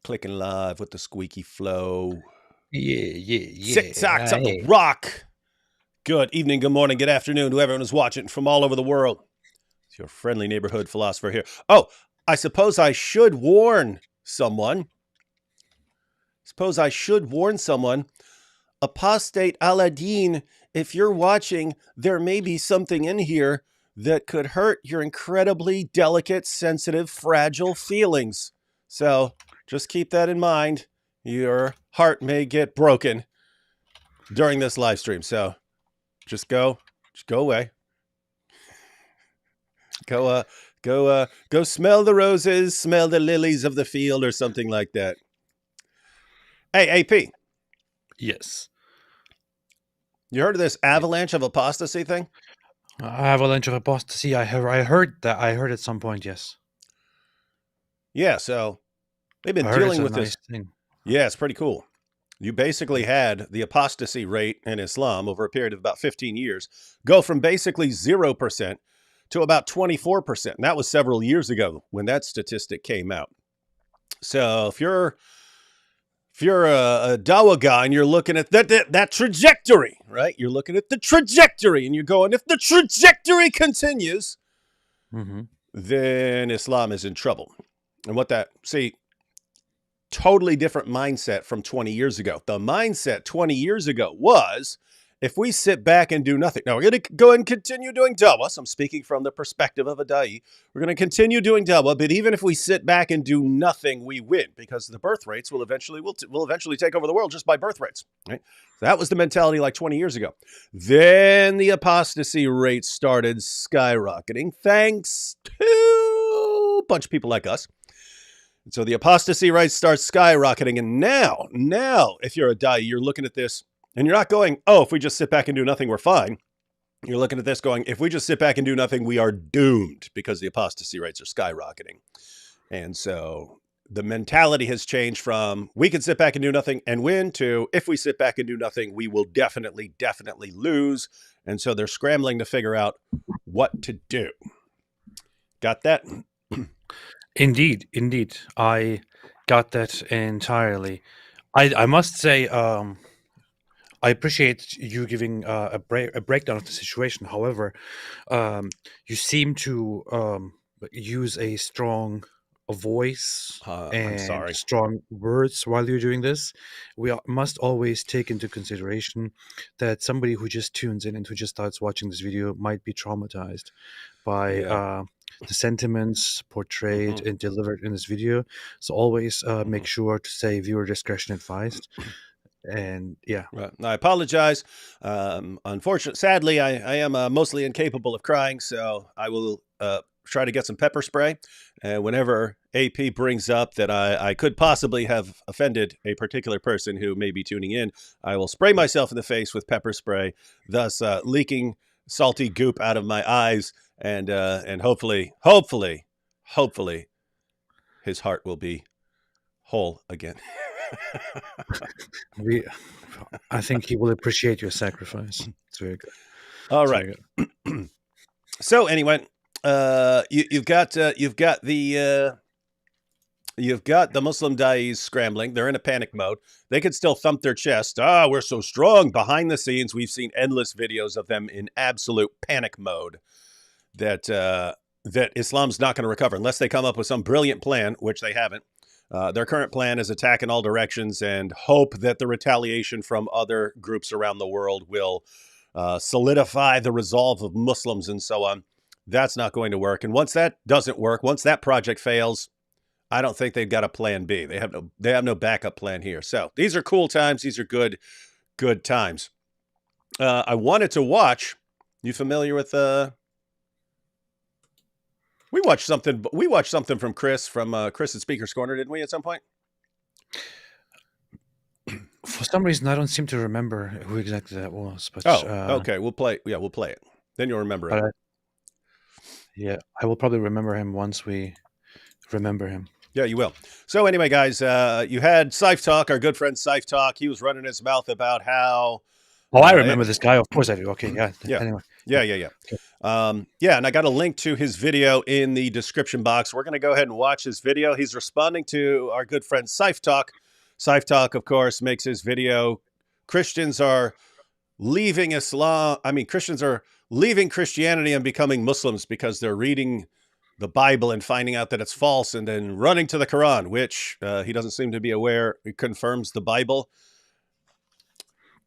Clicking live with the squeaky flow. Yeah. Sit socks on the Hey. rock. Good evening, good morning, good afternoon to everyone who's watching from all over the world. It's your friendly neighborhood philosopher here. Oh, I suppose I should warn someone. Apostate Aladdin, if you're watching, there may be something in here that could hurt your incredibly delicate, sensitive, fragile feelings. So just keep that in mind. Your heart may get broken during this live stream. So just go away. Go smell the roses, smell the lilies of the field or something like that. Hey, AP. Yes. You heard of this Avalanche of Apostasy thing? Avalanche of Apostasy. I heard that. I heard at some point. Yes. Yeah. So they've been I heard dealing it's a with nice this. thing. Yeah, it's pretty cool. You basically had the apostasy rate in Islam over a period of about 15 years go from basically 0% to about 24%. And that was several years ago when that statistic came out. So if you're a Dawah guy and you're looking at that trajectory, right? You're looking at the trajectory and you're going, if the trajectory continues, then Islam is in trouble. And totally different mindset from 20 years ago. The mindset 20 years ago was, if we sit back and do nothing. Now, we're going to go and continue doing Dawah. So I'm speaking from the perspective of a Da'i. We're going to continue doing Dawah, but even if we sit back and do nothing, we win, because the birth rates will eventually take over the world just by birth rates. Right? So that was the mentality like 20 years ago. Then the apostasy rate started skyrocketing, thanks to a bunch of people like us. And so the apostasy rate starts skyrocketing. And now, if you're a Da'i, you're looking at this and you're not going, oh, if we just sit back and do nothing, we're fine. You're looking at this going, if we just sit back and do nothing, we are doomed, because the apostasy rates are skyrocketing. And so the mentality has changed from we can sit back and do nothing and win to if we sit back and do nothing, we will definitely lose. And so they're scrambling to figure out what to do. Got that? Indeed. I got that entirely. I must say, I appreciate you giving a breakdown of the situation. However, you seem to use a strong voice and strong words while you're doing this. We must always take into consideration that somebody who just tunes in and who just starts watching this video might be traumatized by the sentiments portrayed and delivered in this video. So always make sure to say viewer discretion advised. And yeah, right. I apologize. Sadly, I am mostly incapable of crying, so I will try to get some pepper spray. And whenever AP brings up that I could possibly have offended a particular person who may be tuning in, I will spray myself in the face with pepper spray, thus leaking salty goop out of my eyes, and hopefully his heart will be whole again. I think he will appreciate your sacrifice. It's very good. All right. So anyway, you've got the Muslim Da'is scrambling. They're in a panic mode. They could still thump their chest. We're so strong. Behind the scenes, we've seen endless videos of them in absolute panic mode that Islam's not going to recover unless they come up with some brilliant plan, which they haven't. Their current plan is attack in all directions and hope that the retaliation from other groups around the world will solidify the resolve of Muslims and so on. That's not going to work. And once that doesn't work, once that project fails, I don't think they've got a plan B. They have no backup plan here. So these are cool times. These are good times. I wanted to watch. You familiar with We watched something from Chris at Speaker's Corner, didn't we, at some point? For some reason, I don't seem to remember who exactly that was. But okay, we'll play it. Then you'll remember it. I will probably remember him once we remember him. Yeah, you will. So anyway, guys, you had Saif Talk, our good friend Saif Talk. He was running his mouth about how. I remember this guy. Of course I do. Okay, yeah. Anyway. Yeah. Yeah, and I got a link to his video in the description box. We're going to go ahead and watch his video. He's responding to our good friend Saif Talk. Saif Talk, of course, makes his video. Christians are leaving Islam. I mean, Christians are leaving Christianity and becoming Muslims because they're reading the Bible and finding out that it's false and then running to the Quran, which he doesn't seem to be aware. It confirms the Bible.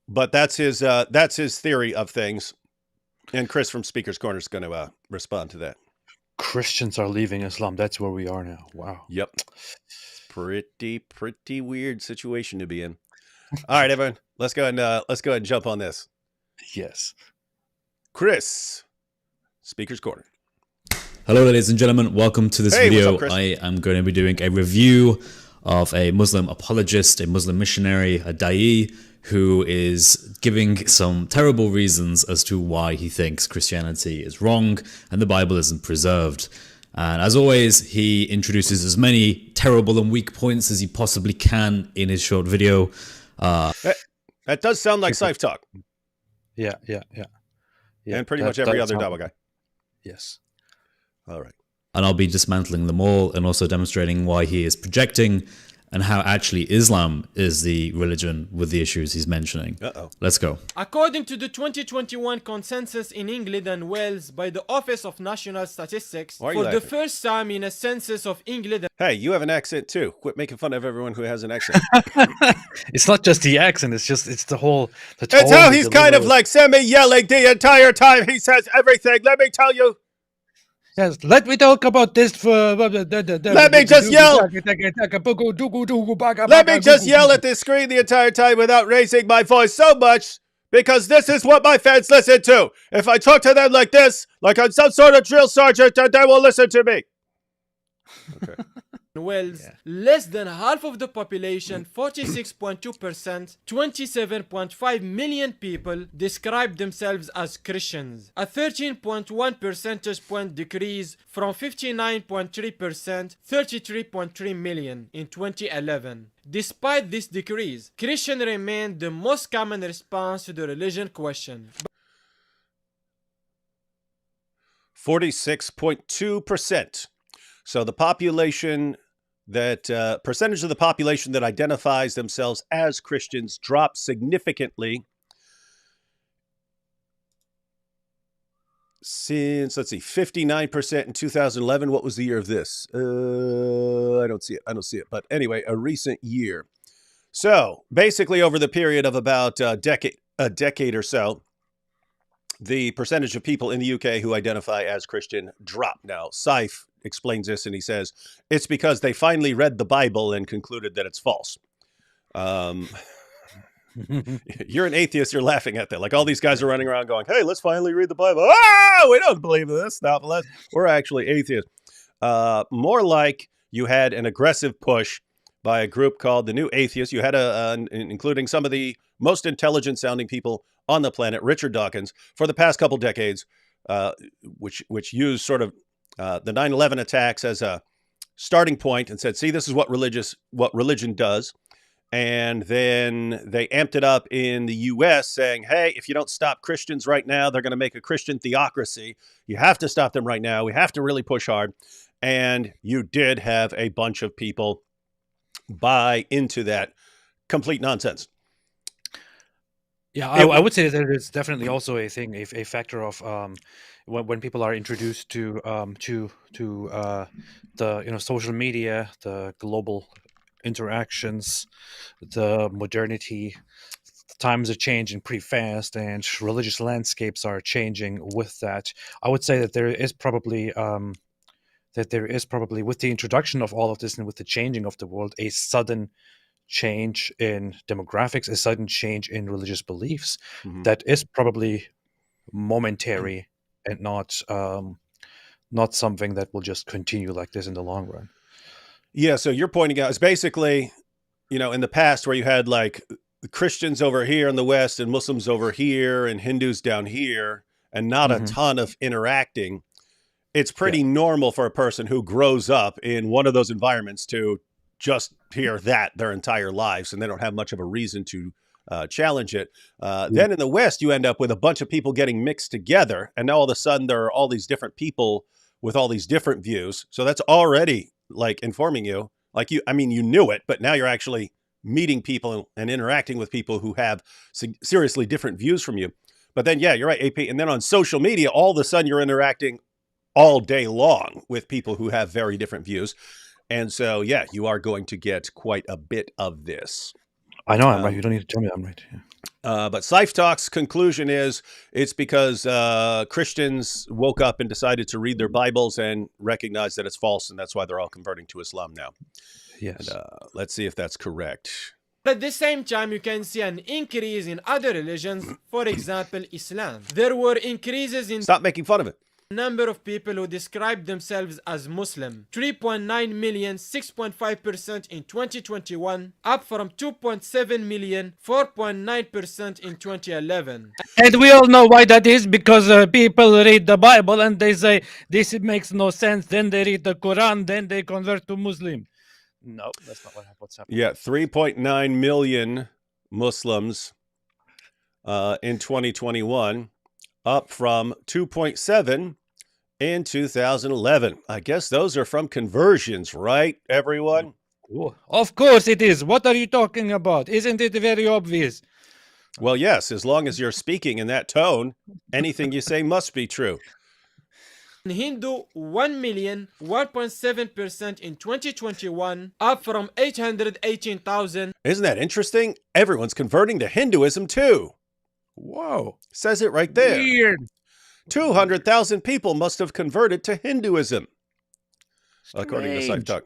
But that's his theory of things. And Chris from Speaker's Corner is going to respond to that. Christians are leaving Islam. That's where we are now. Wow. Yep. It's pretty weird situation to be in. All right, everyone. Let's go and jump on this. Yes. Chris, Speaker's Corner. Hello, ladies and gentlemen. Welcome to this video. What's up, Chris? I am going to be doing a review of a Muslim apologist, a Muslim missionary, a da'i, who is giving some terrible reasons as to why he thinks Christianity is wrong and the Bible isn't preserved. And as always, he introduces as many terrible and weak points as he possibly can in his short video. That does sound like Saif Talk. Yeah. And pretty much every other Dawah guy. Yes. All right. And I'll be dismantling them all and also demonstrating why he is projecting and how actually Islam is the religion with the issues he's mentioning. Let's go. According to the 2021 consensus in England and Wales by the Office of National Statistics, for the first time in a census of England... Hey, you have an accent too. Quit making fun of everyone who has an accent. It's not just the accent, it's the whole... It's how he's kind of like semi-yelling the entire time he says everything. Let me tell you. Yes, let me talk about this for... Let me just yell. Let me just yell at this screen the entire time without raising my voice so much, because this is what my fans listen to. If I talk to them like this, like I'm some sort of drill sergeant, then they will listen to me. Okay. Wales, less than half of the population, 46.2%, 27.5 million people describe themselves as Christians, a 13.1 percentage point decrease from 59.3%, 33.3 million in 2011. Despite this decrease, Christian remained the most common response to the religion question. 46.2%. So the population that percentage of the population that identifies themselves as Christians dropped significantly since, let's see, 59% in 2011. What was the year of this? I don't see it. But anyway, a recent year. So basically over the period of about a decade or so, the percentage of people in the UK who identify as Christian dropped. Now, Saif explains this and he says, it's because they finally read the Bible and concluded that it's false. You're an atheist, you're laughing at that. Like all these guys are running around going, hey, let's finally read the Bible. Ah, we don't believe this stuff. We're actually atheists. More like you had an aggressive push by a group called the New Atheists. You had including some of the most intelligent sounding people on the planet, Richard Dawkins, for the past couple decades, which used sort of the 9/11 attacks as a starting point and said, see, this is what religion does. And then they amped it up in the US saying, hey, if you don't stop Christians right now, they're going to make a Christian theocracy. You have to stop them right now. We have to really push hard. And you did have a bunch of people buy into that complete nonsense. Yeah, I would say that it's definitely also a thing, a factor of when people are introduced to the social media, the global interactions, the modernity. Times are changing pretty fast, and religious landscapes are changing with that. I would say that there is probably with the introduction of all of this and with the changing of the world, a sudden change in demographics, a sudden change in religious beliefs that is probably momentary and not something that will just continue like this in the long run. Yeah, so you're pointing out is basically, in the past where you had like the Christians over here in the West and Muslims over here and Hindus down here and not a ton of interacting. It's pretty normal for a person who grows up in one of those environments to just hear that their entire lives, and they don't have much of a reason to challenge it. Then in the West, you end up with a bunch of people getting mixed together, and now all of a sudden there are all these different people with all these different views. So that's already like informing you, like you knew it, but now you're actually meeting people and interacting with people who have seriously different views from you. But then, yeah, you're right, AP. And then on social media, all of a sudden you're interacting all day long with people who have very different views. And so, yeah, you are going to get quite a bit of this. I know I'm right. You don't need to tell me I'm right. Yeah. But Scythe Talk's conclusion is it's because Christians woke up and decided to read their Bibles and recognize that it's false, and that's why they're all converting to Islam now. Yes. And, let's see if that's correct. At the same time, you can see an increase in other religions, for example, Islam. There were increases in Stop making fun of it. number of people who describe themselves as Muslim. 3.9 million, 6.5% in 2021, up from 2.7 million, 4.9% in 2011. And we all know why that is, because people read the Bible and they say this makes no sense. Then they read the Quran, then they convert to Muslim. No, that's not what's happening. Yeah, 3.9 million Muslims in 2021, up from 2.7 in 2011. I guess those are from conversions, right, everyone? Of course it is. What are you talking about? Isn't it very obvious? Well, yes, as long as you're speaking in that tone, anything you say must be true. In Hindu, 1 million, 1.7% in 2021, up from 818,000. Isn't that interesting? Everyone's converting to Hinduism too. Whoa. Says it right there. Weird. 200,000 people must have converted to Hinduism, according to Scythe Talk.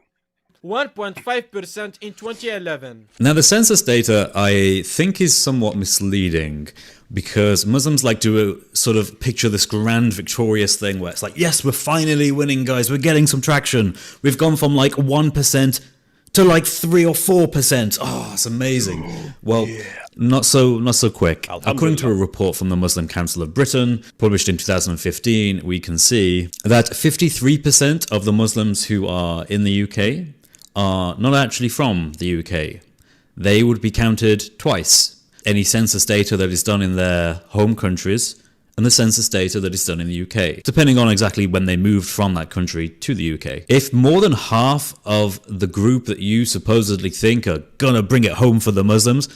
1.5% in 2011. Now, the census data, I think, is somewhat misleading because Muslims like to sort of picture this grand victorious thing where it's like, yes, we're finally winning, guys. We're getting some traction. We've gone from like 1% to like 3 or 4%. Oh, it's amazing. Well, not so quick. According to a report from the Muslim Council of Britain, published in 2015, we can see that 53% of the Muslims who are in the UK are not actually from the UK. They would be counted twice. Any census data that is done in their home countries and the census data that is done in the UK, depending on exactly when they moved from that country to the UK. If more than half of the group that you supposedly think are gonna bring it home for the Muslims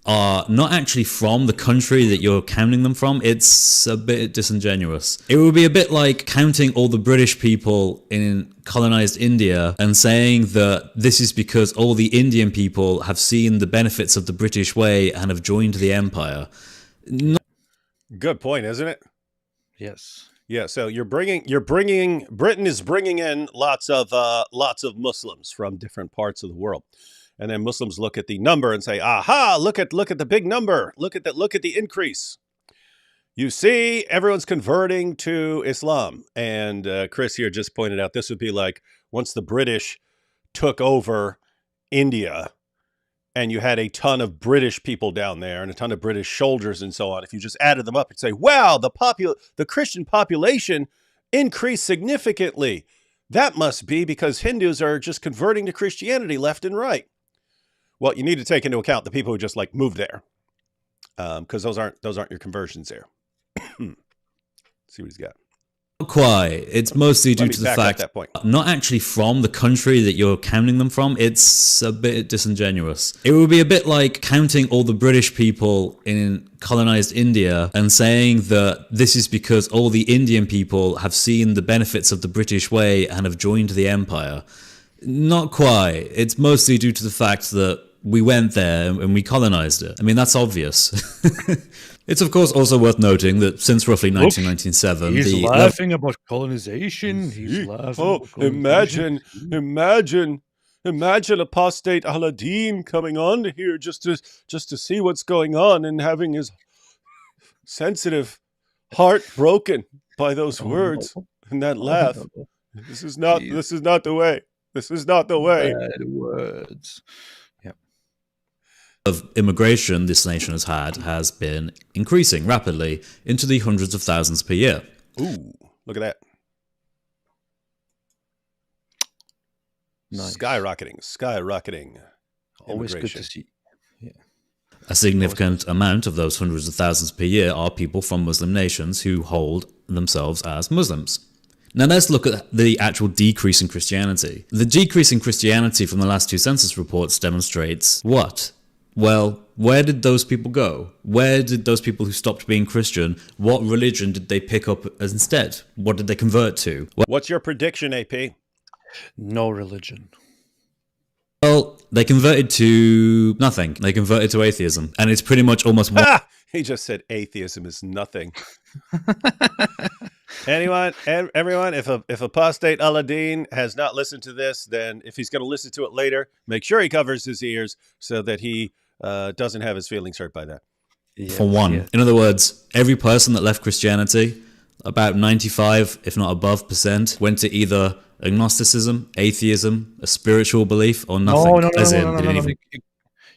are not actually from the country that you're counting them from, it's a bit disingenuous. It would be a bit like counting all the British people in colonized India and saying that this is because all the Indian people have seen the benefits of the British way and have joined the empire. Good point, isn't it? Yes. Yeah. So Britain is bringing in lots of Muslims from different parts of the world. And then Muslims look at the number and say, aha, look at the big number. Look at the increase. You see, everyone's converting to Islam. And Chris here just pointed out this would be like once the British took over India and you had a ton of British people down there and a ton of British soldiers and so on. If you just added them up, you'd say, wow, the Christian population increased significantly. That must be because Hindus are just converting to Christianity left and right. Well, you need to take into account the people who just like moved there, because those aren't your conversions there. See what he's got. Not quite. It's mostly due to the fact that point. Not actually from the country that you're counting them from. It's a bit disingenuous. It would be a bit like counting all the British people in colonized India and saying that this is because all the Indian people have seen the benefits of the British way and have joined the empire. Not quite. It's mostly due to the fact that we went there and we colonized it. I mean, that's obvious. It's, of course, also worth noting that since roughly 1997... He's laughing about colonization. He's laughing about colonization. Imagine apostate Aladdin coming on here just to see what's going on and having his sensitive heart broken by those words and that laugh. This is not the way. This is not the way. Bad words. Of immigration this nation has been increasing rapidly into the hundreds of thousands per year. Ooh, look at that. Nice. Skyrocketing. Always good to see. Yeah. a significant amount of those hundreds of thousands per year are people from Muslim nations who hold themselves as Muslims. Now let's look at the actual decrease in Christianity. The decrease in Christianity from the last 2 census reports demonstrates what? Well, where did those people go? Where did those people who stopped being Christian, what religion did they pick up instead? What did they convert to? What's your prediction, AP? No religion. Well, they converted to nothing. They converted to atheism. And it's pretty much almost... He just said atheism is nothing. Everyone, if apostate Aladdin has not listened to this, then if he's going to listen to it later, make sure he covers his ears so that he doesn't have his feelings hurt by that. Yeah, For one. yeah. In other words, every person that left Christianity, about 95, if not above %, went to either agnosticism, atheism, a spiritual belief, or nothing.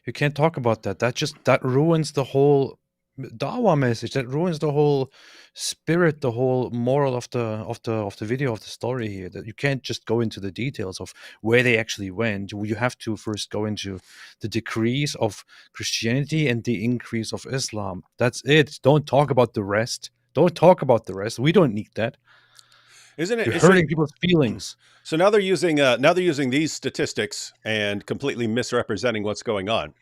You can't talk about that. That ruins the whole Dawah message. That ruins the whole spirit, the whole moral of the video, of the story here. That you can't just go into the details of where they actually went. You have to first go into the decrease of Christianity and the increase of Islam. That's it. Don't talk about the rest. We don't need that. Isn't it? You're hurting people's feelings. So now they're using these statistics and completely misrepresenting what's going on.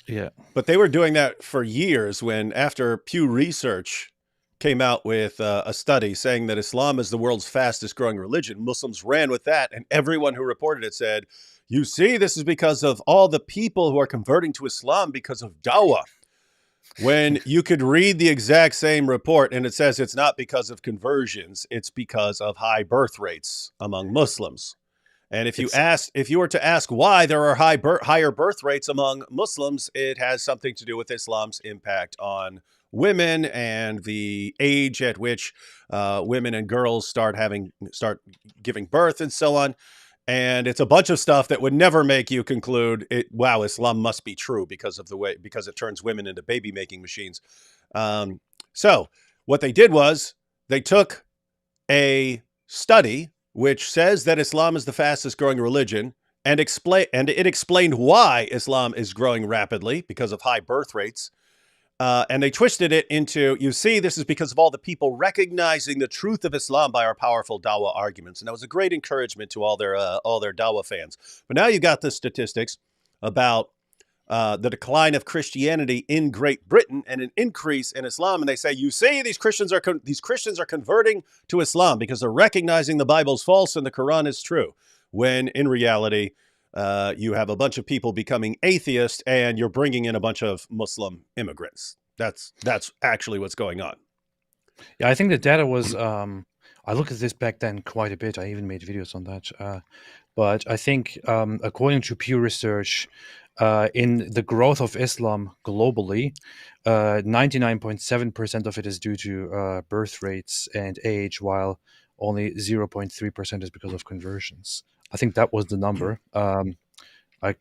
Yeah. But they were doing that for years when, after Pew Research came out with a study saying that Islam is the world's fastest growing religion, Muslims ran with that, and everyone who reported it said, you see, this is because of all the people who are converting to Islam because of Dawah. When you could read the exact same report and it says it's not because of conversions, it's because of high birth rates among Muslims. And if you were to ask why there are higher birth rates among Muslims, it has something to do with Islam's impact on women and the age at which women and girls start giving birth and so on. And it's a bunch of stuff that would never make you conclude, wow, Islam must be true because it turns women into baby making machines. So what they did was they took a study which says that Islam is the fastest growing religion, and it explained why Islam is growing rapidly because of high birth rates. And they twisted it into, you see, this is because of all the people recognizing the truth of Islam by our powerful Dawah arguments. And that was a great encouragement to all their Dawah fans. But now you got the statistics about the decline of Christianity in Great Britain and an increase in Islam. And they say, you see, these Christians are converting to Islam because they're recognizing the Bible's false and the Quran is true. When in reality, you have a bunch of people becoming atheists and you're bringing in a bunch of Muslim immigrants. That's actually what's going on. Yeah, I think the data was, I looked at this back then quite a bit. I even made videos on that. But I think according to Pew Research, in the growth of Islam globally, 99.7% of it is due to birth rates and age, while only 0.3% is because of conversions. I think that was the number. I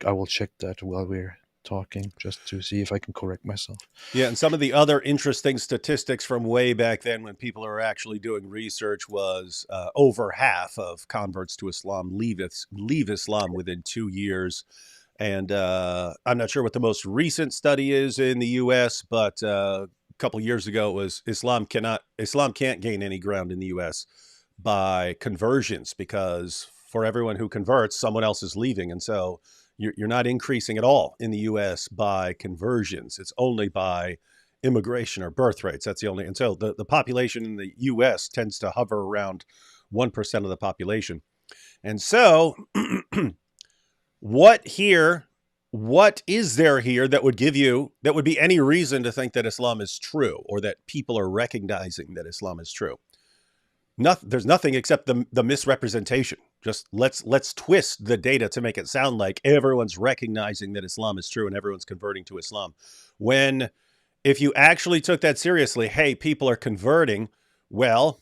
will check that while we're talking just to see if I can correct myself. Yeah, and some of the other interesting statistics from way back then when people are actually doing research was over half of converts to Islam leave Islam within 2 years. And I'm not sure what the most recent study is in the U.S., but a couple years ago it was Islam can't gain any ground in the U.S. by conversions, because for everyone who converts, someone else is leaving. And so you're not increasing at all in the U.S. by conversions. It's only by immigration or birth rates. That's the only. And so the population in the U.S. tends to hover around 1% of the population. And so what is there here that would be any reason to think that Islam is true, or that people are recognizing that Islam is true? There's nothing except the misrepresentation. Just let's twist the data to make it sound like everyone's recognizing that Islam is true and everyone's converting to Islam. When, if you actually took that seriously, hey, people are converting, well,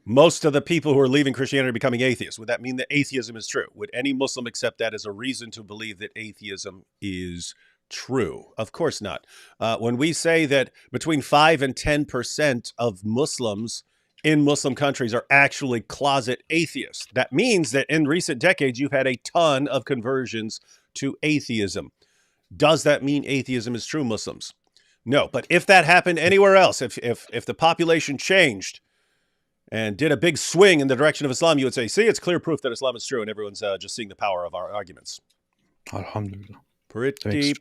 most of the people who are leaving Christianity are becoming atheists. Would that mean that atheism is true? Would any Muslim accept that as a reason to believe that atheism is true? Of course not. When we say that between 5 and 10% of Muslims in Muslim countries are actually closet atheists, that means that in recent decades, you've had a ton of conversions to atheism. Does that mean atheism is true, Muslims? No. But if that happened anywhere else, if the population changed and did a big swing in the direction of Islam, you would say, see, it's clear proof that Islam is true, and everyone's just seeing the power of our arguments. Alhamdulillah. Pretty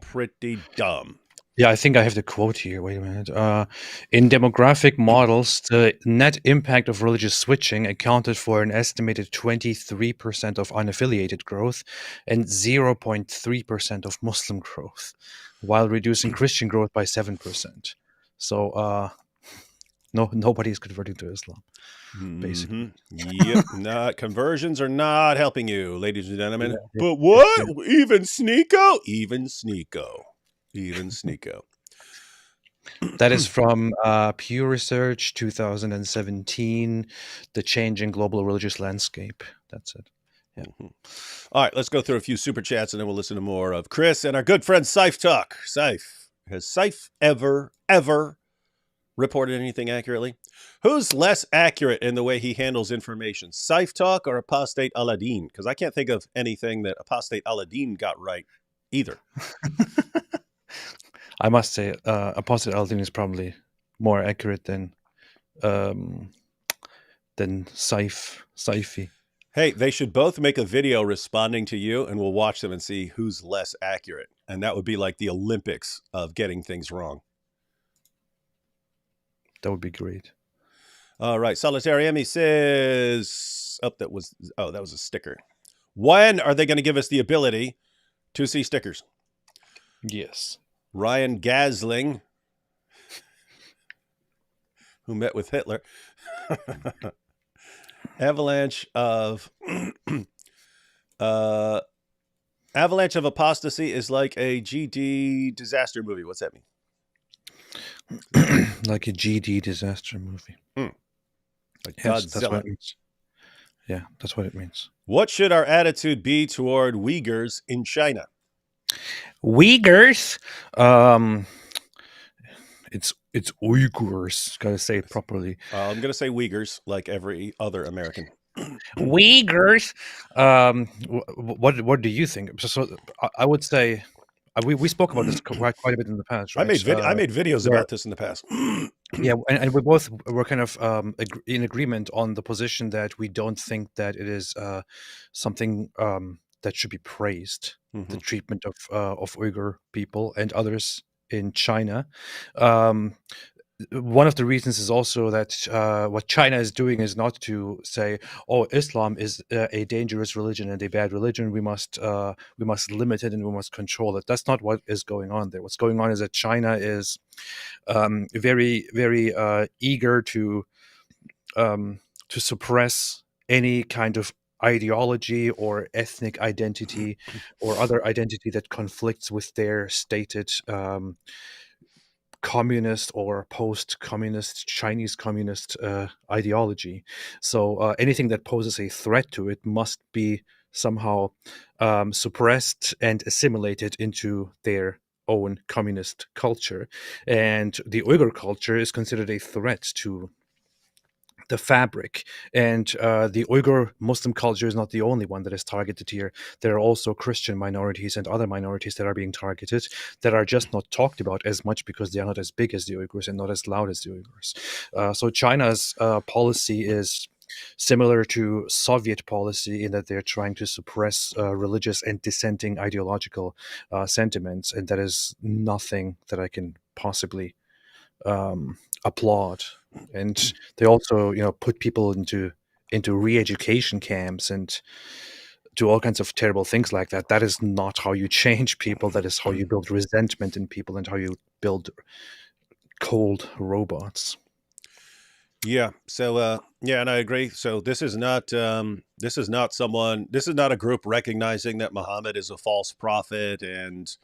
dumb. Yeah, I think I have the quote here. Wait a minute. In demographic models, the net impact of religious switching accounted for an estimated 23% of unaffiliated growth and 0.3% of Muslim growth, while reducing Christian growth by 7%. So nobody's converting to Islam, basically. Yep, conversions are not helping you, ladies and gentlemen. But what? Even Sneeko? Even Sneeko. That is from Pew Research 2017, The Changing Global Religious Landscape. That's it. Yeah. All right, let's go through a few super chats and then we'll listen to more of Chris and our good friend Saif talk. Saif, has Saif ever reported anything accurately? Who's less accurate in the way he handles information, Saif talk or Apostate Aladdin? Because I can't think of anything that Apostate Aladdin got right either. I must say, Apostate Aladdin is probably more accurate than Saifi. Hey, they should both make a video responding to you, and we'll watch them and see who's less accurate. And that would be like the Olympics of getting things wrong. That would be great. All right, Solitary Emmy says, that was a sticker. When are they going to give us the ability to see stickers? Yes. Ryan Gasling, who met with Hitler. Avalanche of Apostasy is like a GD disaster movie. What's that mean? Like a GD disaster movie. Like yes, Godzilla. that's what it means. Yeah, that's what it means. What should our attitude be toward Uyghurs in China? Uyghurs? It's Uyghurs. Gotta say it properly. I'm gonna say Uyghurs, like every other American. Uyghurs. What do you think? So I would say we spoke about this quite a bit in the past. Right? I made videos about this in the past. Yeah, and we both were kind of in agreement on the position that we don't think that it is something that should be praised. The treatment of Uyghur people and others in China. One of the reasons is also that what China is doing is not to say, "Oh, Islam is a dangerous religion and a bad religion. We must limit it and we must control it." That's not what is going on there. What's going on is that China is very, very eager to suppress any kind of ideology or ethnic identity or other identity that conflicts with their stated communist or post-communist Chinese communist ideology. So anything that poses a threat to it must be somehow suppressed and assimilated into their own communist culture. And the Uyghur culture is considered a threat to the fabric. And the Uyghur Muslim culture is not the only one that is targeted here. There are also Christian minorities and other minorities that are being targeted that are just not talked about as much because they are not as big as the Uyghurs and not as loud as the Uyghurs. So China's policy is similar to Soviet policy in that they're trying to suppress religious and dissenting ideological sentiments. And that is nothing that I can possibly applaud. And they also, put people into re-education camps and do all kinds of terrible things like that. That is not how you change people. That is how you build resentment in people and how you build cold robots. Yeah. So, and I agree. So this is not a group recognizing that Muhammad is a false prophet and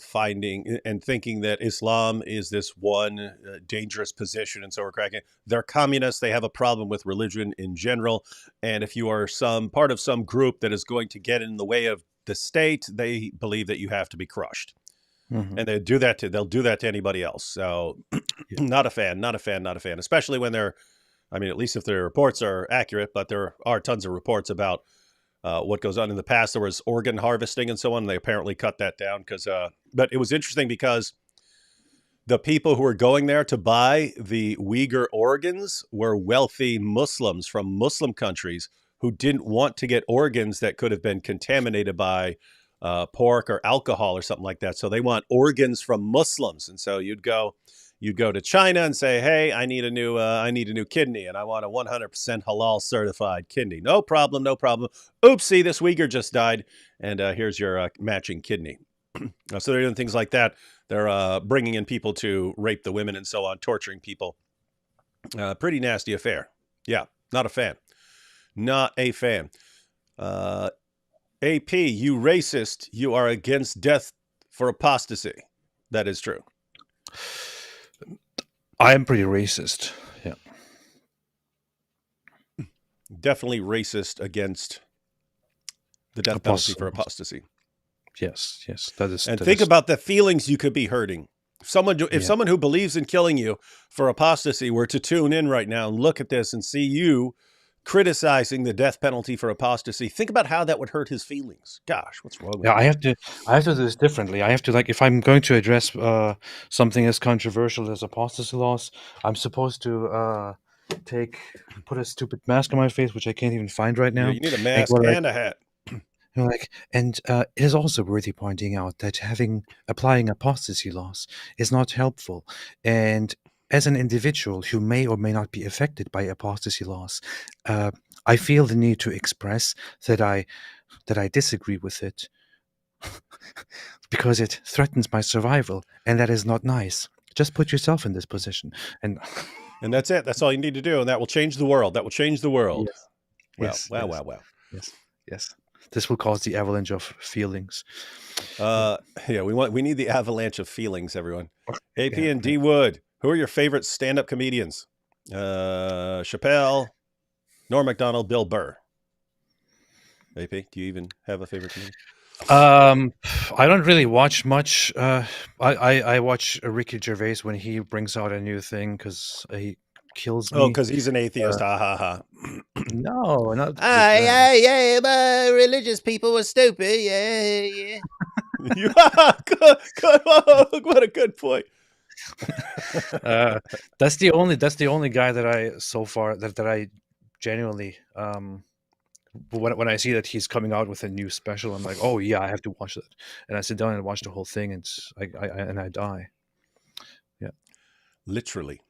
finding and thinking that Islam is this one dangerous position, and so we're cracking. They're communists. They have a problem with religion in general, and if you are some part of some group that is going to get in the way of the state, they believe that you have to be crushed, and they'll do that to anybody else. So, not a fan. Especially when at least if their reports are accurate, but there are tons of reports about what goes on. In the past, there was organ harvesting and so on. And they apparently cut that down but it was interesting because the people who were going there to buy the Uyghur organs were wealthy Muslims from Muslim countries who didn't want to get organs that could have been contaminated by pork or alcohol or something like that. So they want organs from Muslims. And so you'd go to China and say, hey, I need a new kidney, and I want a 100% halal certified kidney. No problem. Oopsie, this Uyghur just died, and here's your matching kidney. So they're doing things like that. They're bringing in people to rape the women and so on, torturing people. Pretty nasty affair. Yeah, not a fan. Not a fan. AP, you racist. You are against death for apostasy. That is true. I am pretty racist. Yeah. Definitely racist against the death penalty for apostasy. Yes. That is. And think about the feelings you could be hurting. If someone who believes in killing you for apostasy were to tune in right now and look at this and see you criticizing the death penalty for apostasy, think about how that would hurt his feelings. Gosh, what's wrong with I have to do this differently. I have to, like, if I'm going to address something as controversial as apostasy laws, I'm supposed to put a stupid mask on my face, which I can't even find right now. You need a mask and a hat. It is also worthy pointing out that applying apostasy laws is not helpful. And as an individual who may or may not be affected by apostasy laws, I feel the need to express that I disagree with it because it threatens my survival, and that is not nice. Just put yourself in this position, and that's it. That's all you need to do, and that will change the world. Yes. Wow. Yes. This will cause the avalanche of feelings. We need the avalanche of feelings, everyone. AP and D Wood, who are your favorite stand-up comedians? Chappelle, Norm Macdonald, Bill Burr. AP, do you even have a favorite comedian? I don't really watch much. I watch Ricky Gervais when he brings out a new thing because he kills me. Oh, because he's an atheist. Ha ha ha. No, not. Religious people were stupid. Yeah. Good. What a good point. That's the only guy that I so far that I genuinely when I see that he's coming out with a new special, I'm like, oh yeah, I have to watch that, and I sit down and watch the whole thing, and I die. Yeah, literally.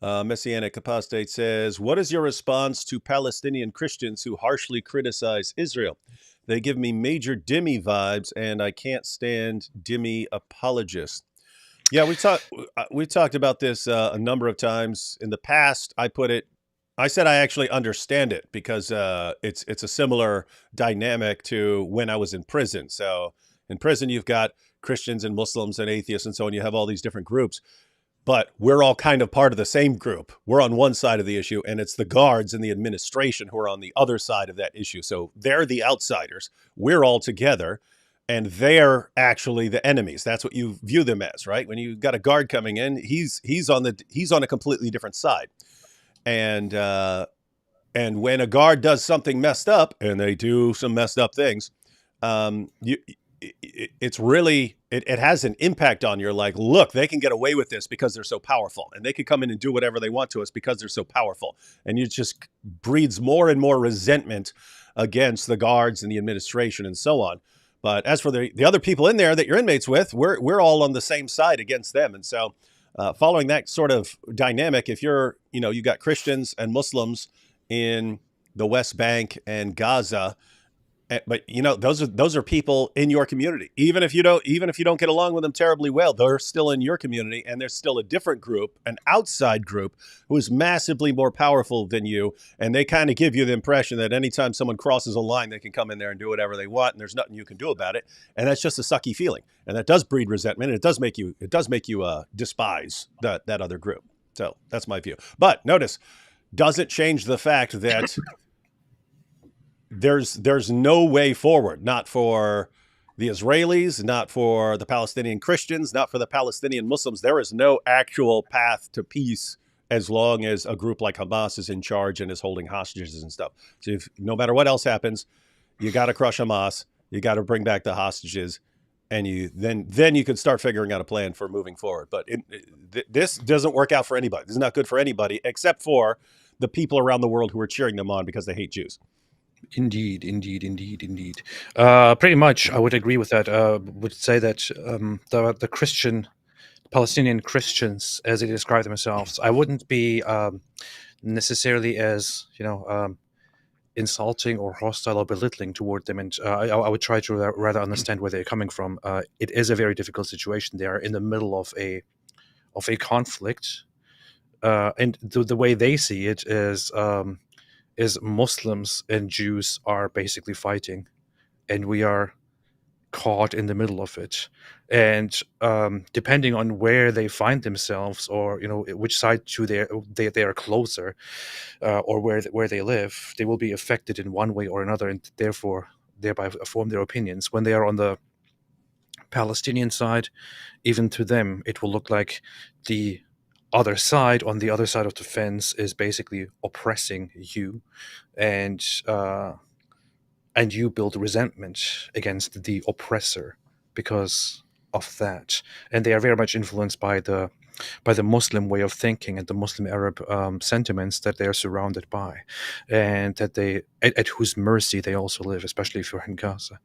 Messianic Apostate says, what is your response to Palestinian Christians who harshly criticize Israel? They give me major Dhimmi vibes, and I can't stand Dhimmi apologists. Yeah, we talked about this a number of times in the past. I said I actually understand it because it's a similar dynamic to when I was in prison. So in prison, you've got Christians and Muslims and atheists and so on. You have all these different groups. But we're all kind of part of the same group. We're on one side of the issue, and it's the guards and the administration who are on the other side of that issue. So they're the outsiders. We're all together, and they're actually the enemies. That's what you view them as, right? When you've got a guard coming in, he's on a completely different side. And when a guard does something messed up, and they do some messed up things, it's really, it has an impact on you. You're like, look, they can get away with this because they're so powerful, and they can come in and do whatever they want to us because they're so powerful. And it just breeds more and more resentment against the guards and the administration and so on. But as for the other people in there that you're inmates with, we're all on the same side against them. And so following that sort of dynamic, if you got Christians and Muslims in the West Bank and Gaza, but those are people in your community. Even if you don't get along with them terribly well, they're still in your community, and there's still a different group, an outside group, who is massively more powerful than you, and they kind of give you the impression that anytime someone crosses a line, they can come in there and do whatever they want, and there's nothing you can do about it. And that's just a sucky feeling, and that does breed resentment, and it does make you despise that other group. So that's my view. But notice, doesn't change the fact that there's no way forward, not for the Israelis, not for the Palestinian Christians, not for the Palestinian Muslims. There is no actual path to peace as long as a group like Hamas is in charge and is holding hostages and stuff. So no matter what else happens, you got to crush Hamas. You got to bring back the hostages, and then you can start figuring out a plan for moving forward. But this doesn't work out for anybody. This is not good for anybody except for the people around the world who are cheering them on because they hate Jews. Indeed. Pretty much, I would agree with that. Would say that the Palestinian Christians, as they describe themselves, I wouldn't be necessarily as insulting or hostile or belittling toward them, and I would try to rather understand where they're coming from. It is a very difficult situation. They are in the middle of a conflict, and the way they see it is Muslims and Jews are basically fighting, and we are caught in the middle of it. And depending on where they find themselves, or which side to they are closer, or where they live, they will be affected in one way or another, and thereby form their opinions. When they are on the Palestinian side, even to them, it will look like the other side, on the other side of the fence, is basically oppressing you, and you build resentment against the oppressor because of that. And they are very much influenced by the Muslim way of thinking and the Muslim Arab sentiments that they are surrounded by, and that they at whose mercy they also live, especially if you're in Gaza.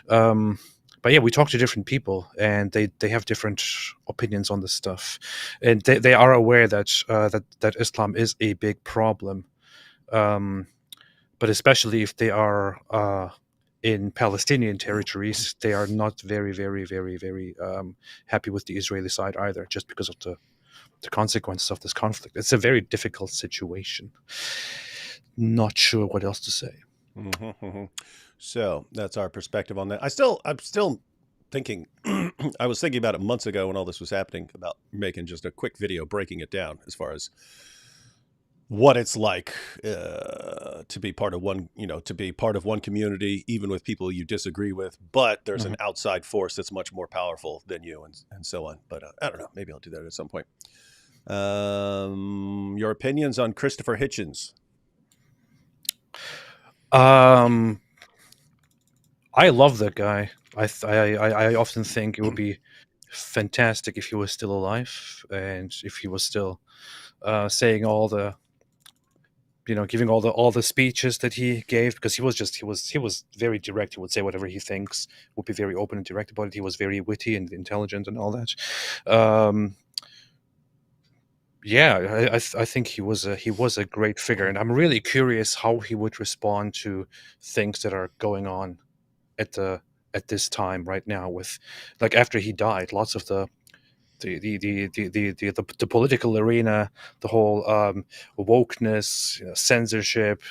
But yeah, we talk to different people, and they have different opinions on this stuff, and they are aware that Islam is a big problem, but especially if they are in Palestinian territories, they are not very, very, very, very happy with the Israeli side either, just because of the consequences of this conflict. It's a very difficult situation. Not sure what else to say. So that's our perspective on that. I'm still thinking. I was thinking about it months ago when all this was happening, about making just a quick video breaking it down as far as what it's like to be part of one, community, even with people you disagree with. But there's an outside force that's much more powerful than you, and so on. But I don't know. Maybe I'll do that at some point. Your opinions on Christopher Hitchens? I love that guy. I often think it would be fantastic if he was still alive, and if he was still saying all the, giving all the speeches that he gave, because he was very direct. He would say whatever he thinks, would be very open and direct about it. He was very witty and intelligent and all that. Yeah, I think he was a great figure, and I'm really curious how he would respond to things that are going on at this time right now, with, like, after he died, lots of the political arena, the whole wokeness, censorship,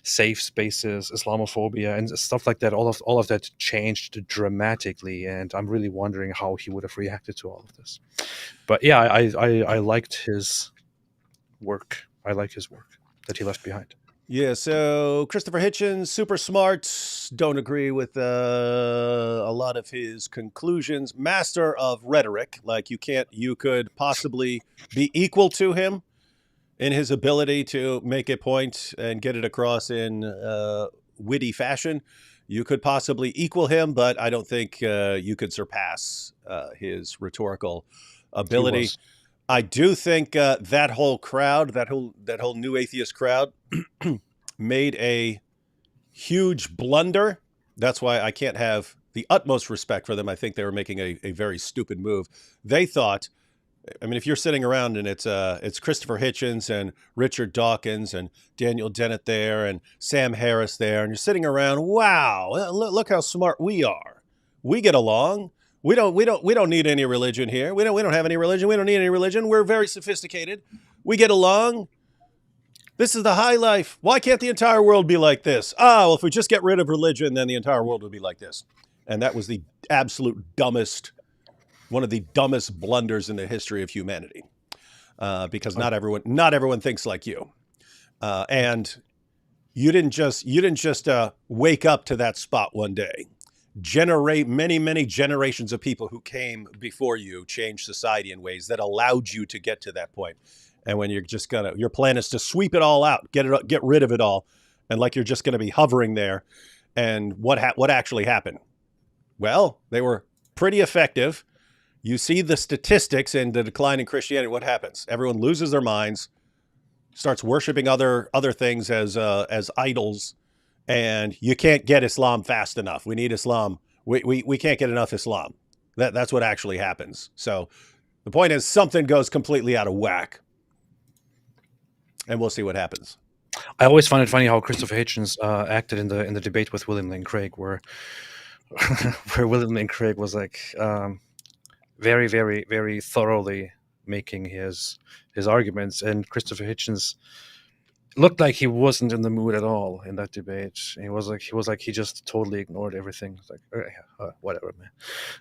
safe spaces, Islamophobia, and stuff like that. All of that changed dramatically, and I'm really wondering how he would have reacted to all of this. But yeah, I liked his work. I like his work that he left behind. Yeah, so Christopher Hitchens, super smart. Don't agree with a lot of his conclusions. Master of rhetoric. Like, you could possibly be equal to him in his ability to make a point and get it across in witty fashion. You could possibly equal him, but I don't think you could surpass his rhetorical ability. I do think that whole crowd, that whole new atheist crowd, made a huge blunder. That's why I can't have the utmost respect for them. I think they were making a very stupid move. They thought, I mean, if you're sitting around and it's Christopher Hitchens and Richard Dawkins and Daniel Dennett there and Sam Harris there, and you're sitting around, wow, look how smart we are. We get along. We don't need any religion here. We don't have any religion. We don't need any religion. We're very sophisticated. We get along. This is the high life. Why can't the entire world be like this? Well, if we just get rid of religion, then the entire world would be like this. And that was the absolute dumbest, one of the dumbest blunders in the history of humanity. Because not everyone thinks like you. And you didn't just wake up to that spot one day. Many generations of people who came before you changed society in ways that allowed you to get to that point. and when you're just your plan is to sweep it all out, get rid of it all, and like you're just gonna be hovering there. And what actually happened? Well, they were pretty effective. You see the statistics in the decline in Christianity. What happens? Everyone loses their minds, starts worshiping other things as idols, and you can't get Islam fast enough. We need Islam. We can't get enough Islam. That's what actually happens. So the point is, something goes completely out of whack, and we'll see what happens. I always find it funny how Christopher Hitchens acted in the debate with William Lane Craig, where William Lane Craig was like very, very, very thoroughly making his arguments, and Christopher Hitchens looked like he wasn't in the mood at all in that debate. He was like he just totally ignored everything. It's like whatever, man.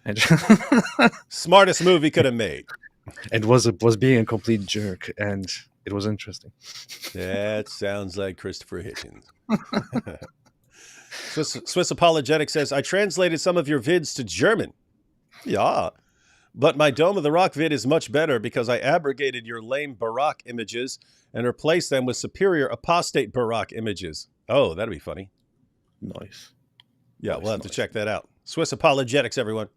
And Smartest move he could have made. And was being a complete jerk, and it was interesting. That sounds like Christopher Hitchens. Swiss Apologetic says, I translated some of your vids to German. Yeah. But my Dome of the Rock vid is much better because I abrogated your lame Baroque images and replaced them with superior apostate Baroque images. Oh, that'd be funny. Nice. Yeah, we'll have to check that out. Swiss Apologetics, everyone.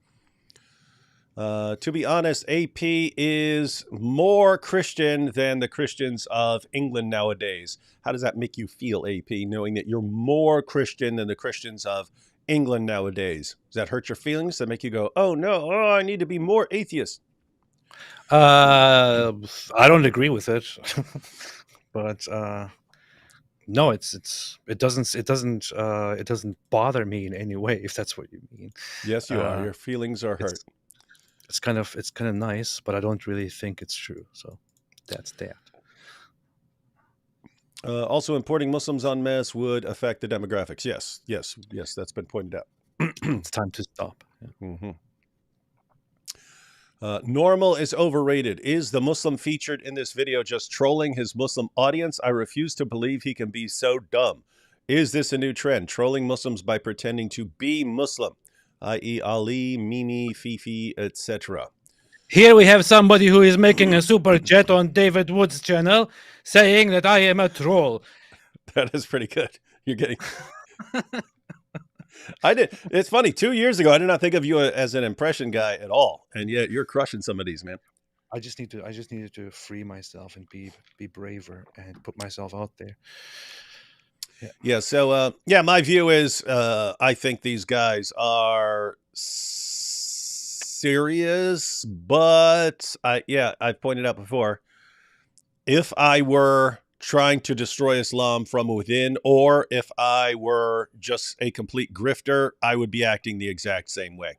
To be honest, AP is more Christian than the Christians of England nowadays. How does that make you feel, AP, knowing that you're more Christian than the Christians of England nowadays? Does that hurt your feelings? Does that make you go, oh, no, I need to be more atheist? I don't agree with it, but no, it doesn't bother me in any way, if that's what you mean. Yes, you are. Your feelings are hurt. It's kind of nice, but I don't really think it's true. So that's that. Also, importing Muslims en masse would affect the demographics. Yes, that's been pointed out. It's time to stop. Yeah. Mm-hmm. Normal is overrated. Is the Muslim featured in this video just trolling his Muslim audience? I refuse to believe he can be so dumb. Is this a new trend? Trolling Muslims by pretending to be Muslim, i.e. Ali, Mimi, Fifi, etc. Here we have somebody who is making a super chat on David Wood's channel saying that I am a troll. That is pretty good. You're getting... It's funny. 2 years ago, I did not think of you as an impression guy at all, and yet you're crushing some of these, man. I just needed to free myself and be braver and put myself out there. Yeah. So my view is I think these guys are serious, but I've pointed out before, if I were trying to destroy Islam from within, or if I were just a complete grifter, I would be acting the exact same way.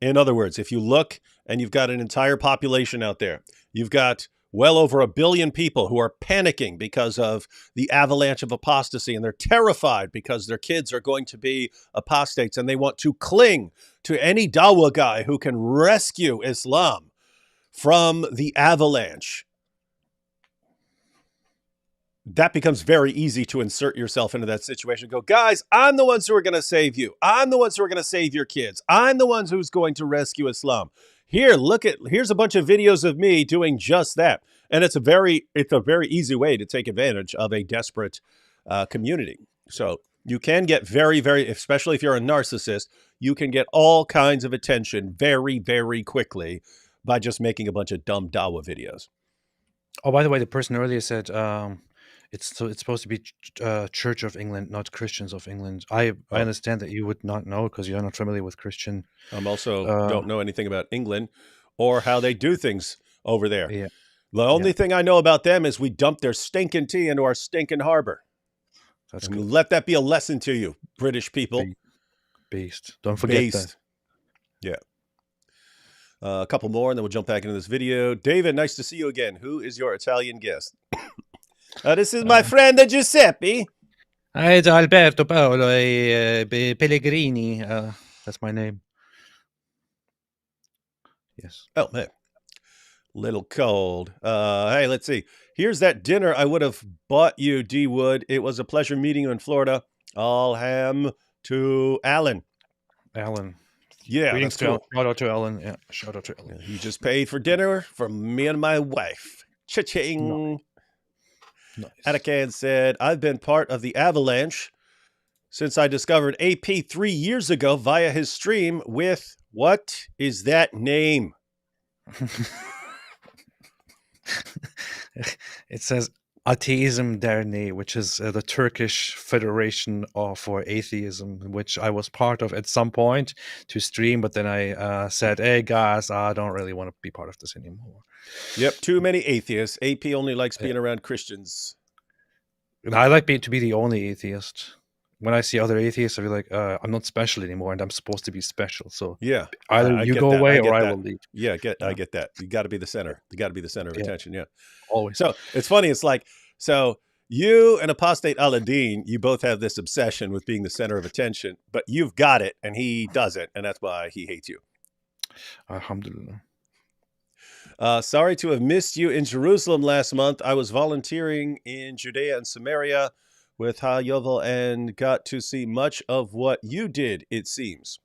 In other words, if you look and you've got an entire population out there, you've got well over 1 billion people who are panicking because of the avalanche of apostasy, and they're terrified because their kids are going to be apostates, and they want to cling to any Dawah guy who can rescue Islam from the avalanche. That becomes very easy to insert yourself into that situation. Go, guys, I'm the ones who are going to save you. I'm the ones who are going to save your kids. I'm the ones who's going to rescue Islam. Here's a bunch of videos of me doing just that. And it's a very easy way to take advantage of a desperate community. So you can get very, very, especially if you're a narcissist, you can get all kinds of attention very, very quickly by just making a bunch of dumb Dawah videos. Oh, by the way, the person earlier said it's supposed to be Church of England, not Christians of England. I understand that you would not know because you're not familiar with Christian. I'm also don't know anything about England or how they do things over there. Yeah. The only thing I know about them is we dump their stinking tea into our stinking harbor. That's and good. Let that be a lesson to you, British people. Beast. Don't forget that. Yeah. A couple more, and then we'll jump back into this video. David, nice to see you again. Who is your Italian guest? This is my friend Giuseppe. It's Alberto Paolo Pellegrini. That's my name. Yes. Oh, man. Little cold. Hey, let's see. Here's that dinner I would have bought you, D. Wood. It was a pleasure meeting you in Florida. All ham to Alan. Alan. Yeah, Greetings that's cool. Shout out to Alan. Yeah, shout out to Alan. He just paid for dinner for me and my wife. Cha-ching. Nice. Atakan said, I've been part of the Avalanche since I discovered AP 3 years ago via his stream with, what is that name? It says Ateism Derneği, which is the Turkish Federation for Atheism, which I was part of at some point to stream, but then I said, hey guys, I don't really want to be part of this anymore. Yep, too many atheists. AP only likes being around Christians. And I like to be the only atheist. When I see other atheists, I feel like I'm not special anymore, and I'm supposed to be special. So Yeah, either I you get go that. away I get or I that. will leave. Yeah, I get that. You got to be the center. You got to be the center of Yeah. attention. Yeah. Always. So it's funny. It's like, so you and Apostate Aladdin, you both have this obsession with being the center of attention, but you've got it and he doesn't. And that's why he hates you. Alhamdulillah. Sorry to have missed you in Jerusalem last month. I was volunteering in Judea and Samaria with Ha Yovel and got to see much of what you did, it seems.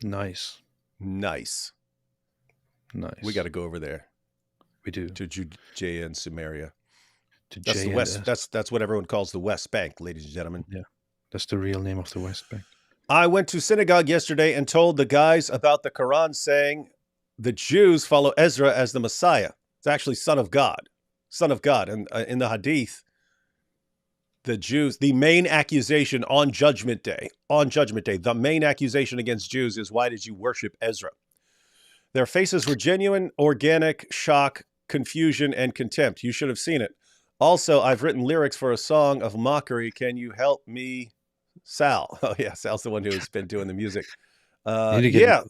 Nice. Nice. We got to go over there. We do. To Judea and Samaria. That's the West. That's what everyone calls the West Bank, ladies and gentlemen. Yeah. That's the real name of the West Bank. I went to synagogue yesterday and told the guys about the Quran saying the Jews follow Ezra as the Messiah. It's actually Son of God. Son of God. And in the Hadith, the Jews, the main accusation on Judgment Day, the main accusation against Jews is, why did you worship Ezra? Their faces were genuine, organic shock, confusion, and contempt. You should have seen it. Also, I've written lyrics for a song of mockery. Can you help me, Sal? Oh, yeah, Sal's the one who's been doing the music. Yeah.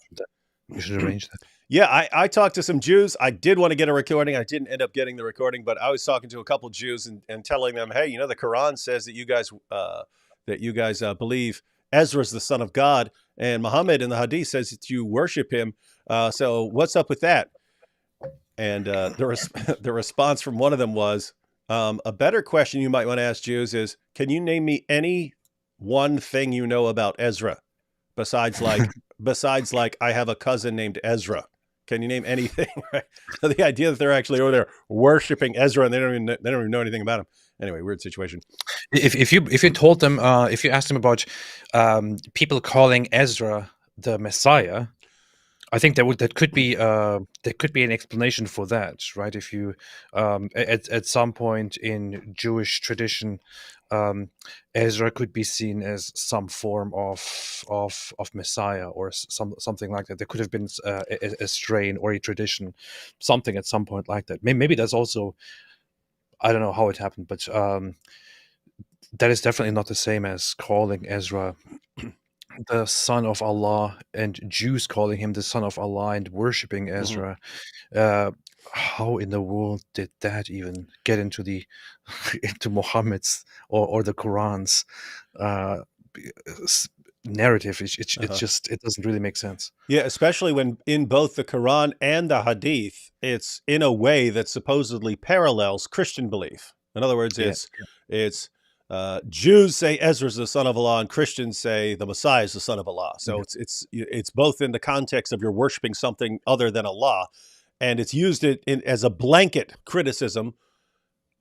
You should arrange that. Yeah, I talked to some Jews. I did want to get a recording. I didn't end up getting the recording, but I was talking to a couple Jews and telling them, hey, the Quran says that you guys believe Ezra's the son of God, and Muhammad in the Hadith says that you worship him. So what's up with that? And the response from one of them was, a better question you might want to ask Jews is, can you name me any one thing you know about Ezra besides like I have a cousin named Ezra? Can you name anything? Right? So the idea that they're actually over there worshiping Ezra and they don't even know anything about him. Anyway, weird situation. If you told them, if you asked them about people calling Ezra the Messiah, I think that could be an explanation for that, right? If you at some point in Jewish tradition, Ezra could be seen as some form of Messiah or something like that. There could have been a strain or a tradition, something at some point like that. Maybe that's also, I don't know how it happened, but that is definitely not the same as calling Ezra the son of Allah and Jews calling him the son of Allah and worshiping Ezra. How in the world did that even get into into Muhammad's or the Quran's narrative? It doesn't really make sense. Yeah, especially when in both the Quran and the Hadith, it's in a way that supposedly parallels Christian belief. In other words, it's Jews say Ezra's the son of Allah, and Christians say the Messiah is the son of Allah. So it's both in the context of you're worshiping something other than Allah, and it's used as a blanket criticism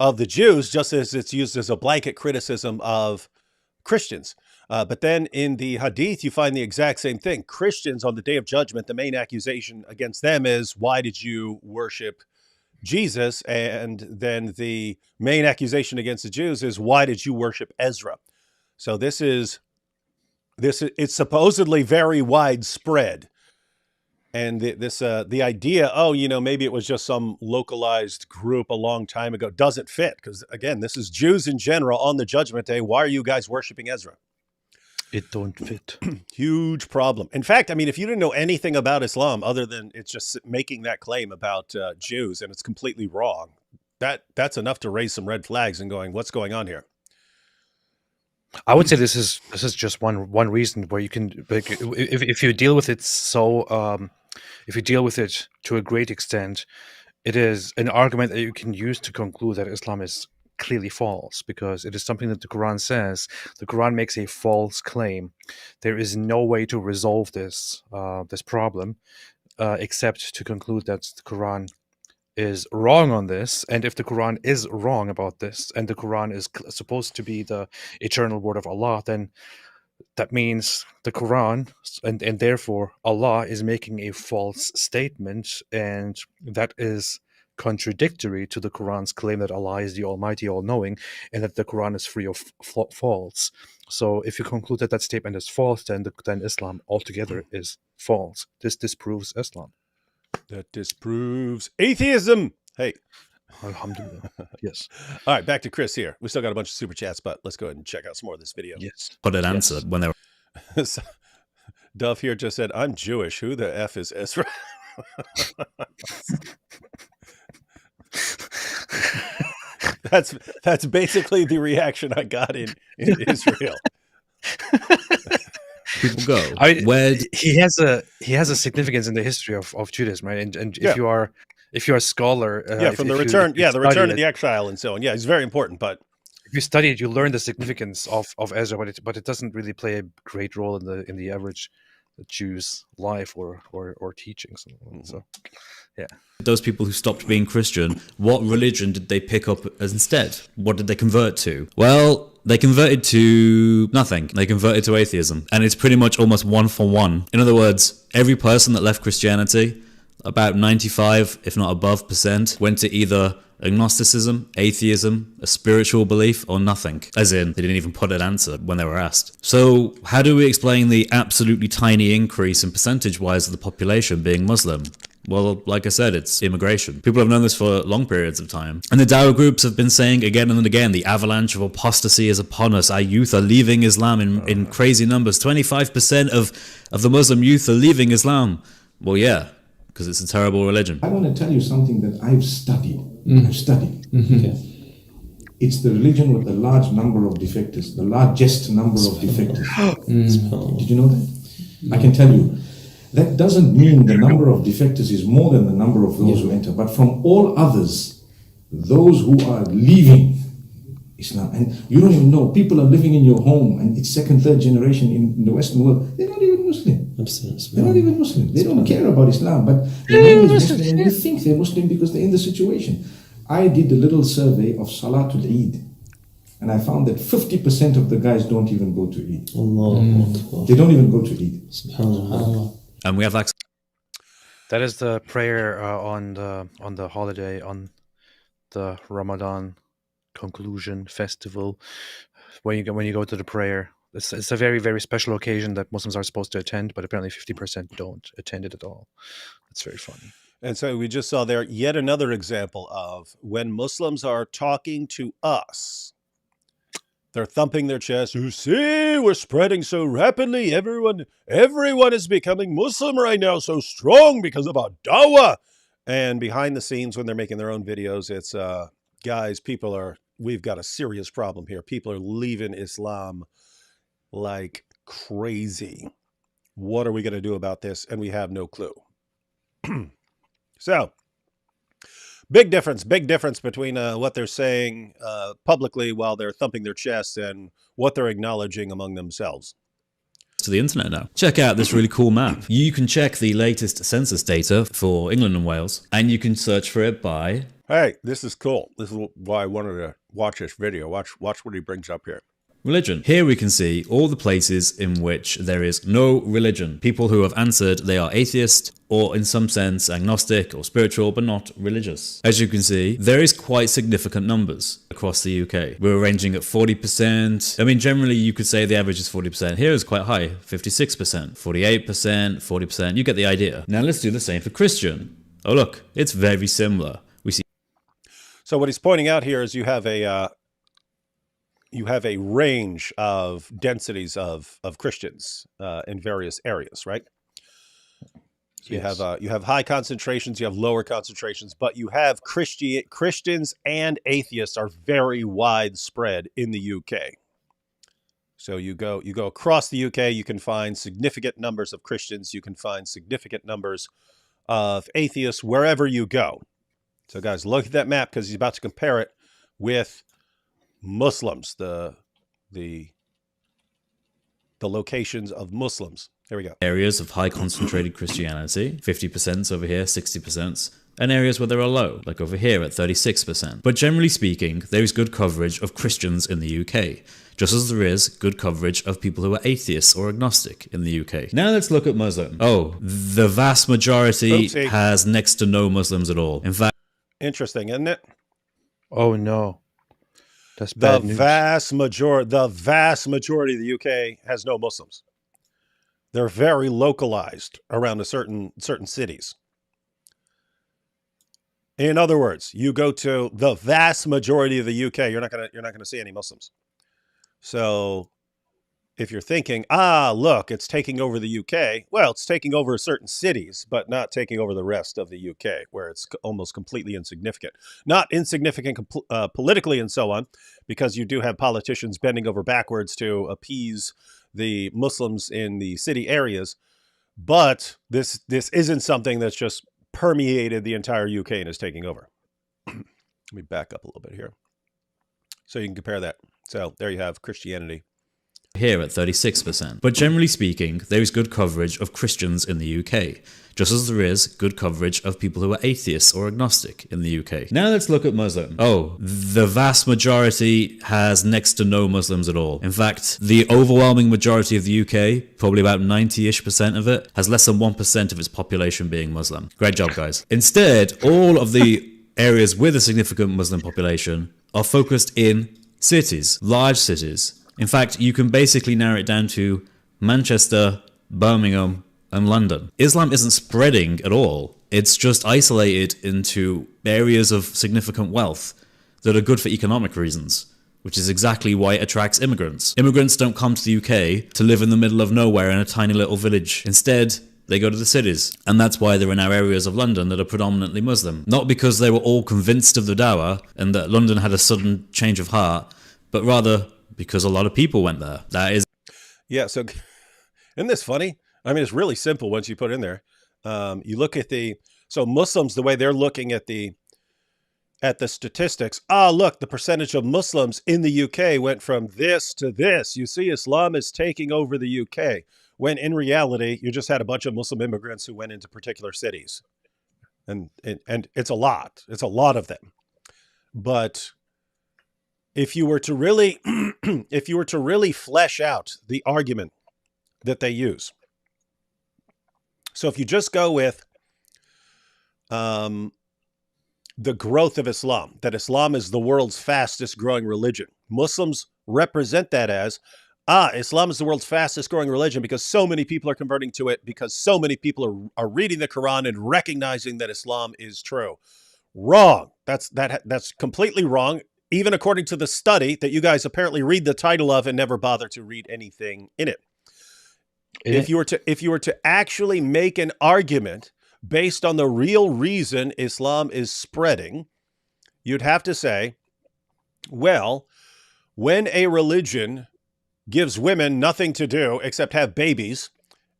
of the Jews, just as it's used as a blanket criticism of Christians. But then in the Hadith, you find the exact same thing. Christians on the Day of Judgment, the main accusation against them is, why did you worship Jesus? And then the main accusation against the Jews is, why did you worship Ezra? So it's supposedly very widespread. And the idea, maybe it was just some localized group a long time ago, doesn't fit. Because again, this is Jews in general on the Judgment Day. Why are you guys worshiping Ezra? It don't fit. Huge problem. In fact, I mean, if you didn't know anything about Islam other than it's just making that claim about Jews and it's completely wrong, that's enough to raise some red flags and going, what's going on here? I would say this is just one reason where you can, like, if you deal with it if you deal with it to a great extent, it is an argument that you can use to conclude that Islam is clearly false, because it is something that the Quran says. The Quran makes a false claim. There is no way to resolve this problem except to conclude that the Quran is wrong on this, and if the Quran is wrong about this, and the Quran is supposed to be the eternal word of Allah, then that means the Quran and therefore Allah is making a false statement, and that is contradictory to the Quran's claim that Allah is the Almighty, All-Knowing, and that the Quran is free of faults. So if you conclude that that statement is false, then Islam altogether is false. This disproves Islam. That disproves atheism. Hey. Alhamdulillah. Yes. All right, back to Chris here. We still got a bunch of super chats, but let's go ahead and check out some more of this video. Yes. Put an answer when they were So, Dove here just said, I'm Jewish. Who the F is Israel? That's basically the reaction I got in Israel. people go. He has a significance in the history of Judaism, right? And if you are a scholar, from the return of the exile and so on. Yeah, it's very important. But if you study it, you learn the significance of Ezra, but it doesn't really play a great role in the average Jew's life or teachings. So, yeah. Those people who stopped being Christian, what religion did they pick up as instead? What did they convert to? Well, they converted to nothing. They converted to atheism. And it's pretty much almost 1-for-1. In other words, every person that left Christianity, about 95, if not above %, went to either agnosticism, atheism, a spiritual belief, or nothing. As in, they didn't even put an answer when they were asked. So, how do we explain the absolutely tiny increase in percentage-wise of the population being Muslim? Well, like I said, it's immigration. People have known this for long periods of time. And the Dawah groups have been saying again and again, the avalanche of apostasy is upon us. Our youth are leaving Islam in crazy numbers. 25% of the Muslim youth are leaving Islam. Well, yeah, because it's a terrible religion. I want to tell you something that I've studied. I've studied. Okay. It's the religion with the large number of defectors, the largest number of defectors. Did you know that? I can tell you. That doesn't mean the number of defectors is more than the number of those who enter. But from all others, those who are leaving Islam, and you don't even know, people are living in your home, and it's second, third generation in the Western world, they're not even Muslim. They're not even Muslim. They don't care about Islam, but they're Muslim, and you think they're Muslim because they're in the situation. I did a little survey of Salatul Eid, and I found that 50% of the guys don't even go to Eid. They don't even go to Eid. SubhanAllah. And we have access. That is the prayer on the holiday, on the Ramadan conclusion festival. When you go to the prayer, it's a very, very special occasion that Muslims are supposed to attend, but apparently 50% don't attend it at all. It's very funny. And so we just saw there yet another example of when Muslims are talking to us, they're thumping their chest. You see, we're spreading so rapidly. Everyone is becoming Muslim right now, so strong because of our dawah. And behind the scenes, when they're making their own videos, it's guys, we've got a serious problem here. People are leaving Islam like crazy. What are we going to do about this? And we have no clue. So, big difference between what they're saying publicly while they're thumping their chests and what they're acknowledging among themselves. To the internet now. Check out this really cool map. You can check the latest census data for England and Wales, and you can search for it by... Hey, this is cool. This is why I wanted to watch this video. Watch what he brings up here. Religion. Here we can see all the places in which there is no religion. People who have answered they are atheist or in some sense agnostic or spiritual but not religious. As you can see, there is quite significant numbers across the UK. We're ranging at 40%. I mean, generally you could say the average is 40%. Here is quite high, 56%, 48%, 40%. You get the idea. Now let's do the same for Christian. Oh look, it's very similar. We see. So what he's pointing out here is you have a range of densities of Christians in various areas, right? So yes. You have high concentrations, you have lower concentrations, but you have Christians and atheists are very widespread in the UK. So you go across the UK, you can find significant numbers of Christians, you can find significant numbers of atheists wherever you go. So guys, look at that map because he's about to compare it with Muslims, the locations of Muslims. Here we go. Areas of high concentrated Christianity, 50% over here, 60%. and areas where there are low, like over here at 36%. But generally speaking, there is good coverage of Christians in the UK, just as there is good coverage of people who are atheists or agnostic in the UK. Now let's look at Muslim. Oh, the vast majority Oopsie. has next to no Muslims at all. In fact, Interesting, isn't it? Oh no, that's The bad news. vast majority of the UK has no Muslims. They're very localized around a certain cities. In other words, you go to the vast majority of the UK, you're not gonna see any Muslims. So if you're thinking, look, it's taking over the UK, well, it's taking over certain cities, but not taking over the rest of the UK, where it's almost completely insignificant. Not insignificant politically and so on, because you do have politicians bending over backwards to appease the Muslims in the city areas, but this isn't something that's just permeated the entire UK and is taking over. Let me back up a little bit here so you can compare that. So there you have Christianity. here at 36%. But generally speaking, there is good coverage of Christians in the UK, just as there is good coverage of people who are atheists or agnostic in the UK. Now let's look at Muslim. Oh, the vast majority has next to no Muslims at all. In fact, the overwhelming majority of the UK, probably about 90-ish% of it, has less than 1% of its population being Muslim. Great job, guys. Instead, all of the areas with a significant Muslim population are focused in cities, large cities. In fact, you can basically narrow it down to Manchester, Birmingham, and London. Islam isn't spreading at all. It's just isolated into areas of significant wealth that are good for economic reasons, which is exactly why it attracts immigrants. Immigrants don't come to the UK to live in the middle of nowhere in a tiny little village. Instead, they go to the cities. And that's why there are now areas of London that are predominantly Muslim. Not because they were all convinced of the Dawah and that London had a sudden change of heart, but rather because a lot of people went there. That is... Yeah, so isn't this funny? I mean, it's really simple once you put it in there. You look at so Muslims, the way they're looking at the statistics, look, the percentage of Muslims in the UK went from this to this. You see, Islam is taking over the UK, when in reality, you just had a bunch of Muslim immigrants who went into particular cities. And it's a lot. It's a lot of them. But if you were to really, flesh out the argument that they use, so if you just go with the growth of Islam, that Islam is the world's fastest growing religion, Muslims represent that as, Islam is the world's fastest growing religion because so many people are converting to it, because so many people are reading the Quran and recognizing that Islam is true. Wrong. That's completely wrong. Even according to the study that you guys apparently read the title of and never bother to read anything in it. If you were to actually make an argument based on the real reason Islam is spreading, you'd have to say, well, when a religion gives women nothing to do except have babies,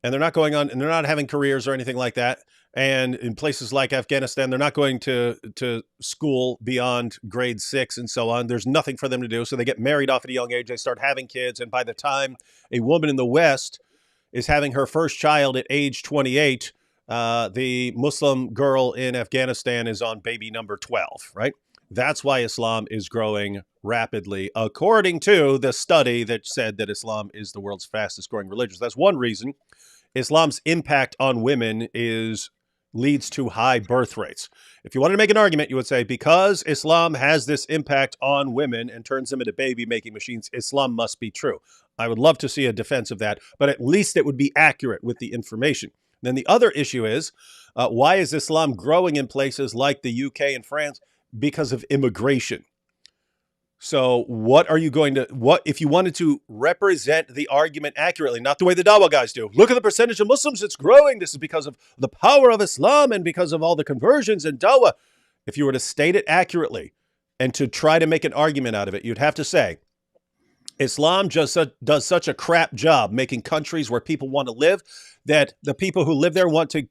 and they're not going on, and they're not having careers or anything like that, and in places like Afghanistan, they're not going to school beyond grade 6 and so on. There's nothing for them to do. So they get married off at a young age. They start having kids. And by the time a woman in the West is having her first child at age 28, the Muslim girl in Afghanistan is on baby number 12, right? That's why Islam is growing rapidly, according to the study that said that Islam is the world's fastest growing religion. So that's one reason. Islam's impact on women leads to high birth rates. If you wanted to make an argument, you would say, because Islam has this impact on women and turns them into baby-making machines, Islam must be true. I would love to see a defense of that, but at least it would be accurate with the information. Then the other issue is, why is Islam growing in places like the UK and France? Because of immigration. So what if you wanted to represent the argument accurately, not the way the Dawah guys do, look at the percentage of Muslims, it's growing. This is because of the power of Islam and because of all the conversions and Dawah. If you were to state it accurately and to try to make an argument out of it, you'd have to say, Islam just does such a crap job making countries where people want to live that the people who live there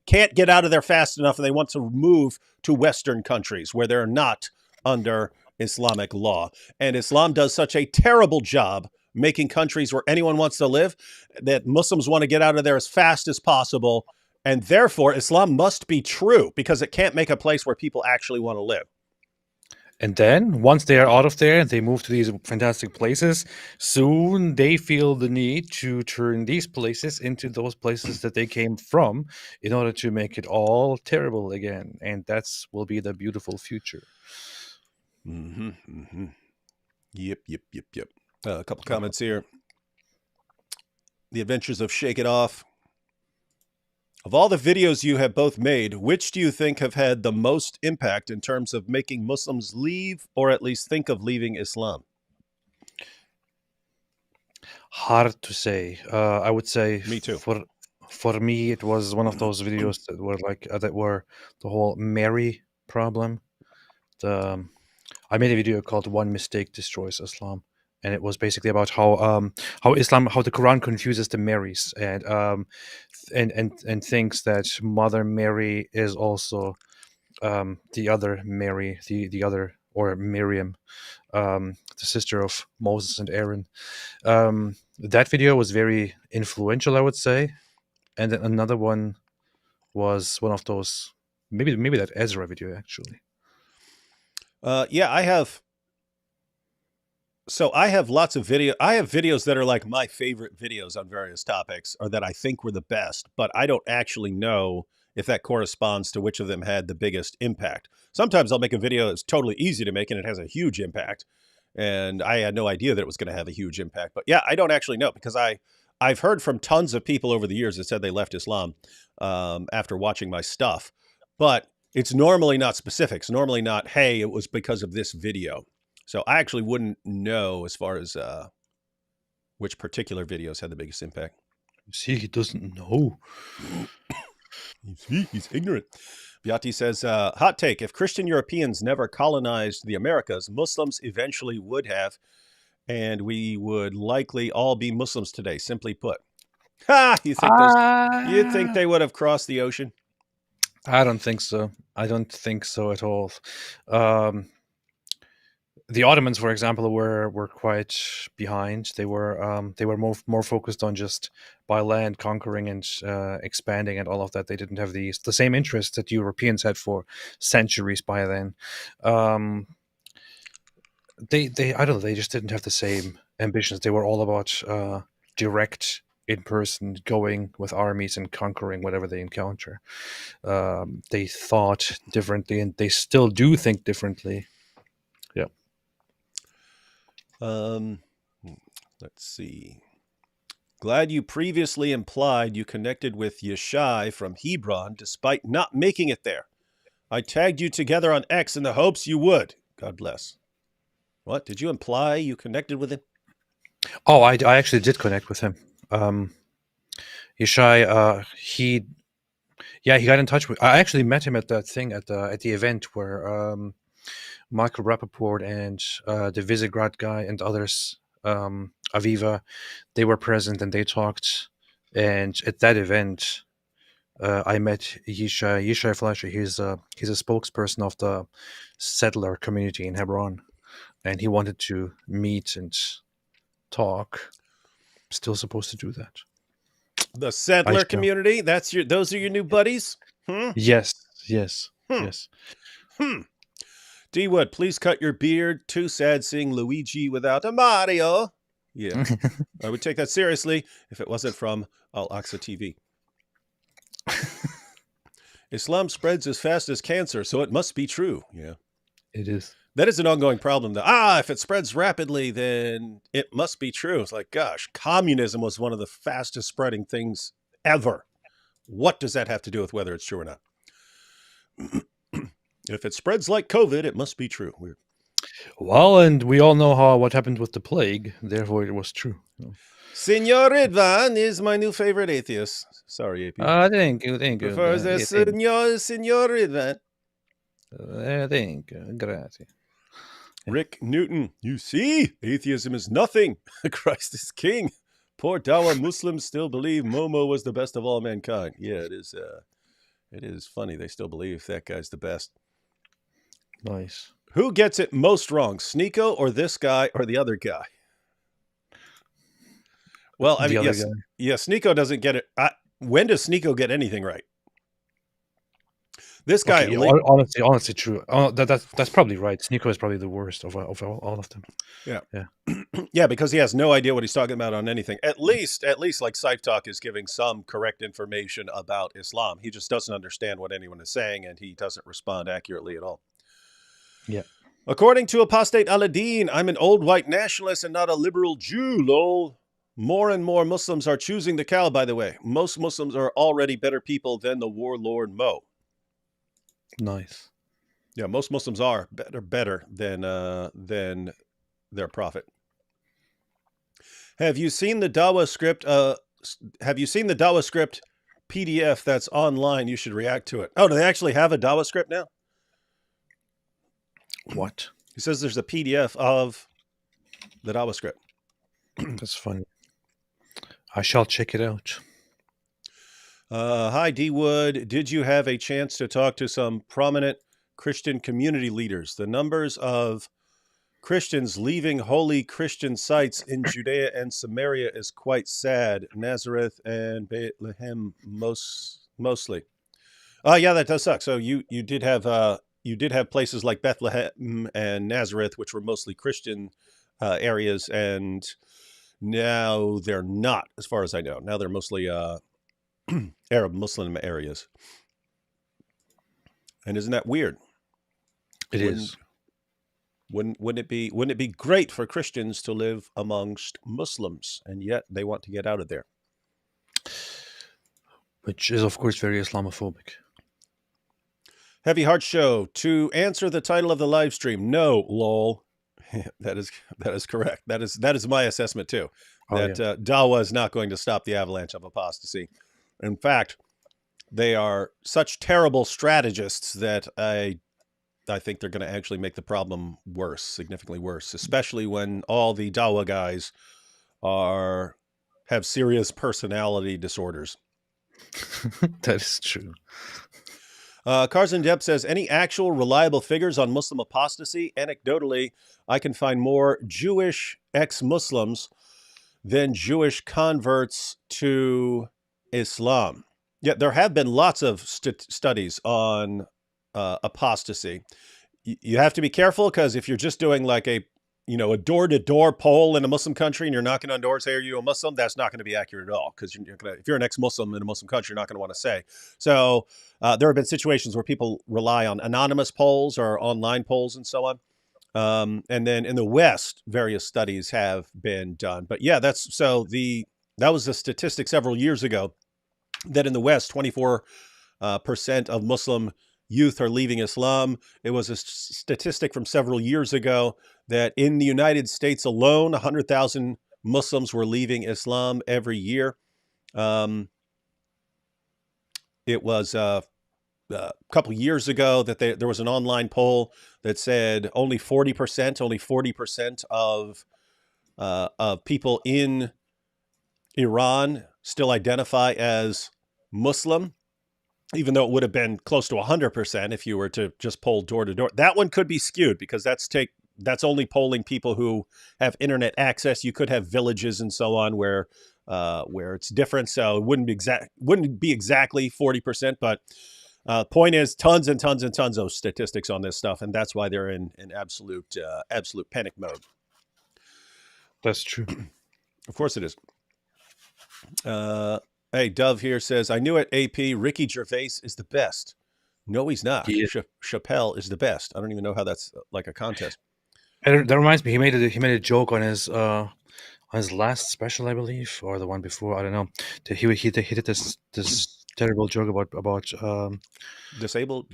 can't get out of there fast enough, and they want to move to Western countries where they're not under Islamic law. And Islam does such a terrible job making countries where anyone wants to live that Muslims want to get out of there as fast as possible And therefore, Islam must be true because it can't make a place where people actually want to live. And then once they are out of there, they move to these fantastic places. Soon they feel the need to turn these places into those places that they came from in order to make it all terrible again. And that's will be the beautiful future. Yep. A couple comments here. The Adventures of Shake It Off. Of all the videos you have both made, which do you think have had the most impact in terms of making Muslims leave or at least think of leaving Islam? Hard to say. I would say Me too. For me, it was one of those videos that were like that were the whole Mary problem. I made a video called "One Mistake Destroys Islam," and it was basically about how the Quran confuses the Marys and thinks that Mother Mary is also the other Mary, the other or Miriam, the sister of Moses and Aaron. That video was very influential, I would say, and then another one was one of those maybe that Ezra video actually. Yeah, I have. So I have lots of video. I have videos that are like my favorite videos on various topics or that I think were the best, but I don't actually know if that corresponds to which of them had the biggest impact. Sometimes I'll make a video that's totally easy to make and it has a huge impact. And I had no idea that it was going to have a huge impact. But yeah, I don't actually know because I've heard from tons of people over the years that said they left Islam after watching my stuff. But it's normally not specifics. Normally not, hey, it was because of this video. So I actually wouldn't know as far as which particular videos had the biggest impact. You see, he doesn't know. You see, he's ignorant. Beati says, hot take, if Christian Europeans never colonized the Americas, Muslims eventually would have, and we would likely all be Muslims today, simply put. Ha! You think they would have crossed the ocean? I don't think so. I don't think so at all. The Ottomans, for example, were quite behind. They were more focused on just by land conquering and expanding and all of that. They didn't have the same interests that Europeans had for centuries by then. They I don't know. They just didn't have the same ambitions. They were all about direct in person, going with armies and conquering whatever they encounter. They thought differently, and they still do think differently. Yeah. Let's see. Glad you previously implied you connected with Yeshai from Hebron despite not making it there. I tagged you together on X in the hopes you would. God bless. What? Did you imply you connected with him? Oh, I actually did connect with him. Yeshai, he got in touch with. I actually met him at that thing at the event where Michael Rappaport and the Visegrad guy and others, Aviva, they were present and they talked. And at that event, I met Yeshai Fleischer. He's a spokesperson of the settler community in Hebron, and he wanted to meet and talk. Still supposed to do that. The settler community? Those are your new buddies? Yes. D Wood, please cut your beard. Too sad seeing Luigi without a Mario. Yeah. I would take that seriously if it wasn't from Al Aqsa TV. Islam spreads as fast as cancer, so it must be true. Yeah. It is. That is an ongoing problem, though. If it spreads rapidly, then it must be true. It's like, gosh, communism was one of the fastest spreading things ever. What does that have to do with whether it's true or not? If it spreads like COVID, it must be true. Weird. Well, and we all know what happened with the plague. Therefore, it was true. Senor Ridvan is my new favorite atheist. Sorry, AP. Thank you. Prefers the Senor Ridvan. Thank you. Grazie. Rick Newton, you see, atheism is nothing. Christ is king. Poor Dawah Muslims still believe Momo was the best of all mankind. Yeah, it is. It is funny. They still believe that guy's the best. Nice. Who gets it most wrong, Sneeko or this guy or the other guy? Well, I mean, yes, Sneeko doesn't get it. When does Sneeko get anything right? This guy, Okay, yeah, honestly, true. That's probably right. Nico is probably the worst of all of them. yeah, because he has no idea what he's talking about on anything. At least, like Saif Talk is giving some correct information about Islam. He just doesn't understand what anyone is saying, and he doesn't respond accurately at all. Yeah. According to Apostate Aladdin, I'm an old white nationalist and not a liberal Jew, lol. More and more Muslims are choosing the cow, by the way. Most Muslims are already better people than the warlord Mo. Nice. Yeah, most Muslims are better than their prophet. Have you seen the Dawah script? Have you seen the Dawah script PDF that's online? You should react to it. Oh, do they actually have a Dawah script now? What? He says there's a PDF of the Dawah script. That's funny. I shall check it out. Hi, D Wood. Did you have a chance to talk to some prominent Christian community leaders? The numbers of Christians leaving holy Christian sites in Judea and Samaria is quite sad. Nazareth and Bethlehem mostly. Yeah, that does suck. So you did have places like Bethlehem and Nazareth, which were mostly Christian areas, and now they're not, as far as I know. Now they're mostly Arab Muslim areas. And isn't that weird? It is. Wouldn't it be great for Christians to live amongst Muslims, and yet they want to get out of there? Which is, of course, very Islamophobic. Heavy Heart Show. To answer the title of the live stream, no, lol. That is correct. That is my assessment too. Dawah is not going to stop the avalanche of apostasy. In fact, they are such terrible strategists that I think they're going to actually make the problem worse, significantly worse, especially when all the Dawah guys have serious personality disorders. That is true. Carson Depp says, any actual reliable figures on Muslim apostasy? Anecdotally, I can find more Jewish ex-Muslims than Jewish converts to Islam. Yeah, there have been lots of studies on apostasy. You have to be careful, because if you're just doing like a door-to-door poll in a Muslim country and you're knocking on doors, hey, are you a Muslim? That's not going to be accurate at all, because if you're an ex-Muslim in a Muslim country, you're not going to want to say. So there have been situations where people rely on anonymous polls or online polls and so on. And then in the West, various studies have been done. But yeah, that was a statistic several years ago that in the West, 24% of Muslim youth are leaving Islam. It was a statistic from several years ago that in the United States alone, 100,000 Muslims were leaving Islam every year. It was a couple years ago that there was an online poll that said only 40% of people in Iran still identify as Muslim, even though it would have been close to 100% if you were to just poll door to door. That one could be skewed, because that's only polling people who have internet access. You could have villages and so on where it's different. So it wouldn't be exactly 40%, but point is tons and tons and tons of statistics on this stuff. And that's why they're in absolute panic mode. That's true. Of course it is. Hey, Dove here says, I knew it, AP. Ricky Gervais is the best. No, he's not. Chappelle is the best. I don't even know how that's like a contest. And that reminds me, he made a joke on his last special, I believe, or the one before. I don't know. He did this terrible joke about disabled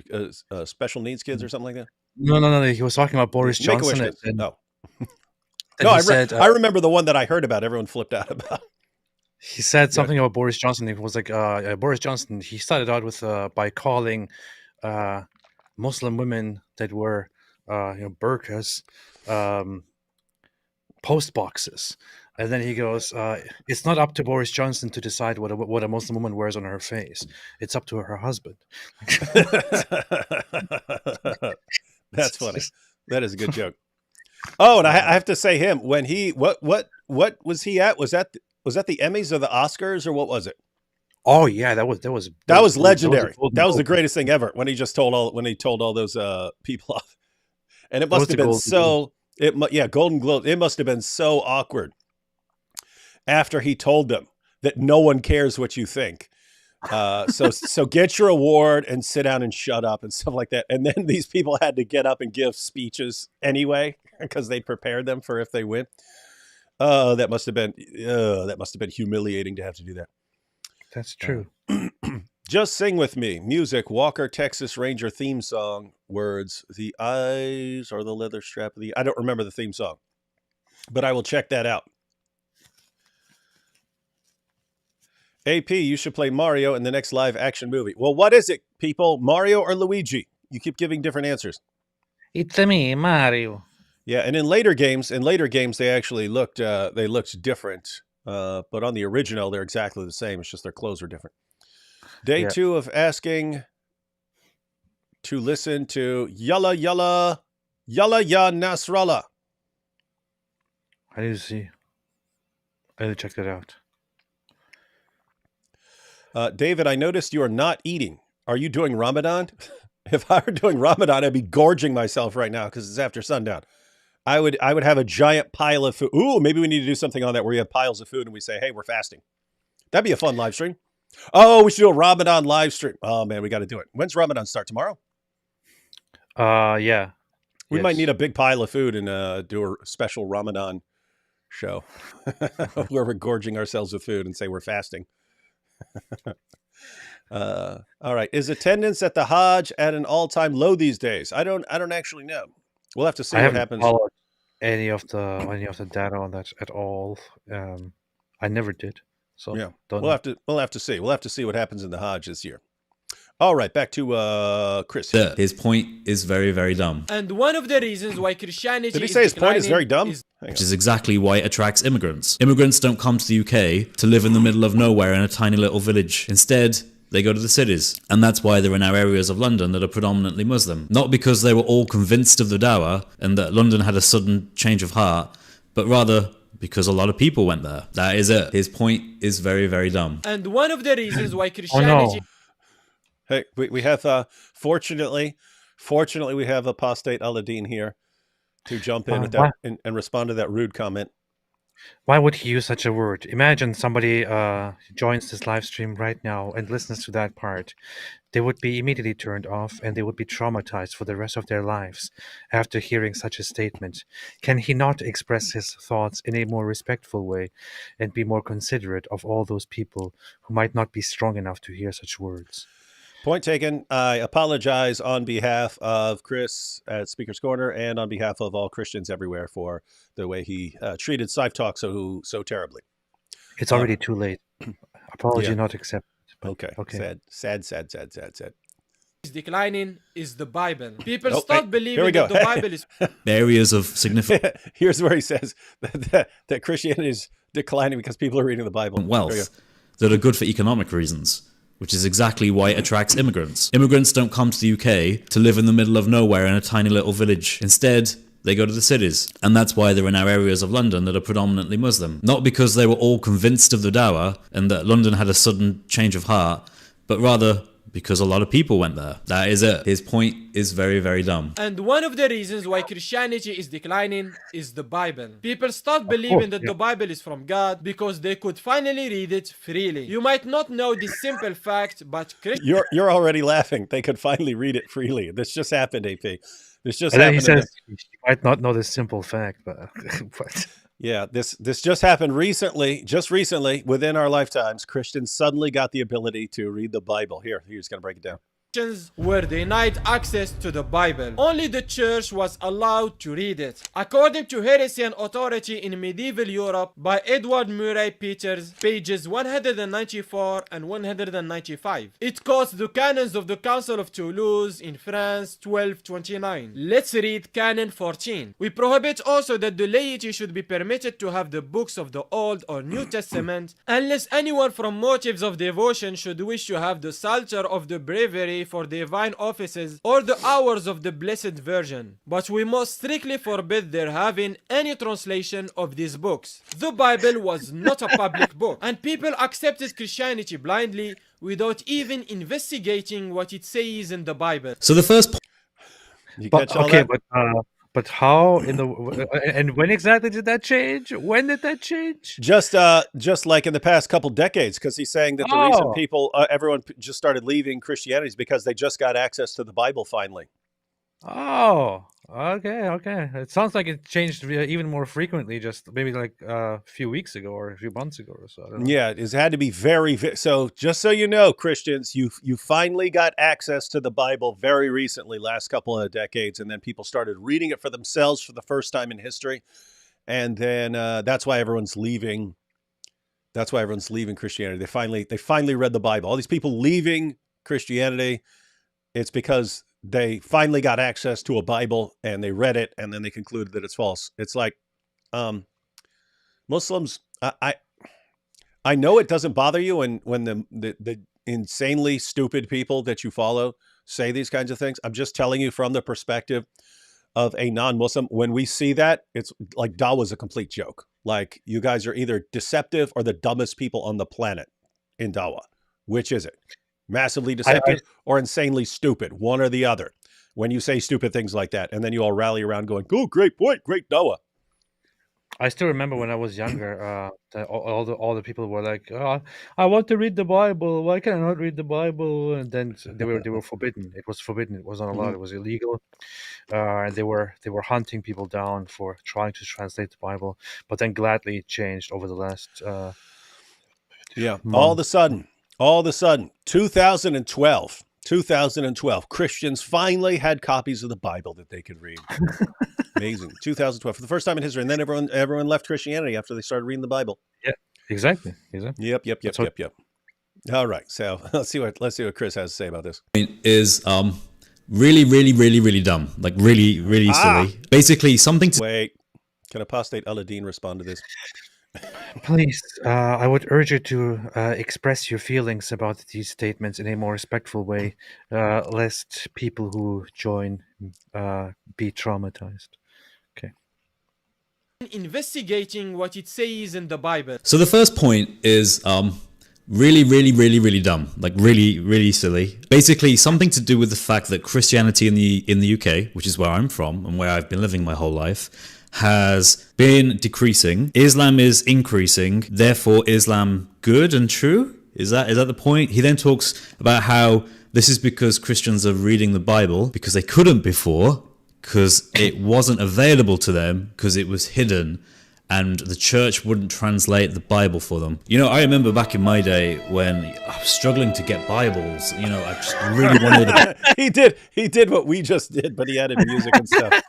special needs kids or something like that. No. He was talking about Boris Johnson. No, I remember the one that I heard about. Everyone flipped out about. He said something about Boris Johnson. It was like Boris Johnson. He started out with by calling Muslim women that wear burqas post boxes, and then he goes, "It's not up to Boris Johnson to decide what a Muslim woman wears on her face. It's up to her husband." That's funny. That is a good joke. Oh, and I have to say, him when he what was he at? Was that the Emmys or the Oscars, or what was it? Oh yeah, that was That was a legendary. golden That was the moment. greatest thing ever when he told all those people off. And it That must was have the been golden globe. so Golden Globe. It must have been so awkward after he told them that no one cares what you think. So get your award and sit down and shut up and stuff like that. And then these people had to get up and give speeches anyway because they prepared them for if they win. Oh, that must have been humiliating to have to do that. That's true. Just sing with me. Music, Walker, Texas Ranger theme song. Words, the eyes or the leather strap of the... I don't remember the theme song, but I will check that out. AP, you should play Mario in the next live action movie. Well, what is it, people? Mario or Luigi? You keep giving different answers. It's me, Mario. Yeah, and in later games, they actually looked different. But on the original, they're exactly the same. It's just their clothes are different. Day 2 of asking to listen to Yalla Yalla Yalla Ya Nasrallah. I need to see. I need to check that out. David, I noticed you are not eating. Are you doing Ramadan? If I were doing Ramadan, I'd be gorging myself right now because it's after sundown. I would have a giant pile of food. Ooh, maybe we need to do something on that where we have piles of food and we say, hey, we're fasting. That'd be a fun live stream. Oh, we should do a Ramadan live stream. Oh, man, we got to do it. When's Ramadan start? Tomorrow? Yeah. We might need a big pile of food and do a special Ramadan show where we're gorging ourselves with food and say we're fasting. All right. Is attendance at the Hajj at an all-time low these days? I don't actually know. We'll have to see what happens. I haven't followed any of the data on that at all. I never did. So yeah, we'll have to see. We'll have to see what happens in the Hajj this year. All right, back to Chris. His point is very, very dumb. And one of the reasons why Christianity Did he say his point is very dumb? Which is exactly why it attracts immigrants. Immigrants don't come to the UK to live in the middle of nowhere in a tiny little village. Instead, they go to the cities. And that's why there are now areas of London that are predominantly Muslim. Not because they were all convinced of the Dawah and that London had a sudden change of heart, but rather because a lot of people went there. That is it. His point is very, very dumb. And one of the reasons why Christianity... Hey, we have, fortunately, we have Apostate Aladdin here to jump in with that and respond to that rude comment. Why would he use such a word? Imagine somebody joins this live stream right now and listens to that part. They would be immediately turned off and they would be traumatized for the rest of their lives after hearing such a statement. Can he not express his thoughts in a more respectful way and be more considerate of all those people who might not be strong enough to hear such words? Point taken. I apologize on behalf of Chris at Speaker's Corner and on behalf of all Christians everywhere for the way he treated Saif Talk so terribly. It's already too late. Apology not accepted. Okay. Sad. is declining is the Bible. People start believing that the Bible is... Areas of significant... Here's where he says that Christianity is declining because people are reading the Bible. Wealth that are good for economic reasons. Which is exactly why it attracts immigrants. Immigrants don't come to the UK to live in the middle of nowhere in a tiny little village. Instead, they go to the cities. And that's why there are now areas of London that are predominantly Muslim. Not because they were all convinced of the Dawah and that London had a sudden change of heart, but rather because a lot of people went there. That is it. His point is very, very dumb. And one of the reasons why Christianity is declining is the Bible. People start believing that the Bible is from God because they could finally read it freely. You might not know this simple fact, but You're already laughing. They could finally read it freely. This just happened, AP. This just and happened. Then he says, you might not know this simple fact, but... Yeah, this just happened recently, just recently, within our lifetimes. Christians suddenly got the ability to read the Bible. He's going to break it down. were denied access to the Bible. Only the church was allowed to read it. According to Heresy and Authority in Medieval Europe by Edward Murray Peters, pages 194 and 195. It quotes the canons of the Council of Toulouse in France 1229. Let's read Canon 14. We prohibit also that the laity should be permitted to have the books of the Old or New Testament unless anyone from motives of devotion should wish to have the Psalter of the Breviary for divine offices or the hours of the Blessed Virgin, but we most strictly forbid their having any translation of these books. The Bible was not a public book, and people accepted Christianity blindly without even investigating what it says in the Bible. So the first You But catch all okay, that? but how in the and when exactly did that change? When did that change? Just like in the past couple decades, because he's saying that the reason Oh. people, everyone just started leaving Christianity is because they just got access to the Bible finally. Oh, okay. It sounds like it changed even more frequently, just maybe like a few weeks ago or a few months ago or so. I don't know. Yeah, it had to be so. Just so you know, Christians, you finally got access to the Bible very recently, last couple of decades, and then people started reading it for themselves for the first time in history, and then that's why everyone's leaving. That's why everyone's leaving Christianity. They finally read the Bible. All these people leaving Christianity, it's because they finally got access to a Bible and they read it and then they concluded that it's false. It's like Muslims. I know it doesn't bother you when the insanely stupid people that you follow say these kinds of things. I'm just telling you from the perspective of a non-Muslim. When we see that, it's like Dawah is a complete joke. Like, you guys are either deceptive or the dumbest people on the planet in Dawah. Which is it? Massively deceptive or insanely stupid? One or the other. When you say stupid things like that, and then you all rally around going, "Oh, great point, great Dawah." I still remember when I was younger, that all the people were like, "I want to read the Bible. Why can I not read the Bible?" And then they were forbidden. It was forbidden. It was not allowed. It was illegal. And they were hunting people down for trying to translate the Bible. But then gladly it changed over the last Yeah. month. All of a sudden, 2012, Christians finally had copies of the Bible that they could read. Amazing. 2012, for the first time in history. And then everyone left Christianity after they started reading the Bible. Yeah, exactly. Yep. All right. So let's see what Chris has to say about this. is really, really, really, really dumb. Like really, really silly. Basically, something to Wait. Can Apostate Aladdin respond to this? Please, I would urge you to express your feelings about these statements in a more respectful way, lest people who join be traumatized. Okay. Investigating what it says in the Bible. So the first point is really, really, really, really dumb. Like really, really silly. Basically, something to do with the fact that Christianity in the UK, which is where I'm from and where I've been living my whole life, has been decreasing. Islam is increasing. Therefore, Islam good and true? Is that the point? He then talks about how this is because Christians are reading the Bible because they couldn't before, because it wasn't available to them, because it was hidden, and the church wouldn't translate the Bible for them. You know, I remember back in my day when I was struggling to get Bibles. You know, I just really wanted to... He did what we just did, but he added music and stuff.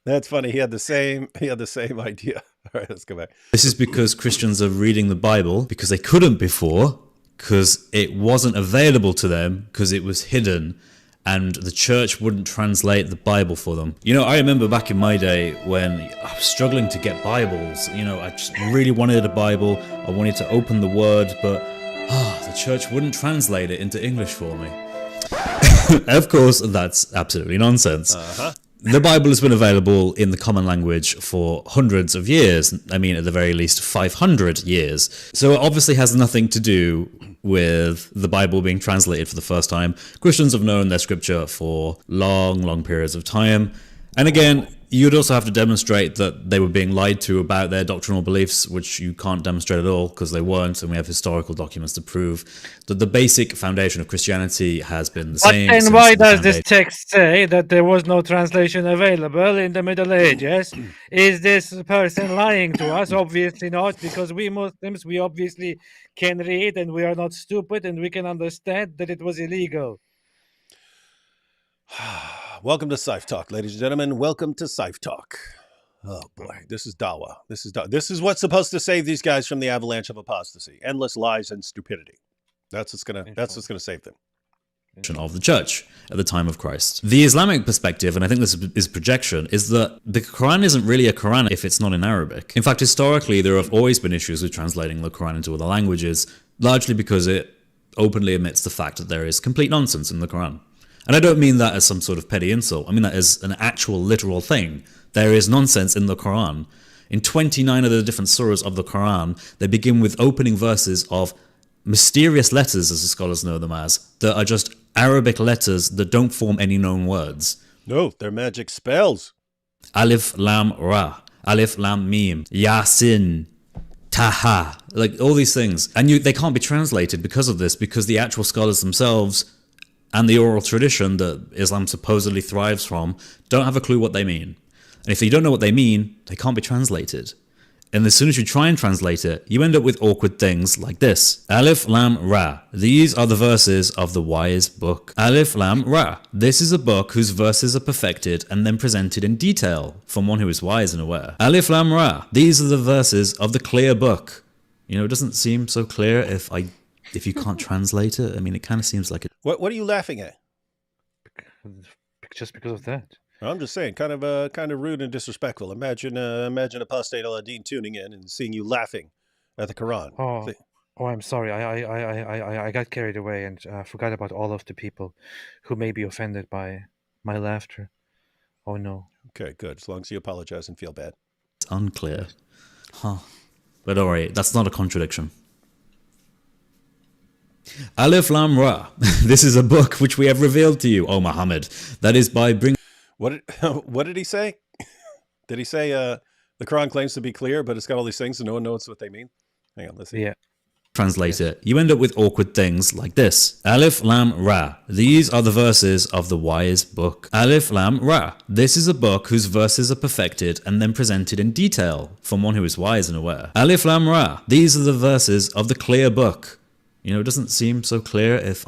That's funny. He had the same idea. All right, let's go back. This is because Christians are reading the Bible because they couldn't before, because it wasn't available to them, because it was hidden, and the church wouldn't translate the Bible for them. You know, I remember back in my day when I was struggling to get Bibles. You know, I just really wanted a Bible. I wanted to open the Word, but the church wouldn't translate it into English for me. Of course, that's absolutely nonsense. The Bible has been available in the common language for hundreds of years. I mean, at the very least, 500 years. So it obviously has nothing to do with the Bible being translated for the first time. Christians have known their scripture for long, long periods of time. And again, you'd also have to demonstrate that they were being lied to about their doctrinal beliefs, which you can't demonstrate at all because they weren't, and we have historical documents to prove that the basic foundation of Christianity has been the same. But then why does this text say that there was no translation available in the Middle Ages? Is this person lying to us? Obviously not, because we Muslims, we obviously can read and we are not stupid and we can understand that it was illegal. Welcome to Scythe Talk, ladies and gentlemen. Welcome to Scythe Talk. Oh boy, this is Dawah. This is what's supposed to save these guys from the avalanche of apostasy, endless lies and stupidity. That's what's gonna save them. Of the church at the time of Christ. The Islamic perspective, and I think this is projection, is that the Quran isn't really a Quran if it's not in Arabic. In fact, historically, there have always been issues with translating the Quran into other languages, largely because it openly admits the fact that there is complete nonsense in the Quran. And I don't mean that as some sort of petty insult. I mean that as an actual literal thing. There is nonsense in the Quran. In 29 of the different surahs of the Quran, they begin with opening verses of mysterious letters, as the scholars know them as, that are just Arabic letters that don't form any known words. No, they're magic spells. Alif Lam Ra, Alif Lam Mim, Yasin, Taha, like all these things. And they can't be translated because of this, because the actual scholars themselves and the oral tradition that Islam supposedly thrives from don't have a clue what they mean. And if you don't know what they mean, they can't be translated. And as soon as you try and translate it, you end up with awkward things like this. Alif Lam Ra. These are the verses of the wise book. Alif Lam Ra. This is a book whose verses are perfected and then presented in detail from one who is wise and aware. Alif Lam Ra. These are the verses of the clear book. You know, it doesn't seem so clear if you can't translate it. I mean, it kind of seems like it. What are you laughing at? Just because of that. I'm just saying, kind of rude and disrespectful. Imagine Apostate Aladdin tuning in and seeing you laughing at the Quran. Oh, I'm sorry. I got carried away and forgot about all of the people who may be offended by my laughter. Oh no. Okay, good. As long as you apologize and feel bad. It's unclear. Huh. But don't worry, that's not a contradiction. Alif Lam Ra. This is a book which we have revealed to you, O Muhammad. That is by bringing... What did he say? Did he say the Quran claims to be clear, but it's got all these things and no one knows what they mean? Hang on, let's see. Yeah. Translate it. You end up with awkward things like this. Alif Lam Ra. These are the verses of the wise book. Alif Lam Ra. This is a book whose verses are perfected and then presented in detail from one who is wise and aware. Alif Lam Ra. These are the verses of the clear book. You know, it doesn't seem so clear if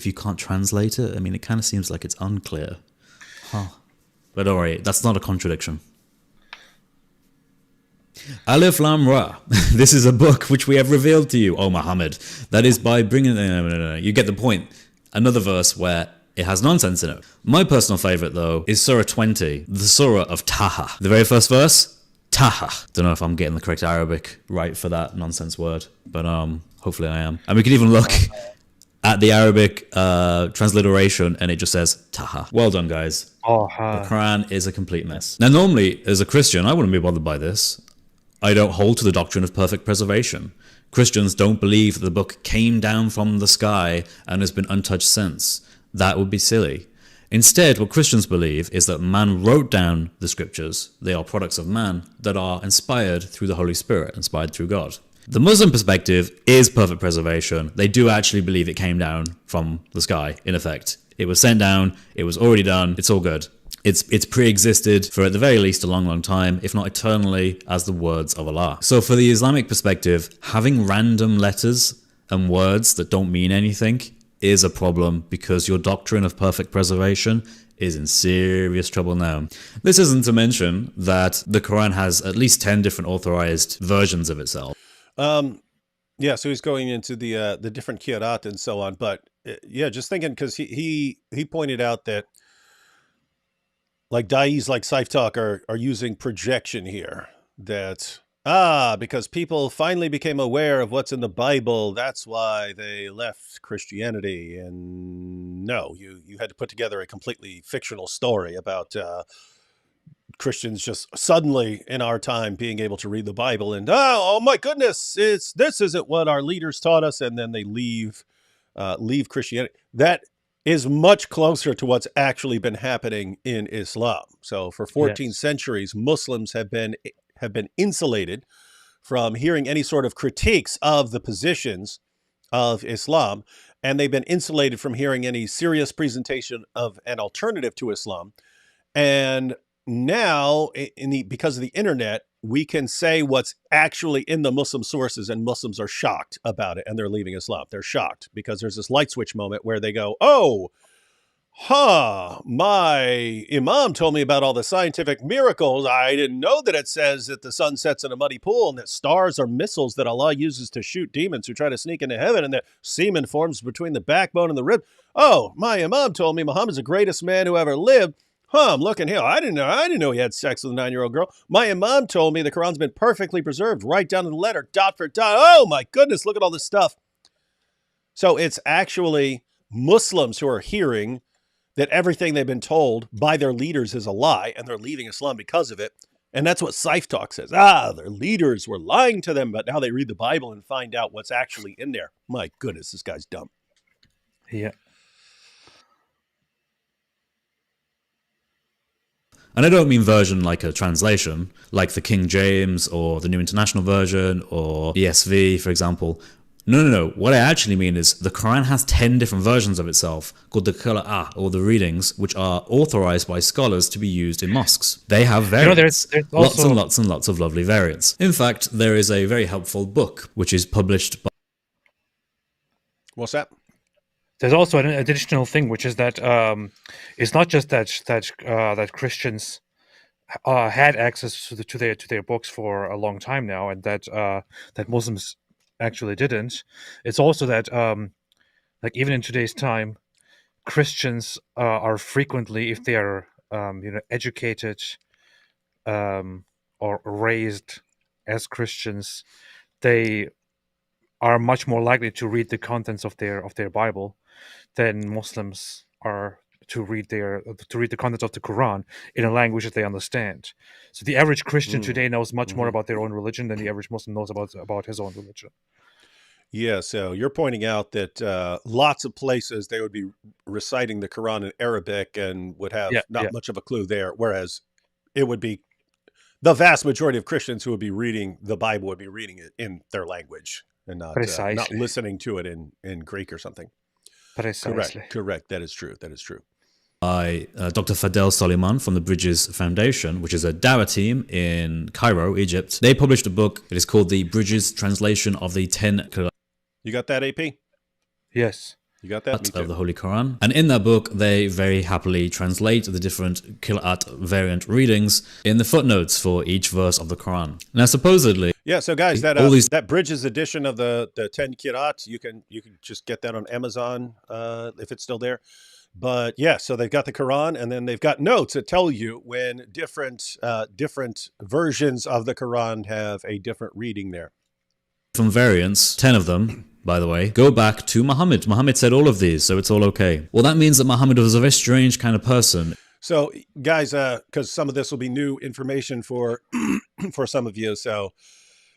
you can't translate it. I mean, it kind of seems like it's unclear. Huh. But don't worry, that's not a contradiction. Alif Lam Ra. This is a book which we have revealed to you, O Muhammad. That is by bringing... No. You get the point. Another verse where it has nonsense in it. My personal favorite, though, is Surah 20, the Surah of Taha. The very first verse, Taha. Don't know if I'm getting the correct Arabic right for that nonsense word, but hopefully I am. And we can even look at the Arabic transliteration, and it just says Taha. Well done, guys. The Quran is a complete mess. Now, normally, as a Christian, I wouldn't be bothered by this. I don't hold to the doctrine of perfect preservation. Christians don't believe that the book came down from the sky and has been untouched since. That would be silly. Instead, what Christians believe is that man wrote down the scriptures. They are products of man that are inspired through the Holy Spirit, inspired through God. The Muslim perspective is perfect preservation. They do actually believe it came down from the sky, in effect. It was sent down, it was already done, it's all good. It's pre-existed for at the very least a long, long time, if not eternally, as the words of Allah. So for the Islamic perspective, having random letters and words that don't mean anything is a problem, because your doctrine of perfect preservation is in serious trouble now. This isn't to mention that the Quran has at least 10 different authorized versions of itself. Yeah, so he's going into the different qira'at and so on, but yeah, just thinking, because he pointed out that like da'is like Saif Talk are using projection here, that because people finally became aware of what's in the Bible, that's why they left Christianity. And no, you had to put together a completely fictional story about Christians just suddenly in our time being able to read the Bible and oh my goodness, this isn't what our leaders taught us, and then they leave Christianity. That is much closer to what's actually been happening in Islam. So for 14 centuries, Muslims have been insulated from hearing any sort of critiques of the positions of Islam, and they've been insulated from hearing any serious presentation of an alternative to Islam. And now, because of the internet, we can say what's actually in the Muslim sources, and Muslims are shocked about it, and they're leaving Islam. They're shocked because there's this light switch moment where they go, my imam told me about all the scientific miracles. I didn't know that it says that the sun sets in a muddy pool and that stars are missiles that Allah uses to shoot demons who try to sneak into heaven, and that semen forms between the backbone and the rib. Oh, my imam told me Muhammad's the greatest man who ever lived. I'm looking here. I didn't know he had sex with a 9-year-old girl. My imam told me the Quran's been perfectly preserved right down to the letter, dot for dot. Oh my goodness, look at all this stuff. So it's actually Muslims who are hearing that everything they've been told by their leaders is a lie, and they're leaving Islam because of it. And that's what Saif Talk says. Their leaders were lying to them, but now they read the Bible and find out what's actually in there. My goodness, this guy's dumb. Yeah. And I don't mean version like a translation, like the King James or the New International Version or ESV, for example. No. What I actually mean is the Quran has 10 different versions of itself called the Qira'ah, or the readings, which are authorized by scholars to be used in mosques. They have variants. There's lots also... and lots and lots of lovely variants. In fact, there is a very helpful book, which is published by... What's that? There's also an additional thing, which is that it's not just that Christians had access to their books for a long time now, and that Muslims actually didn't. It's also that like even in today's time, Christians are frequently, if they are educated or raised as Christians, they are much more likely to read the contents of their Bible than Muslims are to read the contents of the Quran in a language that they understand. So the average Christian today knows much more about their own religion than the average Muslim knows about his own religion. Yeah, so you're pointing out that lots of places they would be reciting the Quran in Arabic and would have not much of a clue there, whereas it would be the vast majority of Christians who would be reading the Bible would be reading it in their language and not listening to it in Greek or something. Precisely. Correct. That is true. By Dr. Fadel Soliman from the Bridges Foundation, which is a Dawah team in Cairo, Egypt. They published a book. It is called the Bridges Translation of the 10 Qira'at. You got that, AP? Yes. You got that? Of the Holy Quran. And in that book, they very happily translate the different Qira'at variant readings in the footnotes for each verse of the Quran. Now, supposedly... Yeah, so guys, that Bridges edition of the 10 Qira'at, you can just get that on Amazon if it's still there. But yeah, so they've got the Quran, and then they've got notes that tell you when different versions of the Quran have a different reading there. From variants, 10 of them, by the way, go back to Muhammad. Muhammad said all of these, so it's all okay. Well, that means that Muhammad was a very strange kind of person. So guys, because some of this will be new information for some of you, so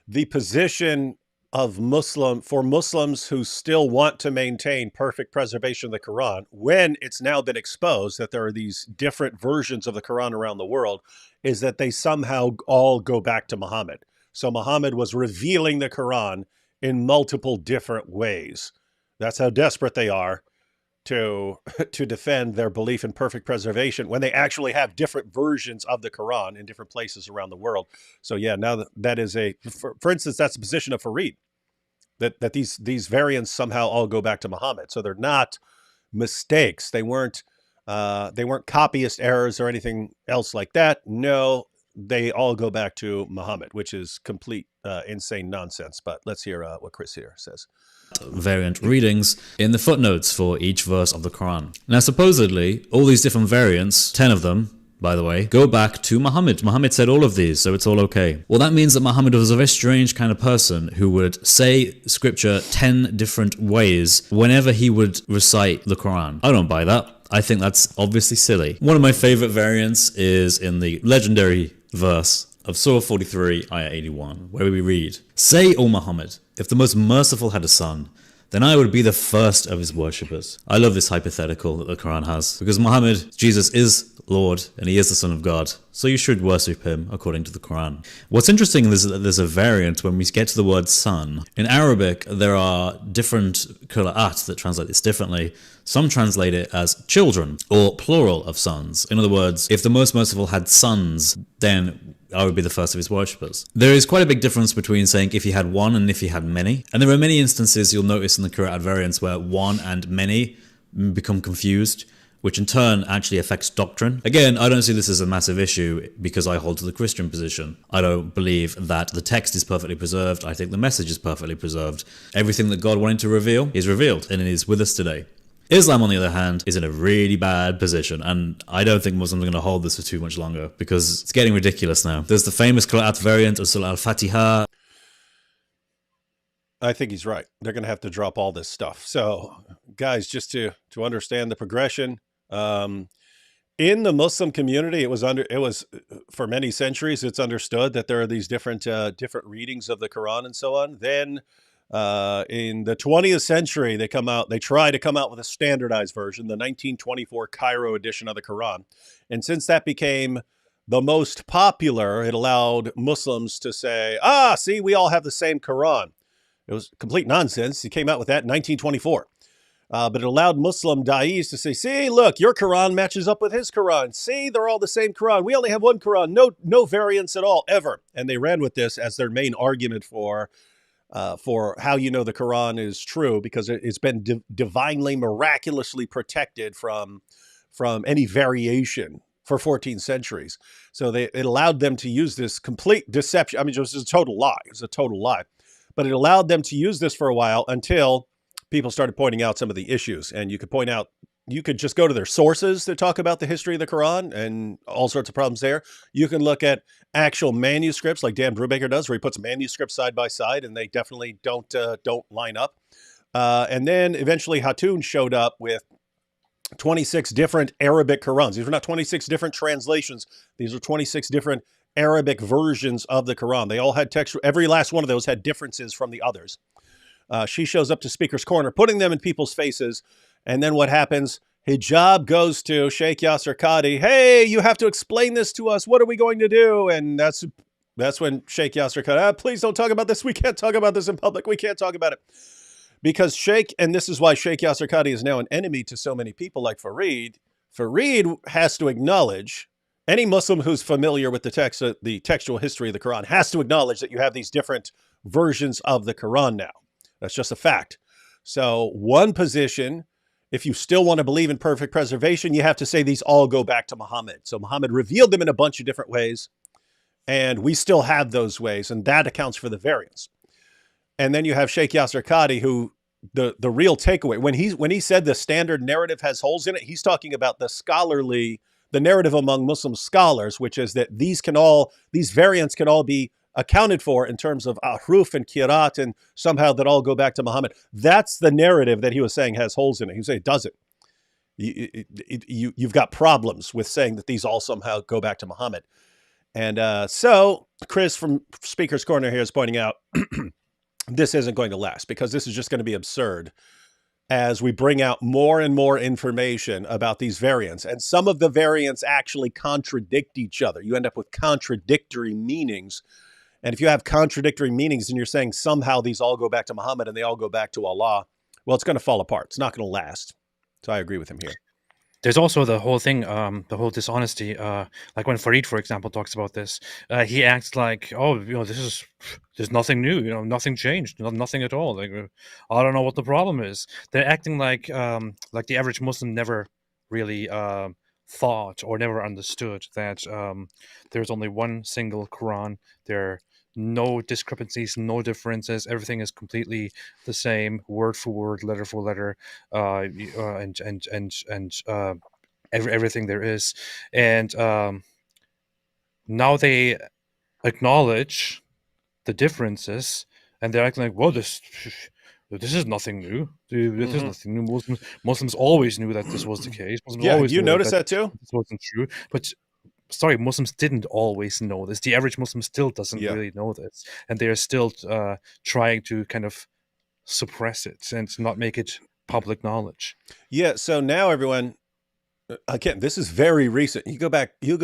the position of Muslims who still want to maintain perfect preservation of the Quran, when it's now been exposed that there are these different versions of the Quran around the world, is that they somehow all go back to Muhammad. So Muhammad was revealing the Quran in multiple different ways. That's how desperate they are to defend their belief in perfect preservation when they actually have different versions of the Quran in different places around the world. So yeah, now that is for instance, that's the position of Farid, that these variants somehow all go back to Muhammad. So they're not mistakes. They weren't copyist errors or anything else like that. No, they all go back to Muhammad, which is complete insane nonsense. But let's hear what Chris here says. Variant readings in the footnotes for each verse of the Quran. Now, supposedly, all these different variants, 10 of them, by the way, go back to Muhammad. Muhammad said all of these, so it's all okay. Well, that means that Muhammad was a very strange kind of person who would say scripture 10 different ways whenever he would recite the Quran. I don't buy that. I think that's obviously silly. One of my favorite variants is in the legendary verse of Surah 43, Ayah 81, where we read, "Say, O Muhammad, if the most merciful had a son, then I would be the first of his worshippers." I love this hypothetical that the Quran has, because Muhammad, Jesus, is Lord, and he is the Son of God, so you should worship him according to the Quran. What's interesting is that there's a variant when we get to the word son. In Arabic, there are different qira'at that translate this differently. Some translate it as children, or plural of sons. In other words, if the most merciful had sons, then I would be the first of his worshippers. There is quite a big difference between saying if he had one and if he had many. And there are many instances you'll notice in the Qira'at variants where one and many become confused, which in turn actually affects doctrine. Again, I don't see this as a massive issue because I hold to the Christian position. I don't believe that the text is perfectly preserved. I think the message is perfectly preserved. Everything that God wanted to reveal is revealed, and it is with us today. Islam, on the other hand, is in a really bad position, and I don't think Muslims are going to hold this for too much longer because it's getting ridiculous now. There's the famous Qira'at variant of Surah Al-Fatiha. I think he's right. They're going to have to drop all this stuff. So, guys, just to understand the progression, in the Muslim community, it was for many centuries. It's understood that there are these different readings of the Quran and so on. Then, in the 20th century, they try to come out with a standardized version, the 1924 Cairo edition of the Quran, and since that became the most popular, it allowed Muslims to say, see, we all have the same Quran. It was complete nonsense. He came out with that in 1924. But it allowed Muslim da'is to say, see, look, your Quran matches up with his Quran. See, they're all the same Quran. We only have one Quran. No variance at all, ever. And they ran with this as their main argument for how you know the Quran is true, because it's been divinely, miraculously protected from any variation for 14 centuries. So it allowed them to use this complete deception. I mean, it was a total lie. It was a total lie. But it allowed them to use this for a while until people started pointing out some of the issues. And you could just go to their sources that talk about the history of the Quran and all sorts of problems there. You can look at actual manuscripts like Dan Brubaker does, where he puts manuscripts side by side, and they definitely don't line up. And then eventually Hatun showed up with 26 different Arabic Qurans. These were not 26 different translations. These are 26 different Arabic versions of the Quran. They all had text. Every last one of those had differences from the others. She shows up to Speaker's Corner, putting them in people's faces. And then what happens? Hijab goes to Sheikh Yasser Qadi. Hey, you have to explain this to us. What are we going to do? And that's when Sheikh Yasser Qadi, please don't talk about this. We can't talk about this in public. We can't talk about it. Because and this is why Sheikh Yasser Qadi is now an enemy to so many people like Fareed. Fareed has to acknowledge, any Muslim who's familiar with the textual history of the Quran has to acknowledge that you have these different versions of the Quran now. That's just a fact. So one position, if you still want to believe in perfect preservation, you have to say these all go back to Muhammad. So Muhammad revealed them in a bunch of different ways, and we still have those ways, and that accounts for the variance. And then you have Sheikh Yasser Qadi, who the real takeaway, when he said the standard narrative has holes in it, he's talking about the narrative among Muslim scholars, which is that these variants can all be accounted for in terms of ahruf and kirat, and somehow that all go back to Muhammad. That's the narrative that he was saying has holes in it. He was saying it doesn't. You've got problems with saying that these all somehow go back to Muhammad. And so Chris from Speaker's Corner here is pointing out this isn't going to last, because this is just going to be absurd as we bring out more and more information about these variants. And some of the variants actually contradict each other. You end up with contradictory meanings. And if you have contradictory meanings and you're saying somehow these all go back to Muhammad and they all go back to Allah, well, it's going to fall apart. It's not going to last. So I agree with him here. There's also the whole thing, the whole dishonesty. Like when Fareed, for example, talks about this, he acts like, there's nothing new, nothing changed, nothing at all. Like, I don't know what the problem is. They're acting like the average Muslim never really thought or never understood that there's only one single Quran. There are no discrepancies, no differences. Everything is completely the same, word for word, letter for letter, and everything there is. And now they acknowledge the differences, and they're acting like, well, this is nothing new. This is nothing new. Muslims always knew that this was the case. Muslims you notice that too? This wasn't true. But sorry, Muslims didn't always know this. The average Muslim still doesn't really know this. And they're still trying to kind of suppress it and not make it public knowledge. Yeah, so now everyone, again, this is very recent. You go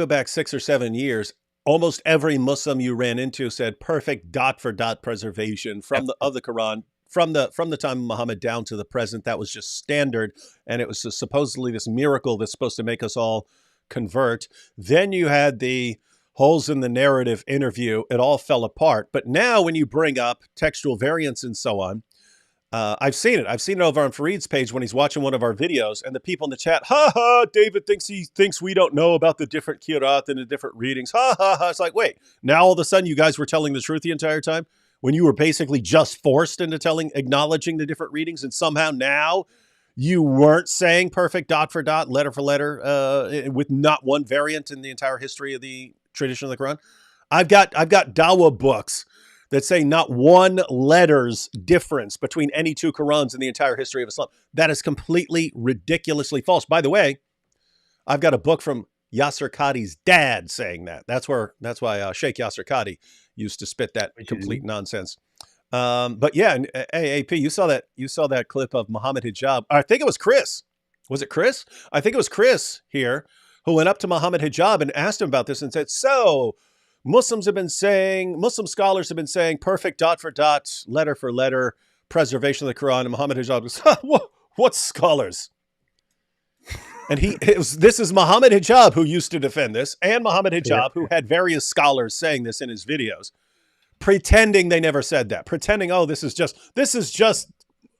back 6 or 7 years, almost every Muslim you ran into said perfect dot for dot preservation of the Quran. From the time of Muhammad down to the present. That was just standard, and it was supposedly this miracle that's supposed to make us all convert. Then you had the holes in the narrative interview. It all fell apart. But now when you bring up textual variants and so on, I've seen it. I've seen it over on Fareed's page when he's watching one of our videos, and the people in the chat, David thinks we don't know about the different kirat and the different readings. It's like, wait, now all of a sudden you guys were telling the truth the entire time? When you were basically just forced into acknowledging the different readings, and somehow now you weren't saying perfect dot for dot, letter for letter, with not one variant in the entire history of the tradition of the Quran. I've got Dawah books that say not one letter's difference between any two Qurans in the entire history of Islam. That is completely ridiculously false. By the way, I've got a book from Yasser Qadi's dad saying that. That's why Sheikh Yasser Qadi used to spit that complete nonsense. But yeah, and AAP, you saw that clip of Muhammad Hijab. I think it was Chris. Was it Chris? I think it was Chris here who went up to Muhammad Hijab and asked him about this and said, so Muslim scholars have been saying perfect dot for dot, letter for letter preservation of the Quran. And Muhammad Hijab goes, what scholars? And this is Muhammad Hijab who used to defend this, and Muhammad Hijab who had various scholars saying this in his videos, pretending they never said that, pretending, oh, this is just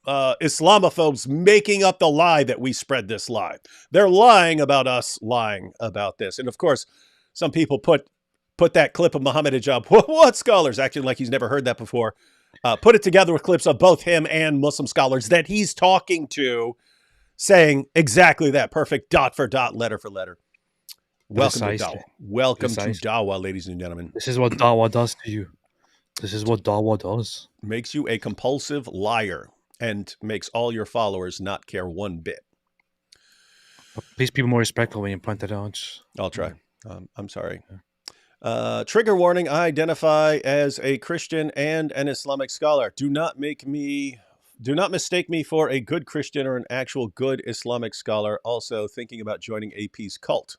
Islamophobes making up the lie that we spread this lie. They're lying about us lying about this. And of course, some people put that clip of Muhammad Hijab, what scholars, acting like he's never heard that before, put it together with clips of both him and Muslim scholars that he's talking to, saying exactly that, perfect dot for dot, letter for letter. Welcome to Dawah. Welcome to Dawah, ladies and gentlemen. This is what Dawah does to you. This is what Dawah does. Makes you a compulsive liar and makes all your followers not care one bit. Please be more respectful when you point that out. I'll try. I'm sorry. Trigger warning, I identify as a Christian and an Islamic scholar. Do not mistake me for a good Christian or an actual good Islamic scholar. Also thinking about joining AP's cult.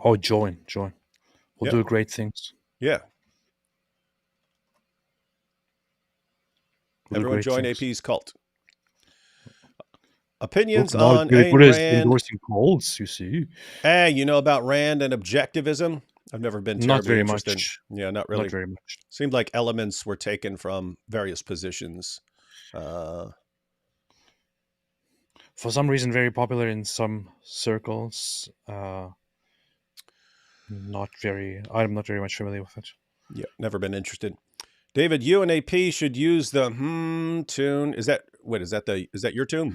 Oh, join. We'll do great things. Yeah. Everyone join things. AP's cult. Opinions Look, on Ayn Rand. Endorsing cults, you see. Hey, you know about Rand and objectivism? I've never been terribly Not very interested. much. Yeah, not really. Not very much. Seemed like elements were taken from various positions. For some reason, very popular in some circles. I'm not very much familiar with it. Yeah, never been interested. David, you and AP should use the tune. Is that your tune?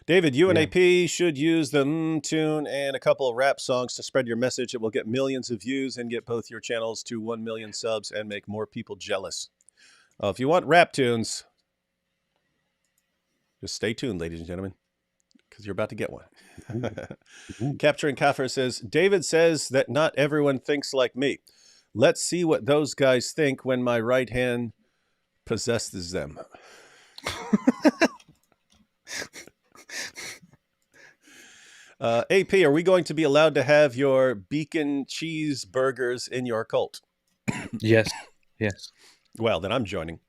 David, you and AP should use the tune and a couple of rap songs to spread your message. It will get millions of views and get both your channels to 1 million subs and make more people jealous. If you want rap tunes, just stay tuned, ladies and gentlemen, because you're about to get one. Capturing Kafir says, David says that not everyone thinks like me. Let's see what those guys think when my right hand possesses them. AP, are we going to be allowed to have your beacon cheeseburgers in your cult? Yes. Well, then I'm joining.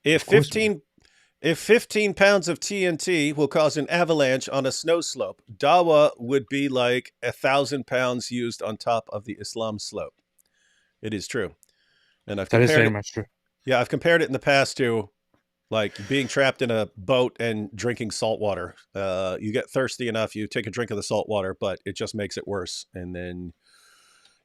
If 15 pounds of TNT will cause an avalanche on a snow slope, Dawah would be like 1,000 pounds used on top of the Islam slope. It is true. And That is very much true. Yeah, I've compared it in the past to like being trapped in a boat and drinking salt water. You get thirsty enough, you take a drink of the salt water, but it just makes it worse. And then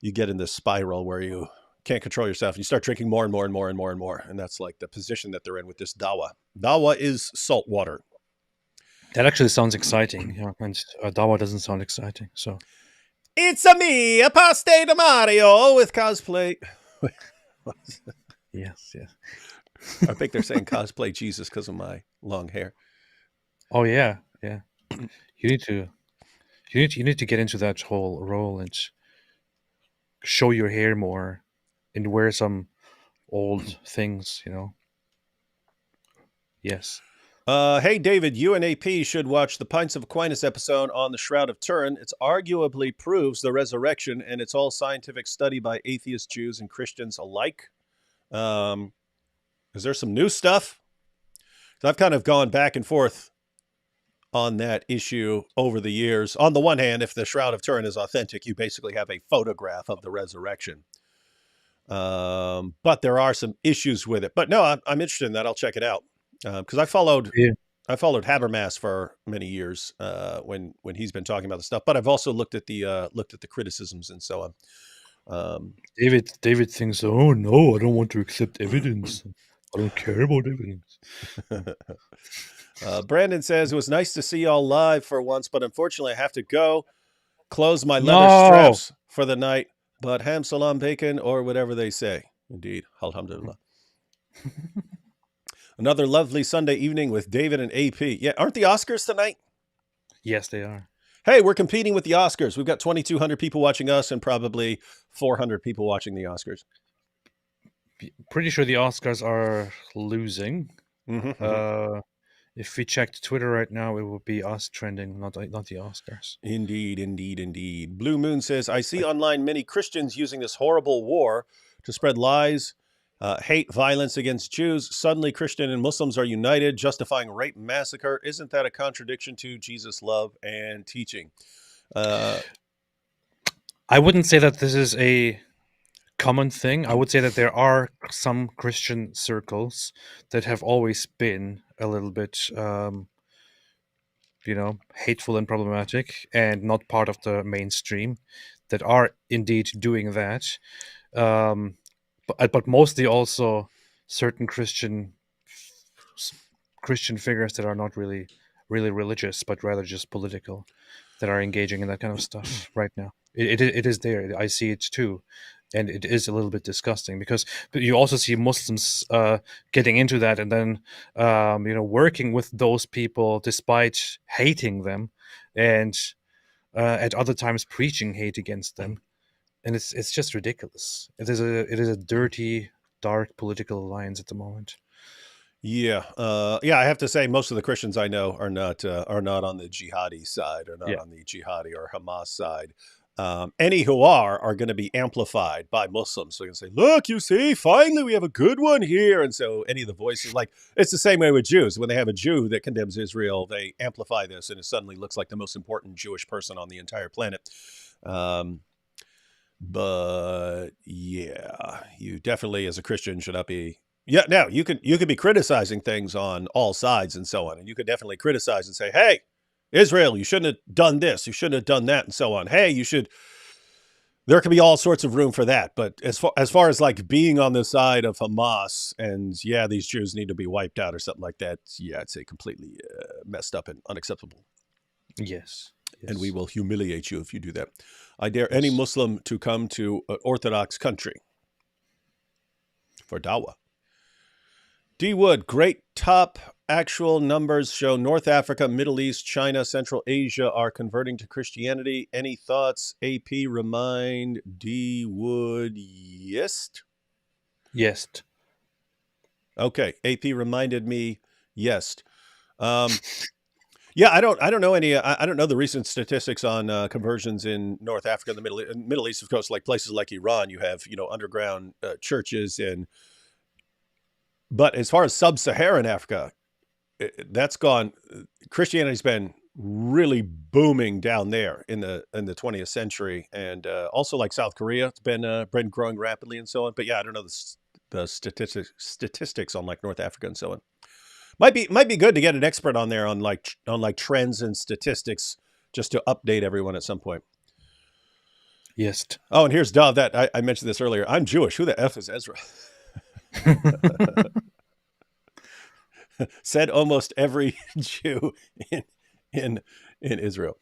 you get in this spiral where you can't control yourself. You start drinking more and more and more and more and more. And that's like the position that they're in with this Dawah. Dawah is salt water. That actually sounds exciting. Yeah, and Dawah doesn't sound exciting. So it's a me, Apostasy Mario with cosplay. Yes. I think they're saying cosplay Jesus because of my long hair. Oh yeah. You need to get into that whole role and show your hair more and wear some old things, Yes. Hey, David, you and AP should watch the Pints of Aquinas episode on the Shroud of Turin. It arguably proves the resurrection, and it's all scientific study by atheist Jews and Christians alike. Is there some new stuff? I've kind of gone back and forth on that issue over the years. On the one hand, if the Shroud of Turin is authentic, you basically have a photograph of the resurrection. But there are some issues with it. But no, I'm interested in that. I'll check it out. Because I followed Habermas for many years when he's been talking about the stuff. But I've also looked at the criticisms and so on. David thinks, oh no, I don't want to accept evidence. I don't care about evidence. Brandon says, it was nice to see y'all live for once, but unfortunately I have to go. Close my leather No. straps for the night, but ham, salam, bacon, or whatever they say. Indeed. Alhamdulillah. Another lovely Sunday evening with David and AP. Yeah, aren't the Oscars tonight? Yes, they are. Hey, we're competing with the Oscars. We've got 2,200 people watching us and probably 400 people watching the Oscars. Pretty sure the Oscars are losing. If we checked Twitter right now, it would be us trending, not the Oscars. Indeed, indeed, indeed. Blue Moon says, I see online many Christians using this horrible war to spread lies, hate, violence against Jews. Suddenly Christian and Muslims are united, justifying rape and massacre. Isn't that a contradiction to Jesus' love and teaching? I wouldn't say that this is a common thing. I would say that there are some Christian circles that have always been a little bit, hateful and problematic and not part of the mainstream that are indeed doing that. But mostly also certain Christian figures that are not really religious, but rather just political, that are engaging in that kind of stuff right now. It is there. I see it too. And it is a little bit disgusting because you also see Muslims getting into that and then, working with those people despite hating them, and at other times preaching hate against them, and it's just ridiculous. It is a dirty, dark political alliance at the moment. Yeah. I have to say most of the Christians I know are not on the jihadi side, or not on the jihadi or Hamas side. Any who are going to be amplified by Muslims. So they're going to say, look, you see, finally we have a good one here. And so any of the voices, like, it's the same way with Jews. When they have a Jew that condemns Israel, they amplify this, and it suddenly looks like the most important Jewish person on the entire planet. But yeah, you definitely as a Christian should not be. Yeah, now you could be criticizing things on all sides and so on. And you could definitely criticize and say, hey, Israel, you shouldn't have done this, you shouldn't have done that, and so on. Hey, there can be all sorts of room for that. But as far as like being on the side of Hamas and, yeah, these Jews need to be wiped out or something like that, yeah, I'd say completely messed up and unacceptable. Yes. And we will humiliate you if you do that. I dare any Muslim to come to an Orthodox country for Dawah. D. Wood, great top actual numbers show North Africa, Middle East, China, Central Asia are converting to Christianity. Any thoughts? AP remind D. Wood, yes? Yes. Okay, AP reminded me, yes. Yeah, I don't know any. I don't know the recent statistics on conversions in North Africa, the Middle East. Of course, like places like Iran, you have underground churches and. But as far as sub-Saharan Africa, that's gone. Christianity's been really booming down there in the 20th century, and also like South Korea, it's been growing rapidly and so on. But yeah, I don't know the statistics on like North Africa and so on. Might be good to get an expert on there on like trends and statistics just to update everyone at some point. Yes. Oh, and here's Dov. That I mentioned this earlier. I'm Jewish. Who the F is Ezra? Said almost every Jew in Israel.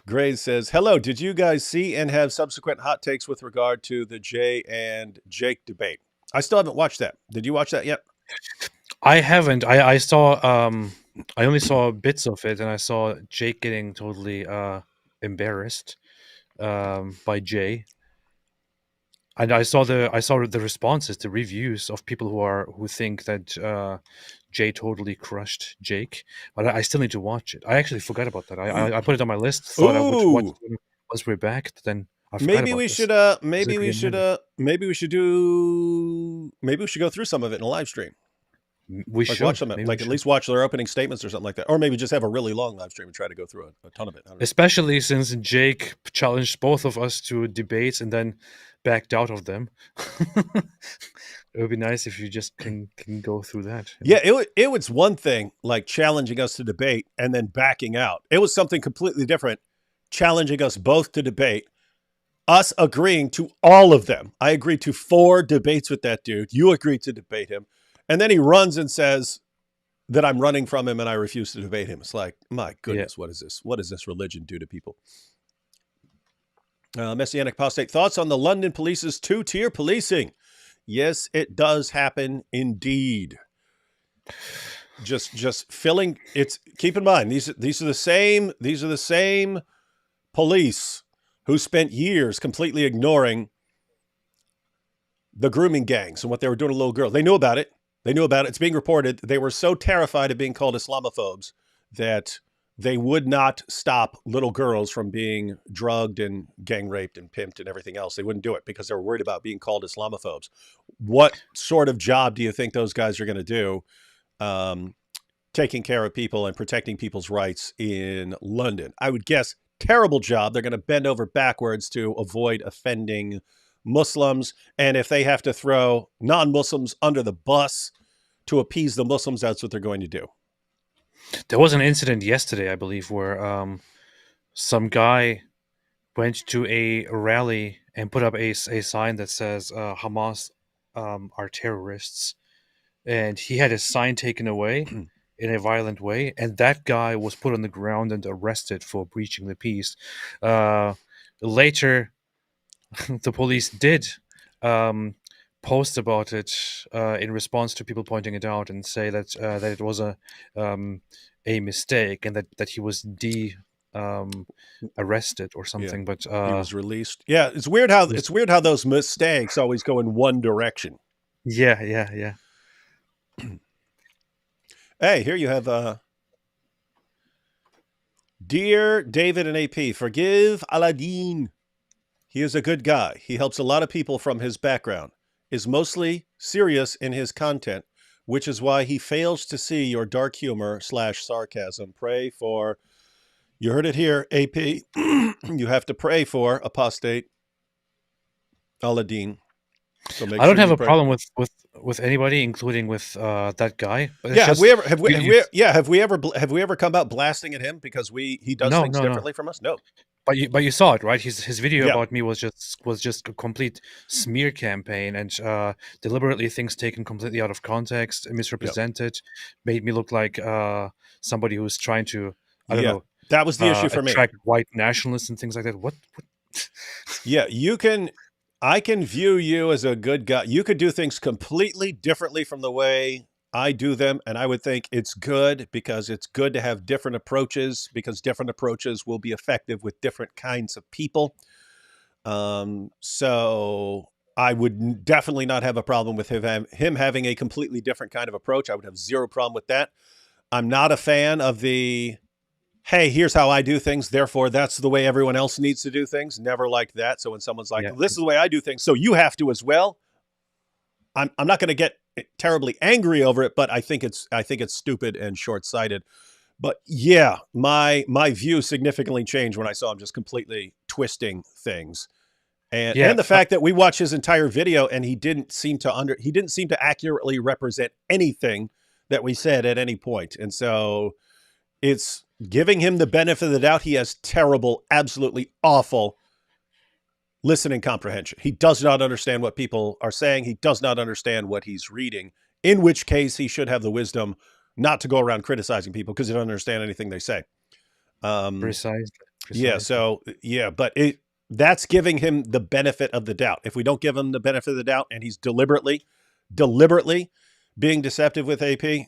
Grays says, hello, did you guys see and have subsequent hot takes with regard to the Jay and Jake debate? I still haven't watched that. Did you watch that yet? I haven't. I saw I only saw bits of it, and I saw Jake getting totally embarrassed by Jay. And I saw the responses, the reviews of people who think that Jay totally crushed Jake, but I still need to watch it. I actually forgot about that. I put it on my list. Thought I would watch it once we're back. Then I forgot maybe we should go through some of it in a live stream. We should watch some, at least watch their opening statements or something like that, or maybe just have a really long live stream and try to go through a ton of it. Especially since Jake challenged both of us to debates and then backed out of them. It would be nice if you just can go through that. Yeah, it was one thing like challenging us to debate and then backing out. It was something completely different, challenging us both to debate, us agreeing to all of them. I agreed to 4 debates with that dude. You agreed to debate him. And then he runs and says that I'm running from him and I refuse to debate him. It's like, my goodness, What is this? What does this religion do to people? Messianic Apostate, thoughts on the London police's two-tier policing? Yes, it does happen indeed. Just filling it's. Keep in mind these are the same police who spent years completely ignoring the grooming gangs and what they were doing to little girls. They knew about it. It's being reported. They were so terrified of being called Islamophobes that they would not stop little girls from being drugged and gang raped and pimped and everything else. They wouldn't do it because they were worried about being called Islamophobes. What sort of job do you think those guys are going to do taking care of people and protecting people's rights in London? I would guess terrible job. They're going to bend over backwards to avoid offending Muslims. And if they have to throw non-Muslims under the bus to appease the Muslims, that's what they're going to do. There was an incident yesterday, I believe, where some guy went to a rally and put up a sign that says Hamas are terrorists. And he had his sign taken away in a violent way. And that guy was put on the ground and arrested for breaching the peace. Later, the police did post about it in response to people pointing it out and say that it was a mistake and that he was arrested or something. Yeah, but he was released. Yeah, it's weird how those mistakes always go in one direction. Yeah. Hey, here you have Dear David and AP, forgive Aladdin. He is a good guy. He helps a lot of people from his background, is mostly serious in his content, which is why he fails to see your dark humor / sarcasm. Pray for, you heard it here, AP. You have to pray for Apostate Aladdin. So I don't have a problem with anybody, including with that guy. But yeah, have we ever come out blasting at him because he does things differently from us? No. But you saw it, right? His video about me was just a complete smear campaign and deliberately things taken completely out of context, misrepresented, made me look like somebody who's trying to I don't know. That was the issue for me. Attract white nationalists and things like that. What? Yeah, I can view you as a good guy. You could do things completely differently from the way I do them. And I would think it's good because it's good to have different approaches because different approaches will be effective with different kinds of people. So I would definitely not have a problem with him having a completely different kind of approach. I would have zero problem with that. I'm not a fan of the, hey, here's how I do things, therefore that's the way everyone else needs to do things. Never liked that. So when someone's like, this is the way I do things, so you have to as well, I'm not going to get terribly angry over it, but I think it's stupid and short-sighted. But yeah, my view significantly changed when I saw him just completely twisting things. And the fact that we watched his entire video and he didn't seem to accurately represent anything that we said at any point. And so it's giving him the benefit of the doubt. He has terrible, absolutely awful listening comprehension. He does not understand what people are saying. He does not understand what he's reading, in which case he should have the wisdom not to go around criticizing people because he doesn't understand anything they say. Precisely. Yeah. So yeah, but that's giving him the benefit of the doubt. If we don't give him the benefit of the doubt and he's deliberately being deceptive with AP,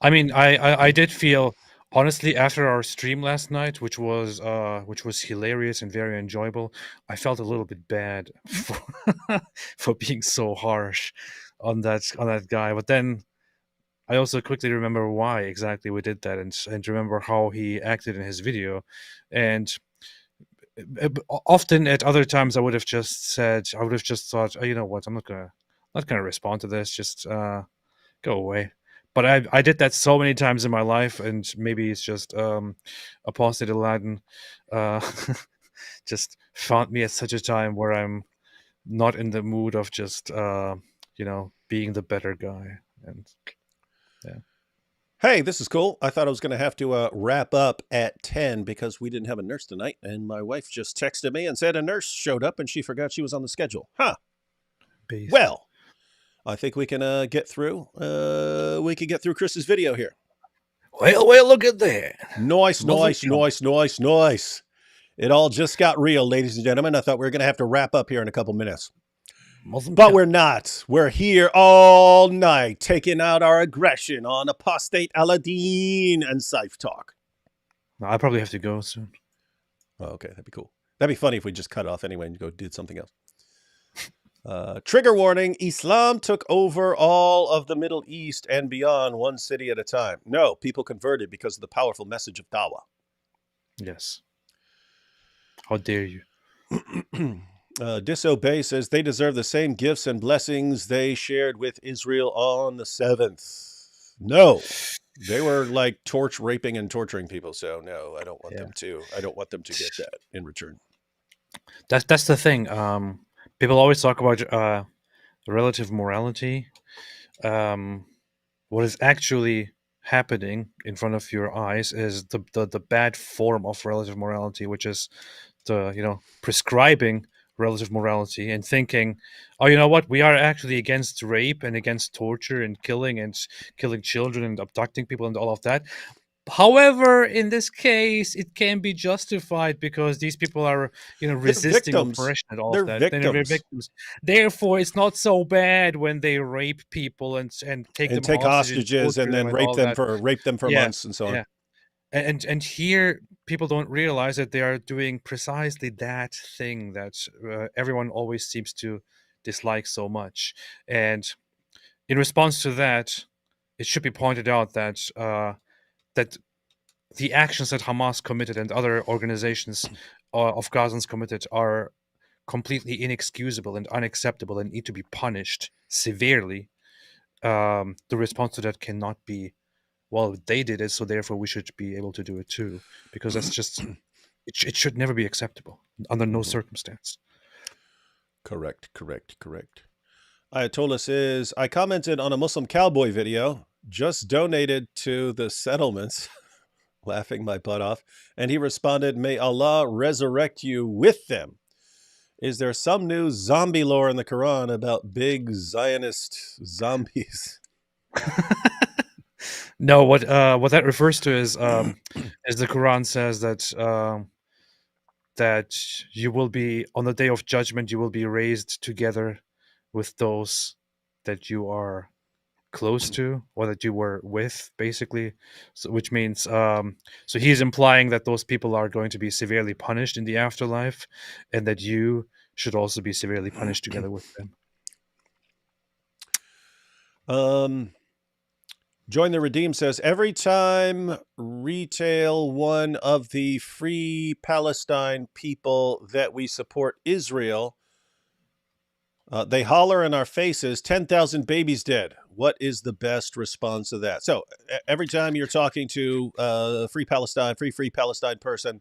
I mean, I did feel, honestly, after our stream last night, which was hilarious and very enjoyable, I felt a little bit bad for being so harsh on that guy. But then I also quickly remember why exactly we did that, and remember how he acted in his video. And often at other times I would have just thought, oh, you know what, I'm not gonna respond to this, just go away. But I did that so many times in my life, and maybe it's just Apostate Aladdin just found me at such a time where I'm not in the mood of just being the better guy. And yeah. Hey, this is cool. I thought I was going to have to wrap up at 10 because we didn't have a nurse tonight, and my wife just texted me and said a nurse showed up and she forgot she was on the schedule. Huh. Based. Well, I think we can get through. We can get through Chris's video here. Well, look at that. Nice. It all just got real, ladies and gentlemen. I thought we were going to have to wrap up here in a couple minutes. Muslim But Cal- we're not. We're here all night taking out our aggression on Apostate Aladdin and Saif Talk. No, I probably have to go soon. Oh, okay, that'd be cool. That'd be funny if we just cut off anyway and go did something else. Trigger warning, Islam took over all of the Middle East and beyond, one city at a time. No, people converted because of the powerful message of Dawah. Yes. How dare you? Disobey says they deserve the same gifts and blessings they shared with Israel on the 7th. No, they were like raping and torturing people. So no, I don't want them to. I don't want them to get that in return. That's the thing. People always talk about relative morality. What is actually happening in front of your eyes is the bad form of relative morality, which is the prescribing relative morality and thinking, oh, you know what, we are actually against rape and against torture and killing children and abducting people and all of that. However, in this case, it can be justified because these people are, resisting oppression and all of that. They're victims. Therefore, it's not so bad when they rape people and take hostages and then rape them for months and so on. Yeah. And here, people don't realize that they are doing precisely that thing that everyone always seems to dislike so much. And in response to that, it should be pointed out that that the actions that Hamas committed and other organizations of Gazans committed are completely inexcusable and unacceptable and need to be punished severely. The response to that cannot be, well, they did it, so therefore we should be able to do it too, because that's just it should never be acceptable under no circumstance. Correct. Ayatollah says, I commented on a Muslim cowboy video, just donated to the settlements, laughing my butt off, and he responded, may Allah resurrect you with them. Is there some new zombie lore in the Quran about big Zionist zombies? No, what that refers to is the Quran says that that you will be, on the day of judgment, you will be raised together with those that you are close to or that you were with, basically. So, which means so he's implying that those people are going to be severely punished in the afterlife, and that you should also be severely punished together with them. Join the Redeem says, every time retail one of the Free Palestine people that we support Israel, they holler in our faces, 10,000 babies dead. What is the best response to that? So every time you're talking to a Free Palestine person,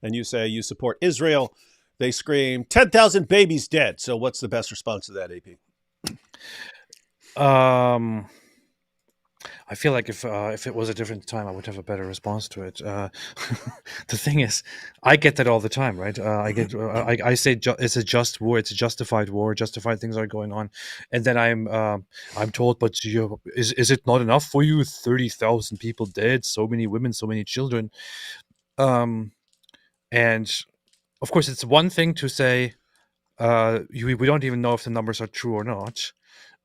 and you say you support Israel, they scream, 10,000 babies dead. So what's the best response to that, AP? I feel like if it was a different time, I would have a better response to it. The thing is, I get that all the time, right? I say it's a just war, it's a justified war, justified things are going on, and then I'm told, but is it not enough for you? 30,000 people dead, so many women, so many children, and of course, it's one thing to say we don't even know if the numbers are true or not.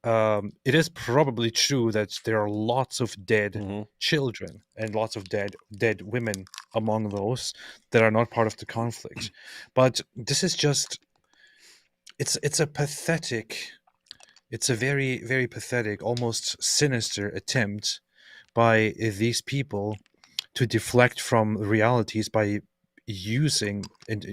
It is probably true that there are lots of dead children and lots of dead women among those that are not part of the conflict. But this is just, it's a very, very pathetic, almost sinister attempt by these people to deflect from realities by using and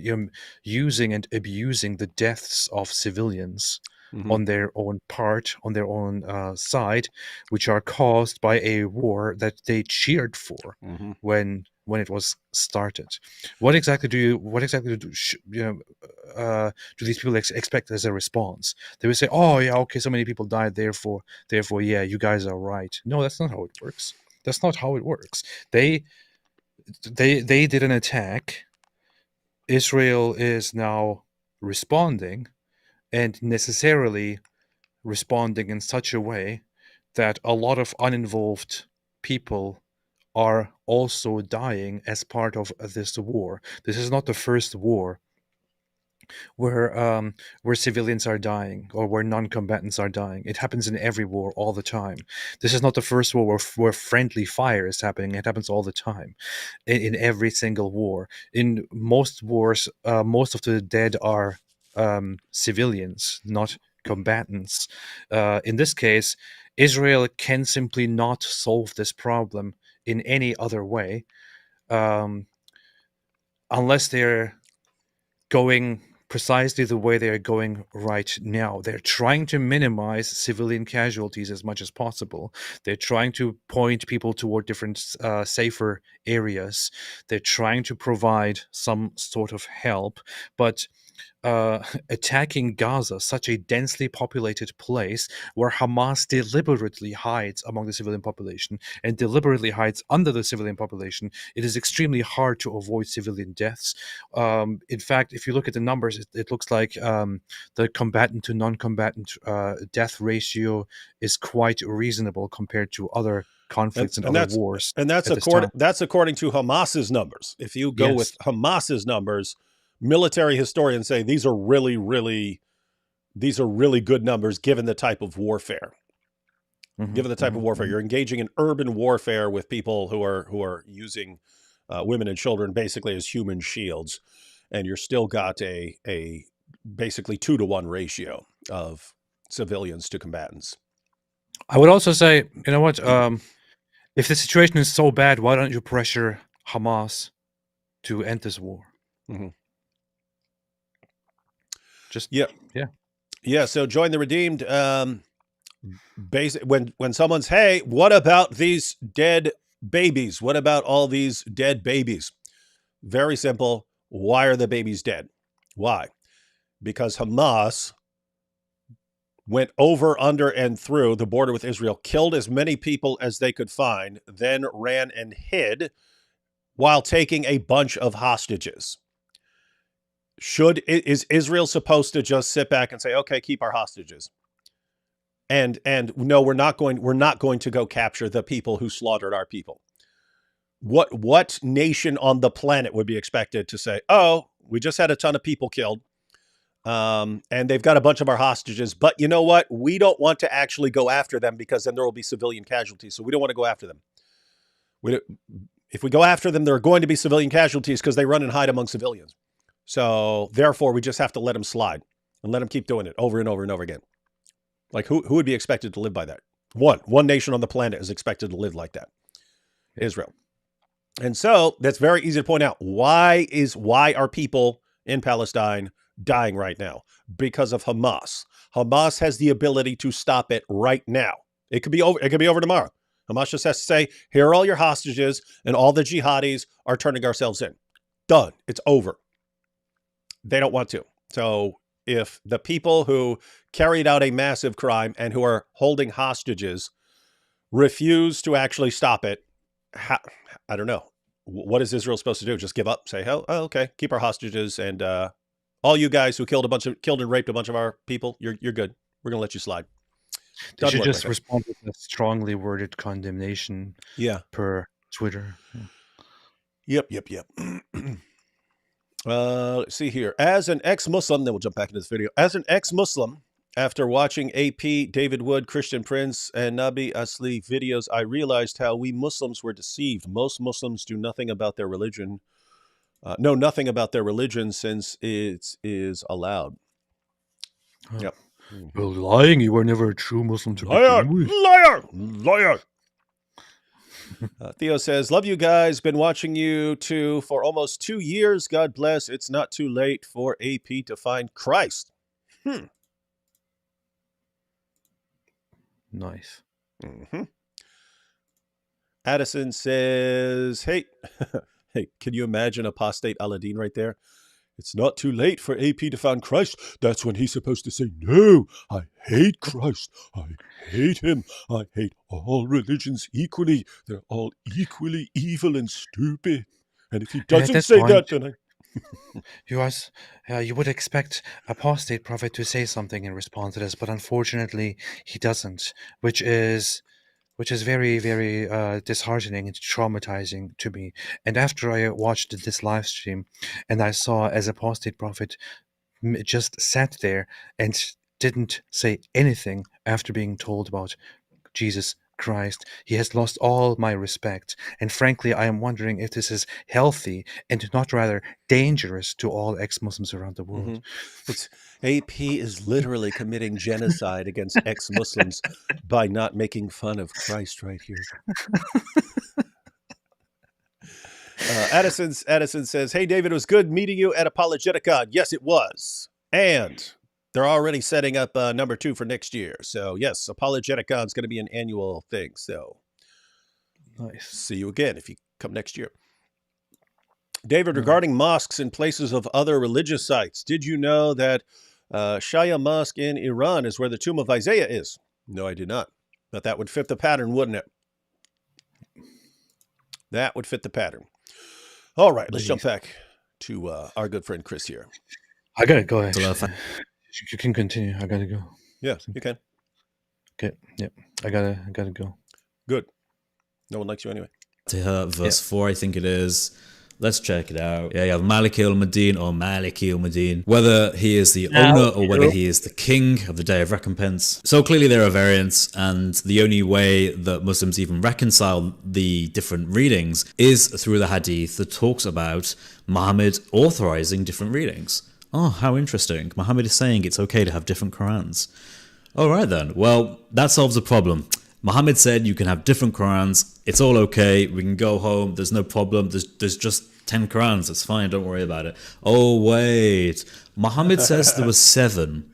abusing the deaths of civilians on their own part, on their own side, which are caused by a war that they cheered for when it was started. What exactly do these people expect as a response? They would say, "Oh yeah, okay, so many people died, therefore, yeah, you guys are right." No, that's not how it works. That's not how it works. They did an attack. Israel is now responding, and necessarily responding in such a way that a lot of uninvolved people are also dying as part of this war. This is not the first war where civilians are dying or where non-combatants are dying. It happens in every war all the time. This is not the first war where friendly fire is happening. It happens all the time in every single war. In most wars, most of the dead are civilians, not combatants. In this case, Israel can simply not solve this problem in any other way, unless they're going precisely the way they're going right now. They're trying to minimize civilian casualties as much as possible. They're trying to point people toward different safer areas. They're trying to provide some sort of help, but attacking Gaza, such a densely populated place where Hamas deliberately hides among the civilian population and deliberately hides under the civilian population, it is extremely hard to avoid civilian deaths. In fact, if you look at the numbers, it looks like the combatant to non-combatant death ratio is quite reasonable compared to other conflicts and other wars. And that's according to Hamas's numbers. If you go with Hamas's numbers, military historians say these are really good numbers given the type of warfare. Given the type of warfare, you're engaging in urban warfare with people who are using women and children basically as human shields, and you're still got a basically 2-to-1 ratio of civilians to combatants. I would also say, you know what? If the situation is so bad, why don't you pressure Hamas to end this war? So join the redeemed. When someone's, hey, what about these dead babies? What about all these dead babies? Very simple. Why are the babies dead? Why? Because Hamas went over, under, and through the border with Israel, killed as many people as they could find, then ran and hid while taking a bunch of hostages. Is Israel supposed to just sit back and say, okay, keep our hostages? And no, we're not going to go capture the people who slaughtered our people. What nation on the planet would be expected to say, oh, we just had a ton of people killed, and they've got a bunch of our hostages, but you know what? We don't want to actually go after them because then there will be civilian casualties, so we don't want to go after them. If we go after them, there are going to be civilian casualties because they run and hide among civilians. So therefore, we just have to let them slide and let them keep doing it over and over and over again. Like who would be expected to live by that? One nation on the planet is expected to live like that. Israel. And so that's very easy to point out. Why are people in Palestine dying right now? Because of Hamas. Hamas has the ability to stop it right now. It could be over. It could be over tomorrow. Hamas just has to say, here are all your hostages, and all the jihadis are turning ourselves in. Done. It's over. They don't want to. So if the people who carried out a massive crime and who are holding hostages refuse to actually stop it, I don't know. What is Israel supposed to do? Just give up? Say, oh okay, keep our hostages, and all you guys who killed and raped a bunch of our people, you're good. We're gonna let you slide. They should just respond with a strongly worded condemnation. Per Twitter. Yep. Let's see here. As an ex-Muslim, then we'll jump back into this video. As an ex-Muslim, after watching AP, David Wood, Christian Prince, and Nabi Asli videos, I realized how we Muslims were deceived. Most Muslims do nothing about their religion. Know nothing about their religion since it is allowed. Yep. Well, lying, you were never a true Muslim to liar, begin with. Liar. Theo says, love you guys. Been watching you too for almost 2 years. God bless. It's not too late for AP to find Christ. Nice. Addison says, hey, can you imagine apostate Aladdin right there? It's not too late for AP to find Christ. That's when he's supposed to say, no, I hate Christ. I hate him. I hate all religions equally. They're all equally evil and stupid. And if he doesn't say that, then you would expect apostate prophet to say something in response to this, but unfortunately he doesn't, which is which is very, very disheartening and traumatizing to me. And after I watched this live stream, and I saw as apostate prophet just sat there and didn't say anything after being told about Jesus Christ, he has lost all my respect. And frankly, I am wondering if this is healthy and not rather dangerous to all ex-Muslims around the world. It's AP is literally committing genocide against ex-Muslims by not making fun of Christ right here. Addison says, "Hey David, it was good meeting you at Apologeticon." Yes, it was, and they're already setting up number 2 for next year. So yes, Apologeticon is going to be an annual thing. So Nice. see you again if you come next year. David, regarding mosques in places of other religious sites, did you know that Shia Mosque in Iran is where the tomb of Isaiah is? No, I did not. But that would fit the pattern, wouldn't it? That would fit the pattern. All right, let's jump back to our good friend Chris here. I gotta go ahead. So, You can continue. I gotta go. Yeah, you can. Okay. Yep. I gotta go. Good. No one likes you anyway. to her, verse 4, I think it is. Let's check it out. Yeah, you have Maliki al-Madin or Maliki al-Madin, whether he is the owner or whether he is the king of the Day of Recompense. So clearly there are variants, and the only way that Muslims even reconcile the different readings is through the hadith that talks about Muhammad authorizing different readings. Oh, how interesting. Muhammad is saying it's okay to have different Qurans. All right then. Well, that solves the problem. Muhammad said you can have different Qurans. It's all okay. We can go home. There's no problem. There's just 10 Qurans. It's fine. Don't worry about it. Oh, wait. Muhammad says there was 7.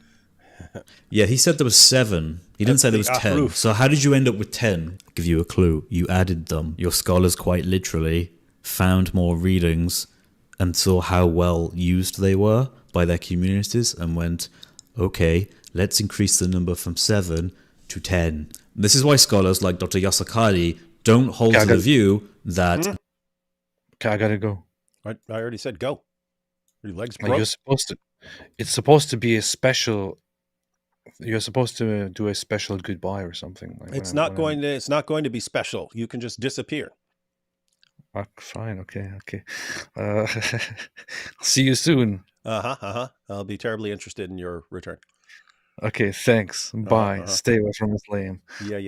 Yeah, he said there was 7. He didn't say there was 10. So how did you end up with 10? I'll give you a clue. You added them. Your scholars quite literally found more readings and saw how well used they were by their communities and went, okay, let's increase the number from 7 to 10. This is why scholars like Dr. Yasser Qadi don't hold to the view that... Okay, I gotta go. I already said go. Your legs broke. You're supposed to... It's supposed to be a special... You're supposed to do a special goodbye or something. Like it's not going to be special. You can just disappear. Fine, okay. See you soon. I'll be terribly interested in your return. Okay, thanks. Bye. Stay away from Islam. Yeah.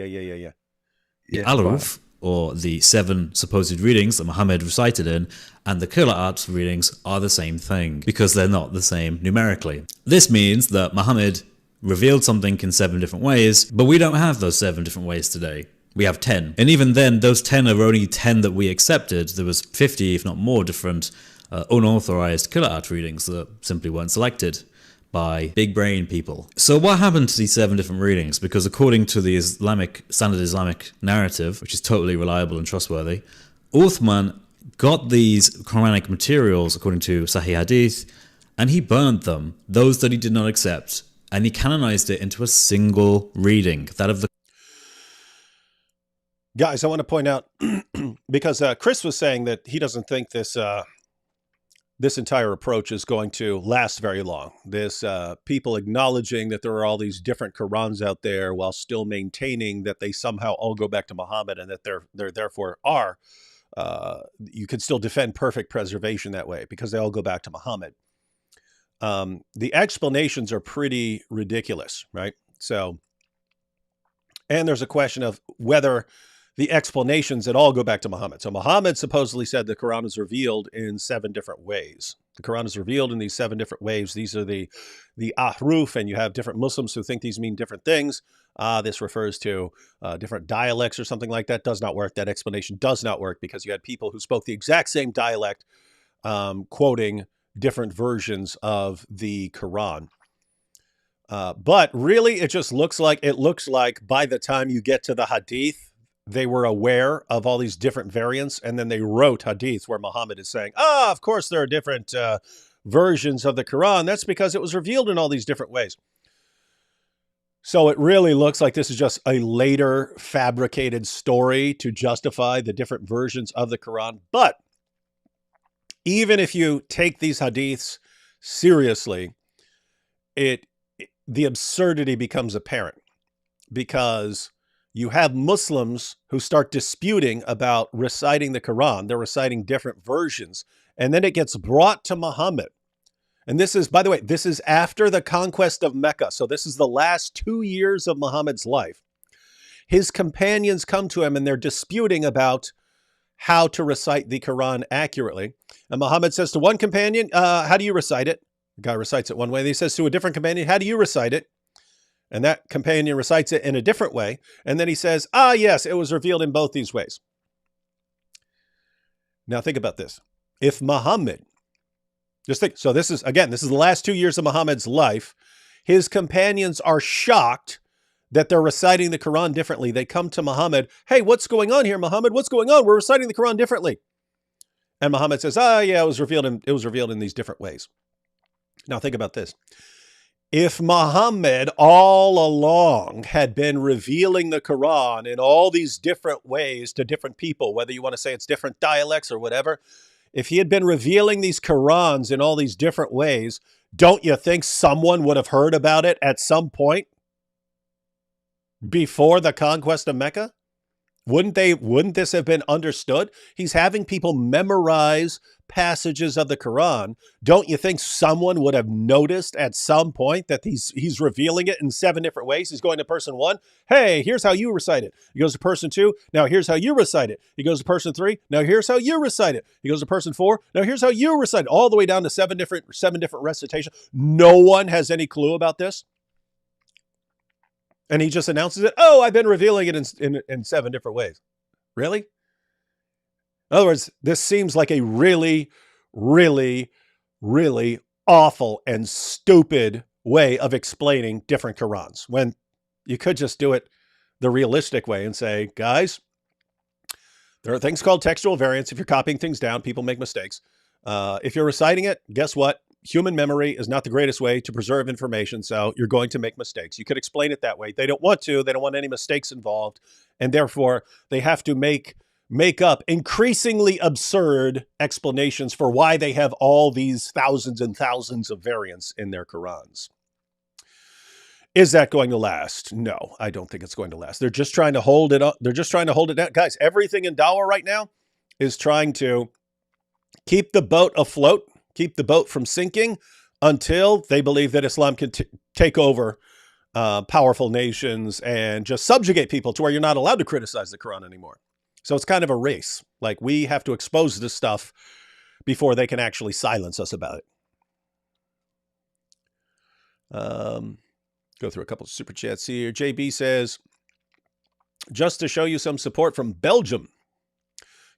The Al-Ruf, or the 7 supposed readings that Muhammad recited in, and the Qira'at readings are the same thing, because they're not the same numerically. This means that Muhammad revealed something in 7 different ways, but we don't have those 7 different ways today. We have 10. And even then, those 10 are only 10 that we accepted. There was 50, if not more, different unauthorized Qira'at readings that simply weren't selected by big brain people. So what happened to these 7 different readings? Because according to the standard Islamic narrative, which is totally reliable and trustworthy, Uthman got these Quranic materials according to Sahih Hadith, and he burned them, those that he did not accept, and he canonized it into a single reading, that of the... Guys, I want to point out, because Chris was saying that he doesn't think this entire approach is going to last very long. This people acknowledging that there are all these different Qurans out there while still maintaining that they somehow all go back to Muhammad and that there therefore are, you can still defend perfect preservation that way because they all go back to Muhammad. The explanations are pretty ridiculous, right? So, and there's a question of whether the explanations at all go back to Muhammad. So Muhammad supposedly said the Quran is revealed in 7 different ways. The Quran is revealed in these 7 different ways. These are the ahruf, and you have different Muslims who think these mean different things. This refers to different dialects or something like that. Does not work. That explanation does not work because you had people who spoke the exact same dialect quoting different versions of the Quran. But really, it just looks like by the time you get to the Hadith, they were aware of all these different variants, and then they wrote hadith where Muhammad is saying, of course there are different versions of the Quran. That's because it was revealed in all these different ways. So it really looks like this is just a later fabricated story to justify the different versions of the Quran. But even if you take these hadiths seriously, the absurdity becomes apparent because you have Muslims who start disputing about reciting the Quran. They're reciting different versions. And then it gets brought to Muhammad. And this is, by the way, this is after the conquest of Mecca. So this is the last 2 years of Muhammad's life. His companions come to him and they're disputing about how to recite the Quran accurately. And Muhammad says to one companion, how do you recite it? The guy recites it one way. And he says to a different companion, how do you recite it? And that companion recites it in a different way. And then he says, yes, it was revealed in both these ways. Now think about this. If Muhammad, just think, so this is the last 2 years of Muhammad's life. His companions are shocked that they're reciting the Quran differently. They come to Muhammad, hey, what's going on here, Muhammad? What's going on? We're reciting the Quran differently. And Muhammad says, yeah, it was revealed in these different ways. Now think about this. If Muhammad all along had been revealing the Quran in all these different ways to different people, whether you want to say it's different dialects or whatever, if he had been revealing these Qurans in all these different ways, don't you think someone would have heard about it at some point before the conquest of Mecca? Wouldn't this have been understood? He's having people memorize passages of the Quran. Don't you think someone would have noticed at some point that he's revealing it in 7 different ways? He's going to person 1, hey, here's how you recite it. He goes to person 2, now here's how you recite it. He goes to person 3, now here's how you recite it. He goes to person 4, now here's how you recite it. All the way down to 7 different recitations. No one has any clue about this. And he just announces it. Oh, I've been revealing it in 7 different ways. Really? In other words, this seems like a really, really, really awful and stupid way of explaining different Qurans, when you could just do it the realistic way and say, guys, there are things called textual variants. If you're copying things down, people make mistakes. If you're reciting it, guess what? Human memory is not the greatest way to preserve information, so you're going to make mistakes. You could explain it that way. They don't want to. They don't want any mistakes involved, and therefore they have to make up increasingly absurd explanations for why they have all these thousands and thousands of variants in their Qurans. Is that going to last? No, I don't think it's going to last. They're just trying to hold it up. They're just trying to hold it down. Guys, everything in Dawah right now is trying to keep the boat afloat, keep the boat from sinking until they believe that Islam can take over powerful nations and just subjugate people to where you're not allowed to criticize the Quran anymore. So it's kind of a race. Like, we have to expose this stuff before they can actually silence us about it. Go through a couple of super chats here. JB says, just to show you some support from Belgium.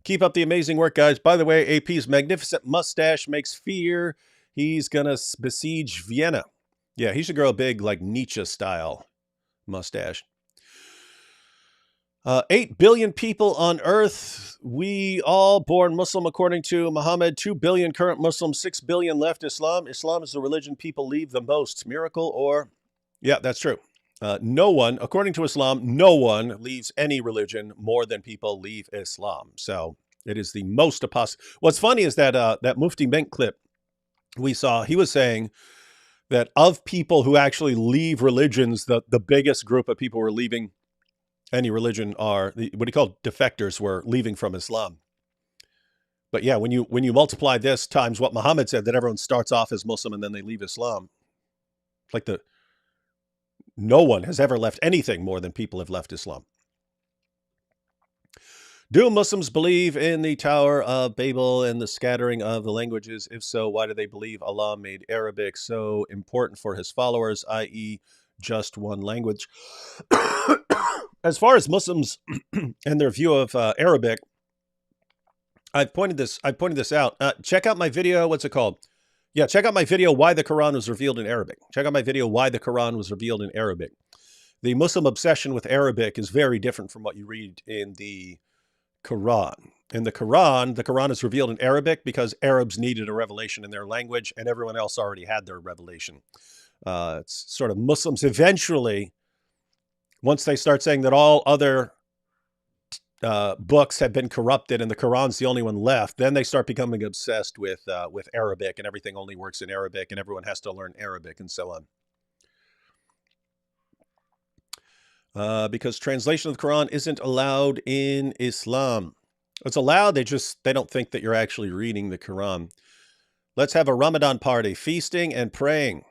Keep up the amazing work, guys. By the way, AP's magnificent mustache makes fear. He's going to besiege Vienna. Yeah, he should grow a big, like, Nietzsche-style mustache. 8 billion people on earth. We all born Muslim according to Muhammad. 2 billion current Muslims. 6 billion left Islam. Islam is the religion people leave the most. Miracle or... Yeah, that's true. No one, according to Islam, no one leaves any religion more than people leave Islam. So it is the most apostate. What's funny is that that Mufti Menk clip we saw, he was saying that of people who actually leave religions, the biggest group of people who are leaving any religion are what he called defectors, were leaving from Islam. But yeah, when you multiply this times what Muhammad said, that everyone starts off as Muslim and then they leave Islam, it's like no one has ever left anything more than people have left Islam. Do Muslims believe in the Tower of Babel and the scattering of the languages? If so, why do they believe Allah made Arabic so important for his followers, i.e. just one language? As far as Muslims and their view of Arabic, I've pointed this out. Check out my video. What's it called? Yeah, check out my video, Why the Quran was Revealed in Arabic. Check out my video, Why the Quran was Revealed in Arabic. The Muslim obsession with Arabic is very different from what you read in the Quran. In the Quran is revealed in Arabic because Arabs needed a revelation in their language and everyone else already had their revelation. It's sort of Muslims eventually, once they start saying that all other books have been corrupted and the Quran's the only one left, then they start becoming obsessed with Arabic, and everything only works in Arabic and everyone has to learn Arabic and so on. because translation of the Quran isn't allowed in Islam. It's allowed, they don't think that you're actually reading the Quran. Let's have a Ramadan party, feasting and praying.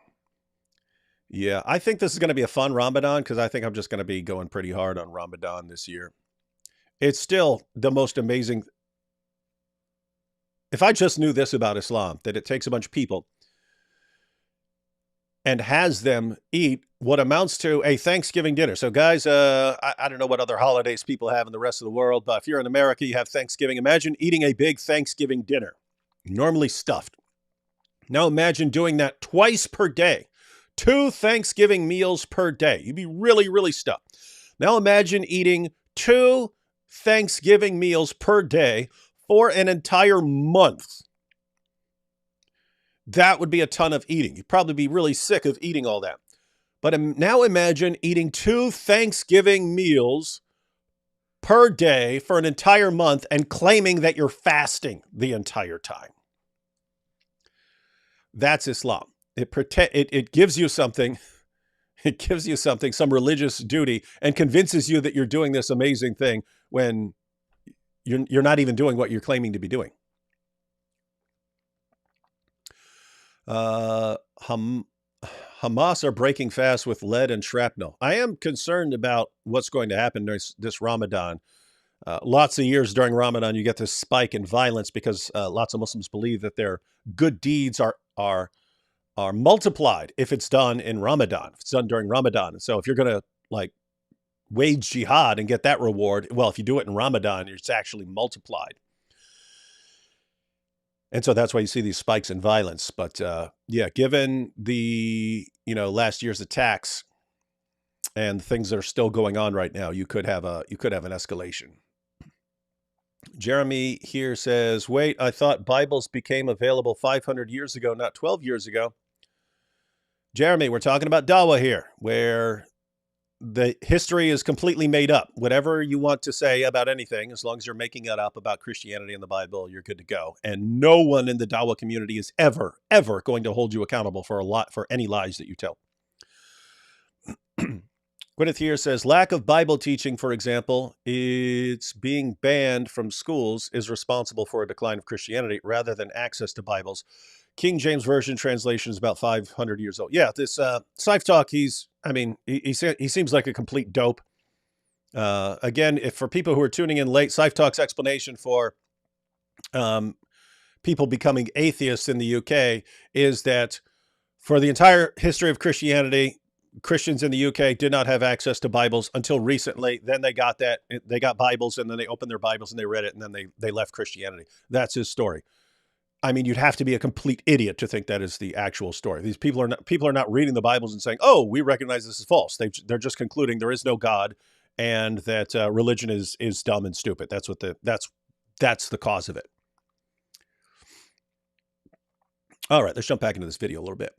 Yeah, I think this is going to be a fun Ramadan because I think I'm just going to be going pretty hard on Ramadan this year. It's still the most amazing. If I just knew this about Islam, that it takes a bunch of people and has them eat what amounts to a Thanksgiving dinner. So guys, I don't know what other holidays people have in the rest of the world, but if you're in America, you have Thanksgiving. Imagine eating a big Thanksgiving dinner, normally stuffed. Now imagine doing that twice per day, 2 Thanksgiving meals per day. You'd be really, really stuffed. Now imagine eating 2 Thanksgiving meals per day for an entire month. That would be a ton of eating. You'd probably be really sick of eating all that. But now imagine eating 2 Thanksgiving meals per day for an entire month and claiming that you're fasting the entire time. That's Islam. It gives you something. It gives you something, some religious duty, and convinces you that you're doing this amazing thing when you're not even doing what you're claiming to be doing. Hamas are breaking fast with lead and shrapnel. I am concerned about what's going to happen this Ramadan. Lots of years during Ramadan, you get this spike in violence because lots of Muslims believe that their good deeds are multiplied if it's done in Ramadan, if it's done during Ramadan. And so if you're going to like wage jihad and get that reward, well, if you do it in Ramadan, it's actually multiplied. And so that's why you see these spikes in violence. But yeah, given the, last year's attacks and things that are still going on right now, you could have an escalation. Jeremy here says, wait, I thought Bibles became available 500 years ago, not 12 years ago. Jeremy, we're talking about Dawah here, where the history is completely made up. Whatever you want to say about anything, as long as you're making it up about Christianity and the Bible, you're good to go. And no one in the Dawah community is ever going to hold you accountable for any lies that you tell. Gwyneth here says, lack of Bible teaching, for example, it's being banned from schools is responsible for a decline of Christianity rather than access to Bibles. King James Version translation is about 500 years old. Yeah, this Scythe Talk, he seems like a complete dope. Again, if for people who are tuning in late, Scythe Talk's explanation for people becoming atheists in the UK is that for the entire history of Christianity, Christians in the UK did not have access to Bibles until recently. Then they got Bibles, and then they opened their Bibles and they read it, and then they left Christianity. That's his story. I mean, you'd have to be a complete idiot to think that is the actual story. These people are not reading the Bibles and saying, "Oh, we recognize this is false." They're just concluding there is no God and that religion is dumb and stupid. That's the cause of it. All right, let's jump back into this video a little bit.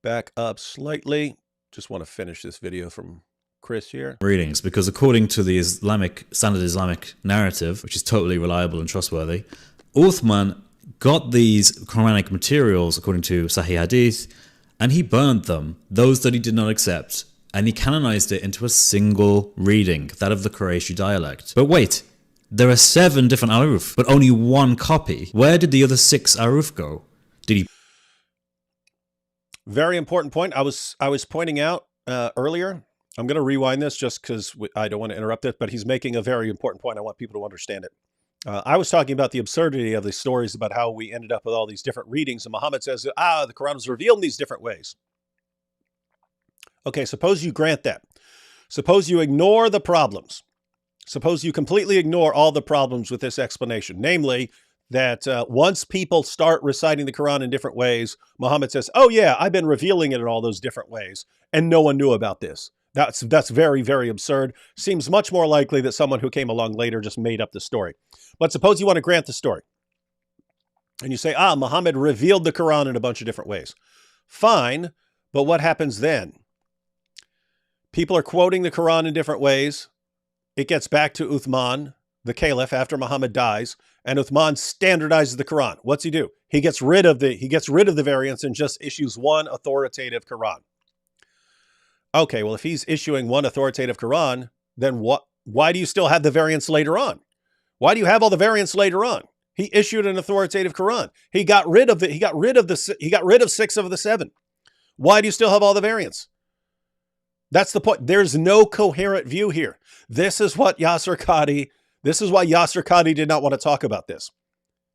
Back up slightly. Just want to finish this video from Chris here. Readings, because according to the standard Islamic narrative, which is totally reliable and trustworthy, Uthman got these Quranic materials according to Sahih Hadith, and he burned them, those that he did not accept, and he canonized it into a single reading, that of the Qurayshi dialect. But wait, there are 7 different aruf, but only 1 copy. Where did the other 6 aruf go? Did he? Very important point. I was pointing out earlier. I'm going to rewind this just because I don't want to interrupt it, but he's making a very important point. I want people to understand it. I was talking about the absurdity of the stories about how we ended up with all these different readings. And Muhammad says, the Quran was revealed in these different ways. Okay, suppose you grant that. Suppose you ignore the problems. Suppose you completely ignore all the problems with this explanation. Namely, that once people start reciting the Quran in different ways, Muhammad says, oh yeah, I've been revealing it in all those different ways. And no one knew about this. That's very, very absurd. Seems much more likely that someone who came along later just made up the story. But suppose you want to grant the story. And you say, Muhammad revealed the Quran in a bunch of different ways. Fine, but what happens then? People are quoting the Quran in different ways. It gets back to Uthman, the caliph, after Muhammad dies, and Uthman standardizes the Quran. What's he do? He gets rid of the variants and just issues one authoritative Quran. Okay, well, if he's issuing one authoritative Quran, then why do you still have the variants later on? Why do you have all the variants later on? He issued an authoritative Quran. He got rid of 6 of the 7. Why do you still have all the variants? That's the point. There's no coherent view here. This is why Yasser Qadhi did not want to talk about this.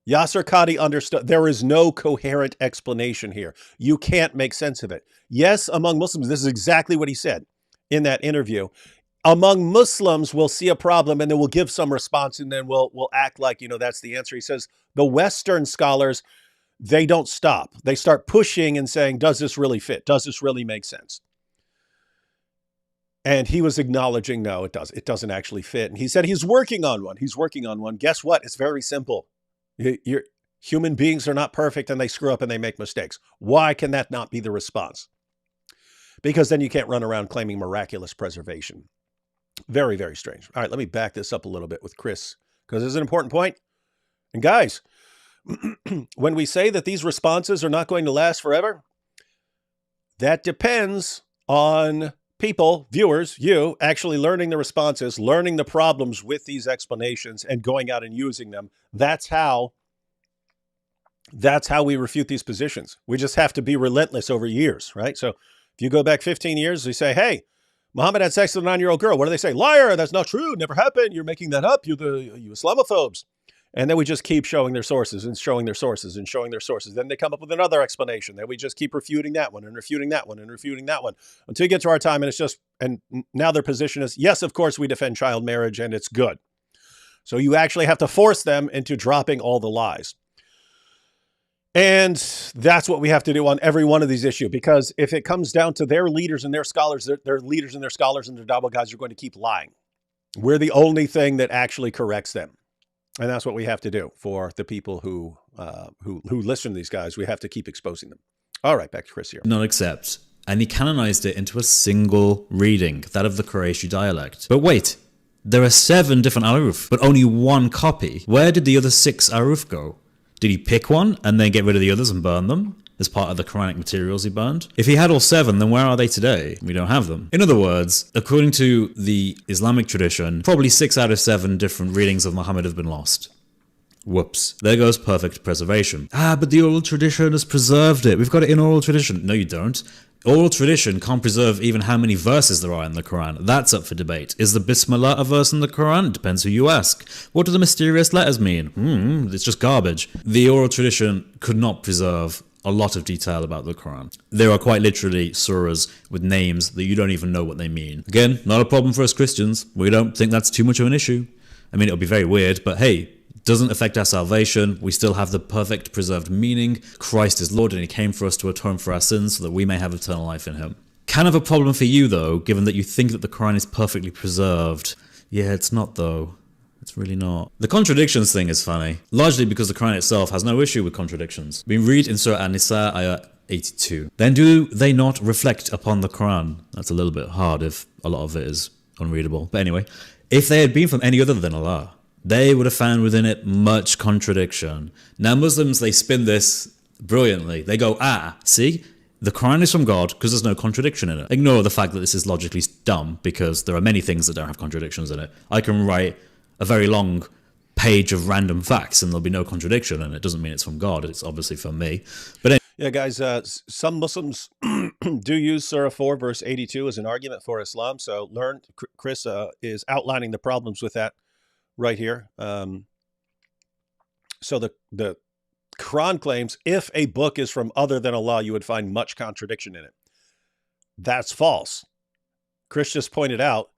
Yasser Qadhi understood there is no coherent explanation here. You can't make sense of it. Yes, among Muslims, this is exactly what he said in that interview. Among Muslims, we'll see a problem and then we'll give some response and then we'll act like, that's the answer. He says the Western scholars, they don't stop. They start pushing and saying, does this really fit? Does this really make sense? And he was acknowledging, no, it doesn't actually fit. And he said he's working on one. Guess what? It's very simple. Human beings are not perfect and they screw up and they make mistakes. Why can that not be the response? Because then you can't run around claiming miraculous preservation. Very, very strange. All right, let me back this up a little bit with Chris, because this is an important point. And guys, when we say that these responses are not going to last forever, that depends on people, viewers, you actually learning the responses, learning the problems with these explanations and going out and using them. That's how we refute these positions. We just have to be relentless over years, right? So if you go back 15 years, we say, hey, Muhammad had sex with a 9-year-old girl. What do they say? Liar, that's not true. Never happened. You're making that up. You Islamophobes. And then we just keep showing their sources and showing their sources and showing their sources. Then they come up with another explanation. Then we just keep refuting that one and refuting that one and refuting that one until you get to our time. And now their position is, yes, of course we defend child marriage and it's good. So you actually have to force them into dropping all the lies. And that's what we have to do on every one of these issues, because if it comes down to their leaders and their scholars, their leaders and their scholars and their Dawah guys are going to keep lying. We're the only thing that actually corrects them. And that's what we have to do for the people who listen to these guys. We have to keep exposing them. All right, back to Chris here. Not accept. And he canonized it into a single reading, that of the Qurayshi dialect. But wait, there are 7 different aruf, but only 1 copy. Where did the other 6 aruf go? Did he pick one and then get rid of the others and burn them as part of the Quranic materials he burned? If he had all 7, then where are they today? We don't have them. In other words, according to the Islamic tradition, probably 6 out of 7 different readings of Muhammad have been lost. Whoops. There goes perfect preservation. But the oral tradition has preserved it. We've got it in oral tradition. No, you don't. Oral tradition can't preserve even how many verses there are in the Quran. That's up for debate. Is the Bismillah a verse in the Quran? It depends who you ask. What do the mysterious letters mean? It's just garbage. The oral tradition could not preserve a lot of detail about the Quran. There are quite literally surahs with names that you don't even know what they mean. Again, not a problem for us Christians. We don't think that's too much of an issue. I mean, it'll be very weird, but hey, doesn't affect our salvation. We still have the perfect preserved meaning. Christ is Lord and he came for us to atone for our sins so that we may have eternal life in him. Kind of a problem for you though, given that you think that the Quran is perfectly preserved. Yeah, it's not though. It's really not. The contradictions thing is funny, largely because the Quran itself has no issue with contradictions. We read in Surah An-Nisa, ayah 82. Then do they not reflect upon the Quran? That's a little bit hard if a lot of it is unreadable. But anyway, if they had been from any other than Allah, they would have found within it much contradiction. Now Muslims, they spin this brilliantly. They go, see, the Quran is from God because there's no contradiction in it. Ignore the fact that this is logically dumb because there are many things that don't have contradictions in it. I can write a very long page of random facts and there'll be no contradiction, and it doesn't mean it's from God. It's obviously from me. But anyway. Yeah, guys, some Muslims do use Surah 4, verse 82 as an argument for Islam. So Chris is outlining the problems with that right here. So the Quran claims if a book is from other than Allah, you would find much contradiction in it. That's false. Chris just pointed out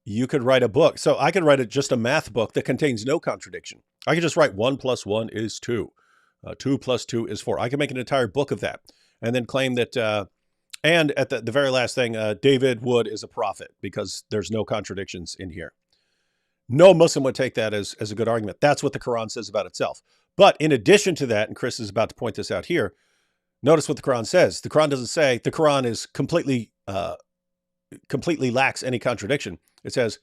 you could write a book. So I could write just a math book that contains no contradiction. I could just write 1 + 1 is 2. 2 + 2 is 4. I can make an entire book of that and then claim that, and at the very last thing, David Wood is a prophet because there's no contradictions in here. No Muslim would take that as a good argument. That's what the Quran says about itself. But in addition to that, and Chris is about to point this out here, notice what the Quran says. The Quran doesn't say the Quran is completely lacks any contradiction. It says,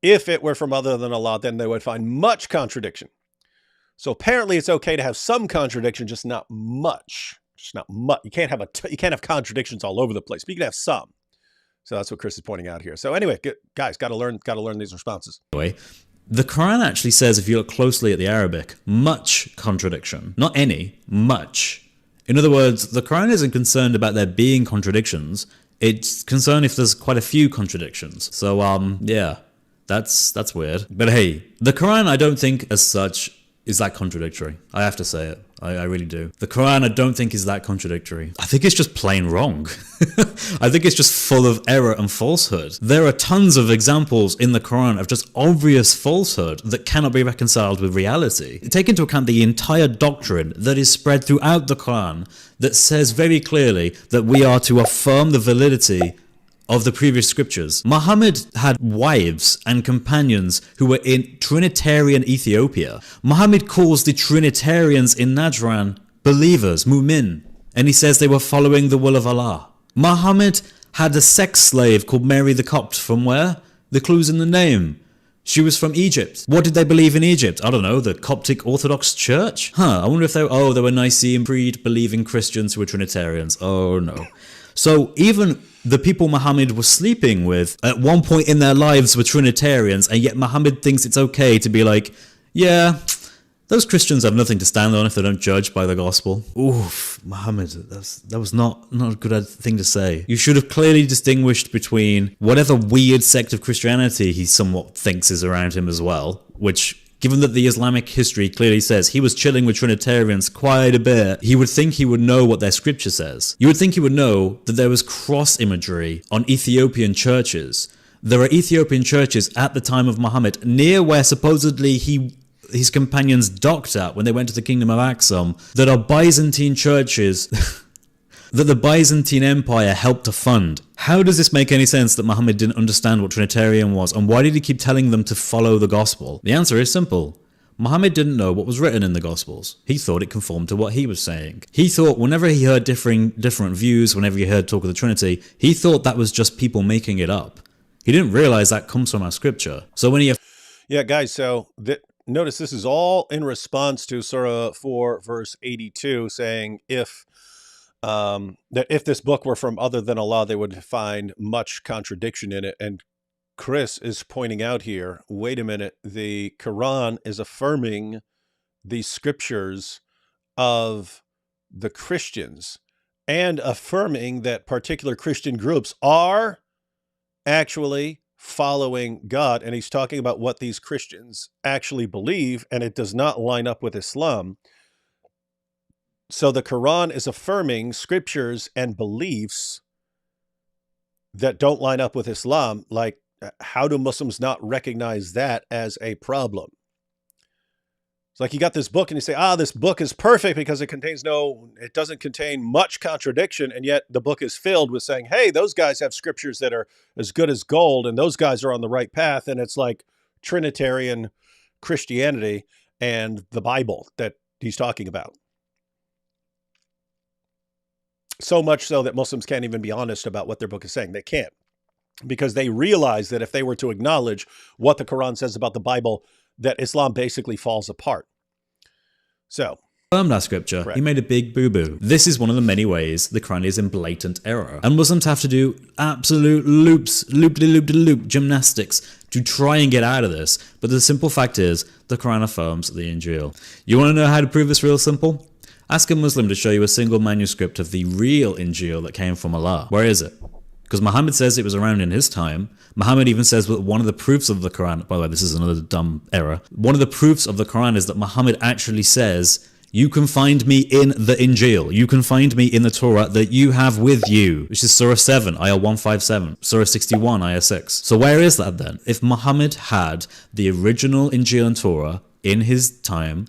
if it were from other than Allah, then they would find much contradiction. So apparently it's okay to have some contradiction, just not much. Just not much. You can't have contradictions all over the place, but you can have some. So that's what Chris is pointing out here. So anyway, guys, got to learn these responses. Way. The Quran actually says, if you look closely at the Arabic, much contradiction. Not any, much. In other words, the Quran isn't concerned about there being contradictions. It's concerned if there's quite a few contradictions. So, yeah, that's weird. But hey, the Quran, I don't think as such is that contradictory. I have to say it. I really do. The Quran, I don't think is that contradictory. I think it's just plain wrong. I think it's just full of error and falsehood. There are tons of examples in the Quran of just obvious falsehood that cannot be reconciled with reality. Take into account the entire doctrine that is spread throughout the Quran that says very clearly that we are to affirm the validity of the previous scriptures. Muhammad had wives and companions who were in Trinitarian Ethiopia. Muhammad calls the Trinitarians in Najran believers, mu'min, and he says they were following the will of Allah. Muhammad had a sex slave called Mary the Copt from where? The clue's in the name. She was from Egypt. What did they believe in Egypt? I don't know, the Coptic Orthodox Church? I wonder if they were Nicene Creed believing Christians who were Trinitarians. Oh no. So even the people Muhammad was sleeping with at one point in their lives were Trinitarians, and yet Muhammad thinks it's okay to be like, yeah, those Christians have nothing to stand on if they don't judge by the gospel. Oof, Muhammad, that was not a good thing to say. You should have clearly distinguished between whatever weird sect of Christianity he somewhat thinks is around him as well, which, given that the Islamic history clearly says he was chilling with Trinitarians quite a bit, he would think he would know what their scripture says. You would think he would know that there was cross imagery on Ethiopian churches. There are Ethiopian churches at the time of Muhammad near where supposedly his companions docked at when they went to the kingdom of Aksum that are Byzantine churches that the Byzantine Empire helped to fund. How does this make any sense that Muhammad didn't understand what Trinitarian was, and why did he keep telling them to follow the gospel? The answer is simple. Muhammad didn't know what was written in the Gospels. He thought it conformed to what he was saying. He thought whenever he heard different views, whenever he heard talk of the Trinity, he thought that was just people making it up. He didn't realize that comes from our scripture. So when he... Yeah, guys, so notice this is all in response to Surah 4, verse 82, saying that if this book were from other than Allah, they would find much contradiction in it. And Chris is pointing out here, wait a minute, the Quran is affirming the scriptures of the Christians and affirming that particular Christian groups are actually following God. And he's talking about what these Christians actually believe, and it does not line up with Islam. So the Quran is affirming scriptures and beliefs that don't line up with Islam. Like, how do Muslims not recognize that as a problem? It's like you got this book and you say, this book is perfect because it doesn't contain much contradiction. And yet the book is filled with saying, hey, those guys have scriptures that are as good as gold and those guys are on the right path. And it's like Trinitarian Christianity and the Bible that he's talking about. So much so that Muslims can't even be honest about what their book is saying. They can't, because they realize that if they were to acknowledge what the Quran says about the Bible, that Islam basically falls apart. So, confirmed that scripture. Correct. He made a big boo-boo. This is one of the many ways the Quran is in blatant error. And Muslims have to do absolute loop-de-loop gymnastics to try and get out of this. But the simple fact is, the Quran affirms the Injil. You want to know how to prove this real simple? Ask a Muslim to show you a single manuscript of the real Injil that came from Allah. Where is it? Because Muhammad says it was around in his time. Muhammad even says that one of the proofs of the Quran, by the way, this is another dumb error. One of the proofs of the Quran is that Muhammad actually says, you can find me in the Injil. You can find me in the Torah that you have with you, which is Surah 7, Ayah 157, Surah 61, Ayah 6. So where is that then? If Muhammad had the original Injil and Torah in his time,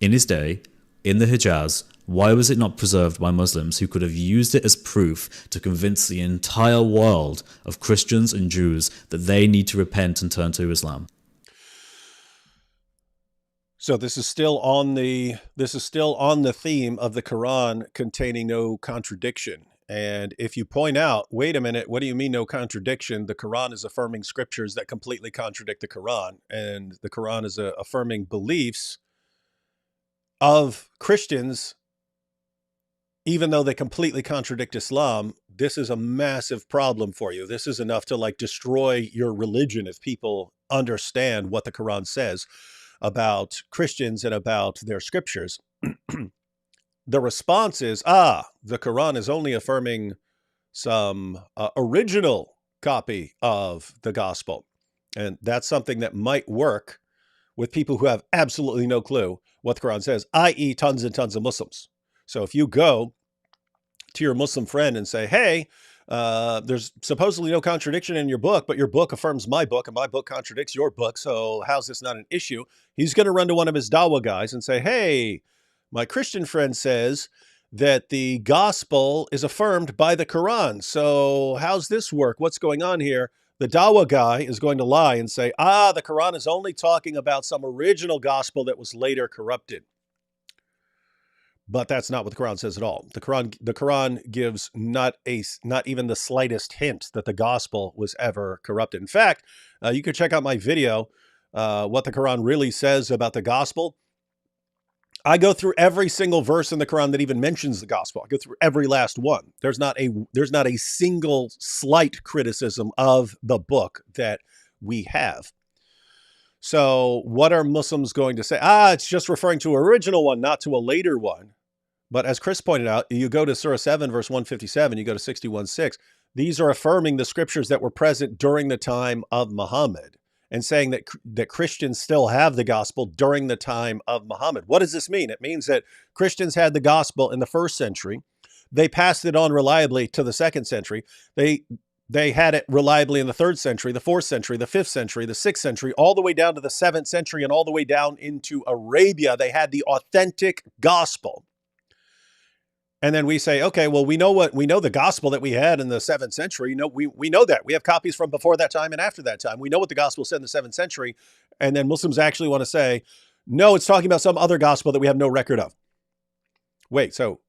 in his day, in the Hijaz, why was it not preserved by Muslims who could have used it as proof to convince the entire world of Christians and Jews that they need to repent and turn to Islam? So this is still on the theme of the Quran containing no contradiction. And if you point out, wait a minute, what do you mean no contradiction? The Quran is affirming scriptures that completely contradict the Quran, and the Quran is affirming beliefs of Christians even though they completely contradict Islam, this is a massive problem for you. This is enough to like destroy your religion if people understand what the Quran says about Christians and about their scriptures. The response is, the Quran is only affirming some original copy of the gospel. And that's something that might work with people who have absolutely no clue what the Quran says, i.e. tons and tons of Muslims. So if you go to your Muslim friend and say, hey, there's supposedly no contradiction in your book, but your book affirms my book and my book contradicts your book, so how's this not an issue? He's going to run to one of his Dawah guys and say, hey, my Christian friend says that the gospel is affirmed by the Quran. So how's this work? What's going on here? The Dawah guy is going to lie and say, the Quran is only talking about some original gospel that was later corrupted. But that's not what the Quran says at all. The Quran gives not even the slightest hint that the gospel was ever corrupted. In fact, you could check out my video, what the Quran really says about the gospel. I go through every single verse in the Quran that even mentions the gospel. I go through every last one. There's not a single slight criticism of the book that we have. So what are Muslims going to say? It's just referring to an original one, not to a later one. But as Chris pointed out, you go to Surah 7, verse 157, you go to 61:6. These are affirming the scriptures that were present during the time of Muhammad and saying that Christians still have the gospel during the time of Muhammad. What does this mean? It means that Christians had the gospel in the 1st century. They passed it on reliably to the 2nd century. They had it reliably in the 3rd century, the 4th century, the 5th century, the 6th century, all the way down to the 7th century and all the way down into Arabia. They had the authentic gospel. And then we say, okay, well, we know the gospel that we had in the 7th century. We know that. We have copies from before that time and after that time. We know what the gospel said in the 7th century. And then Muslims actually want to say, no, it's talking about some other gospel that we have no record of. Wait, so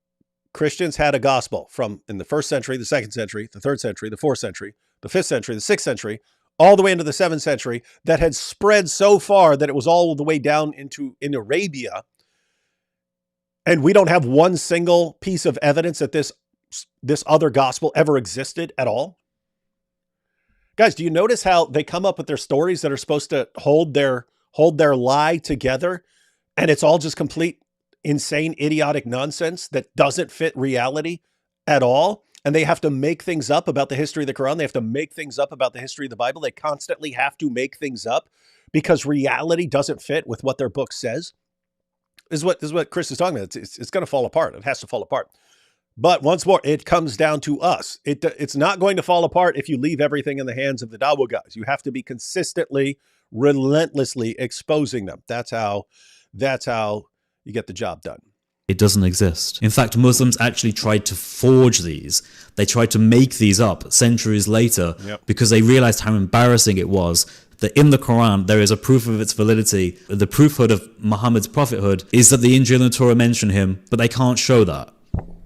Christians had a gospel from in the 1st century, the 2nd century, the 3rd century, the 4th century, the 5th century, the 6th century, all the way into the 7th century that had spread so far that it was all the way down in Arabia. And we don't have one single piece of evidence that this other gospel ever existed at all. Guys, do you notice how they come up with their stories that are supposed to hold their lie together? And it's all just complete, insane, idiotic nonsense that doesn't fit reality at all. And they have to make things up about the history of the Quran. They have to make things up about the history of the Bible. They constantly have to make things up because reality doesn't fit with what their book says. This is what Chris is talking about. It's going to fall apart. It has to fall apart. But once more, it comes down to us. It's not going to fall apart if you leave everything in the hands of the Dawah guys. You have to be consistently, relentlessly exposing them. That's how you get the job done. It doesn't exist. In fact, Muslims actually tried to forge these. They tried to make these up centuries later because they realized how embarrassing it was that in the Quran, there is a proof of its validity. The proofhood of Muhammad's prophethood is that the Injil and the Torah mention him, but they can't show that.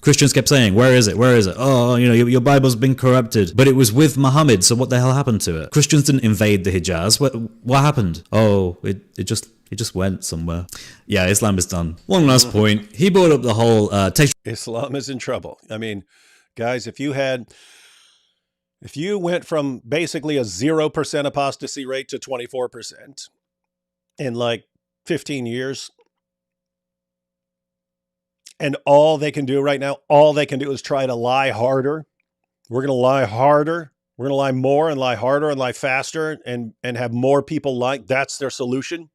Christians kept saying, where is it? Where is it? Oh, your Bible's been corrupted. But it was with Muhammad, so what the hell happened to it? Christians didn't invade the Hijaz. What happened? Oh, it just went somewhere. Yeah, Islam is done. One last point. He brought up the whole textual... Islam is in trouble. I mean, guys, if you went from basically a 0% apostasy rate to 24% in like 15 years, and all they can do right now, is try to lie harder. We're going to lie harder. We're going to lie more and lie harder and lie faster and have more people lie. That's their solution.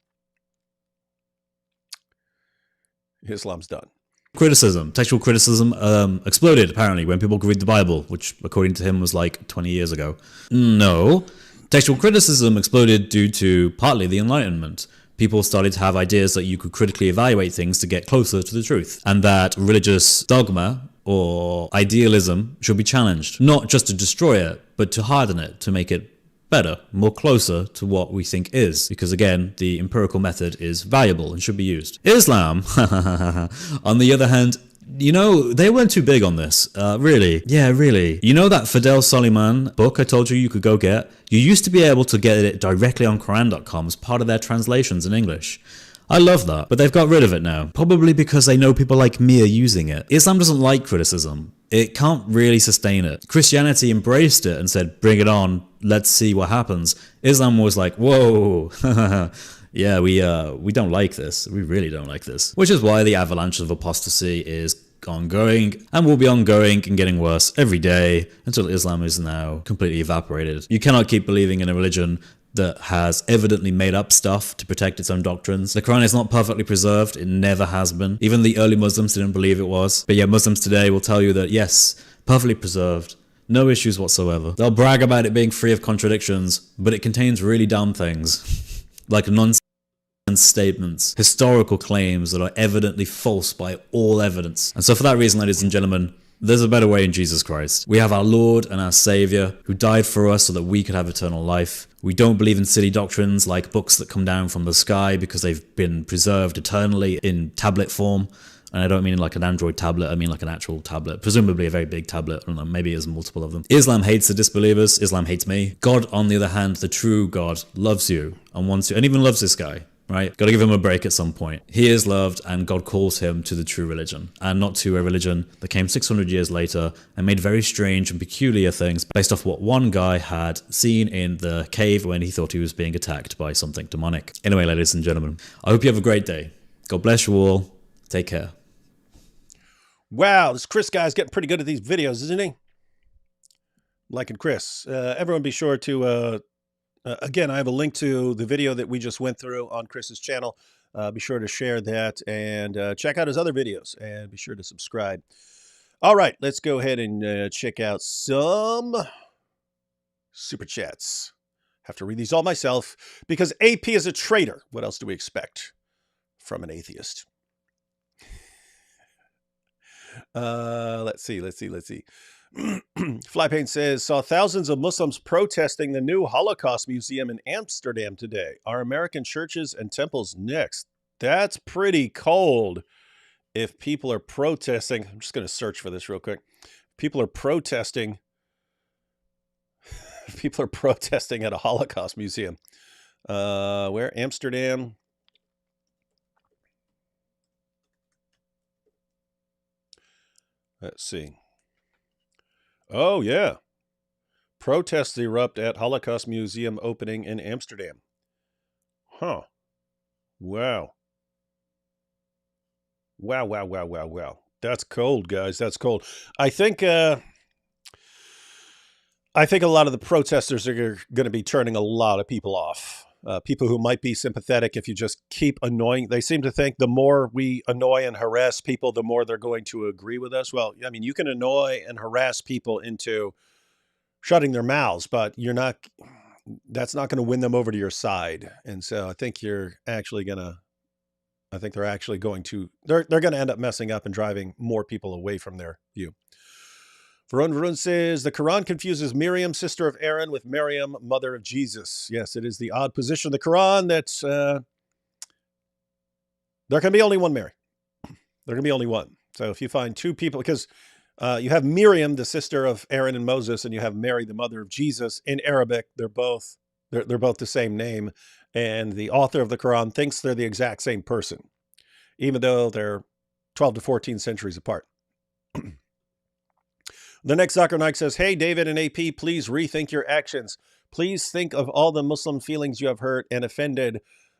Islam's done. Textual criticism exploded, apparently, when people could read the Bible, which, according to him, was like 20 years ago. No. Textual criticism exploded due to partly the Enlightenment. People started to have ideas that you could critically evaluate things to get closer to the truth, and that religious dogma or idealism should be challenged, not just to destroy it, but to harden it, to make it better, more closer to what we think is, because again, the empirical method is valuable and should be used. Islam, on the other hand, they weren't too big on this, really. Yeah, really. You know that Fidel Soliman book I told you could go get? You used to be able to get it directly on Quran.com as part of their translations in English. I love that, but they've got rid of it now. Probably because they know people like me are using it. Islam doesn't like criticism. It can't really sustain it. Christianity embraced it and said, bring it on, let's see what happens. Islam was like, whoa, yeah, we don't like this. We really don't like this. Which is why the avalanche of apostasy is ongoing and will be ongoing and getting worse every day until Islam is now completely evaporated. You cannot keep believing in a religion that has evidently made up stuff to protect its own doctrines. The Quran is not perfectly preserved. It never has been. Even the early Muslims didn't believe it was. But yeah, Muslims today will tell you that yes, perfectly preserved, no issues whatsoever. They'll brag about it being free of contradictions, but it contains really dumb things like nonsense statements, historical claims that are evidently false by all evidence. And so for that reason, ladies and gentlemen, there's a better way in Jesus Christ. We have our Lord and our Savior who died for us so that we could have eternal life. We don't believe in silly doctrines like books that come down from the sky because they've been preserved eternally in tablet form. And I don't mean like an Android tablet, I mean like an actual tablet, presumably a very big tablet. I don't know, maybe there's multiple of them. Islam hates the disbelievers. Islam hates me. God, on the other hand, the true God, loves you and wants you, and even loves this guy. Right? Got to give him a break at some point. He is loved and God calls him to the true religion and not to a religion that came 600 years later and made very strange and peculiar things based off what one guy had seen in the cave when he thought he was being attacked by something demonic. Anyway, ladies and gentlemen, I hope you have a great day. God bless you all. Take care. Wow, this Chris guy's getting pretty good at these videos, isn't he? Liking Chris. Everyone be sure to... again, I have a link to the video that we just went through on Chris's channel. Be sure to share that and check out his other videos and be sure to subscribe. All right, let's go ahead and check out some super chats. Have to read these all myself because AP is a traitor. What else do we expect from an atheist? Let's see. Flypain says, saw thousands of Muslims protesting the new Holocaust Museum in Amsterdam today. Are American churches and temples next? That's pretty cold. If people are protesting, I'm just going to search for this real quick. People are protesting at a Holocaust museum. Where? Amsterdam. Let's see. Oh, yeah. Protests erupt at Holocaust Museum opening in Amsterdam. Huh. Wow. Wow. That's cold, guys. That's cold. I think a lot of the protesters are going to be turning a lot of people off. People who might be sympathetic if you just keep annoying. They seem to think the more we annoy and harass people, the more they're going to agree with us. Well, I mean, you can annoy and harass people into shutting their mouths, but that's not going to win them over to your side. And so I think they're actually going to end up messing up and driving more people away from their view. Varun says, the Quran confuses Miriam, sister of Aaron, with Maryam, mother of Jesus. Yes, it is the odd position of the Quran that there can be only one Mary. There can be only one. So if you find two people, because you have Miriam, the sister of Aaron and Moses, and you have Mary, the mother of Jesus. In Arabic, they're both the same name. And the author of the Quran thinks they're the exact same person, even though they're 12 to 14 centuries apart. The next Zakir Naik says, hey, David and AP, please rethink your actions. Please think of all the Muslim feelings you have hurt and offended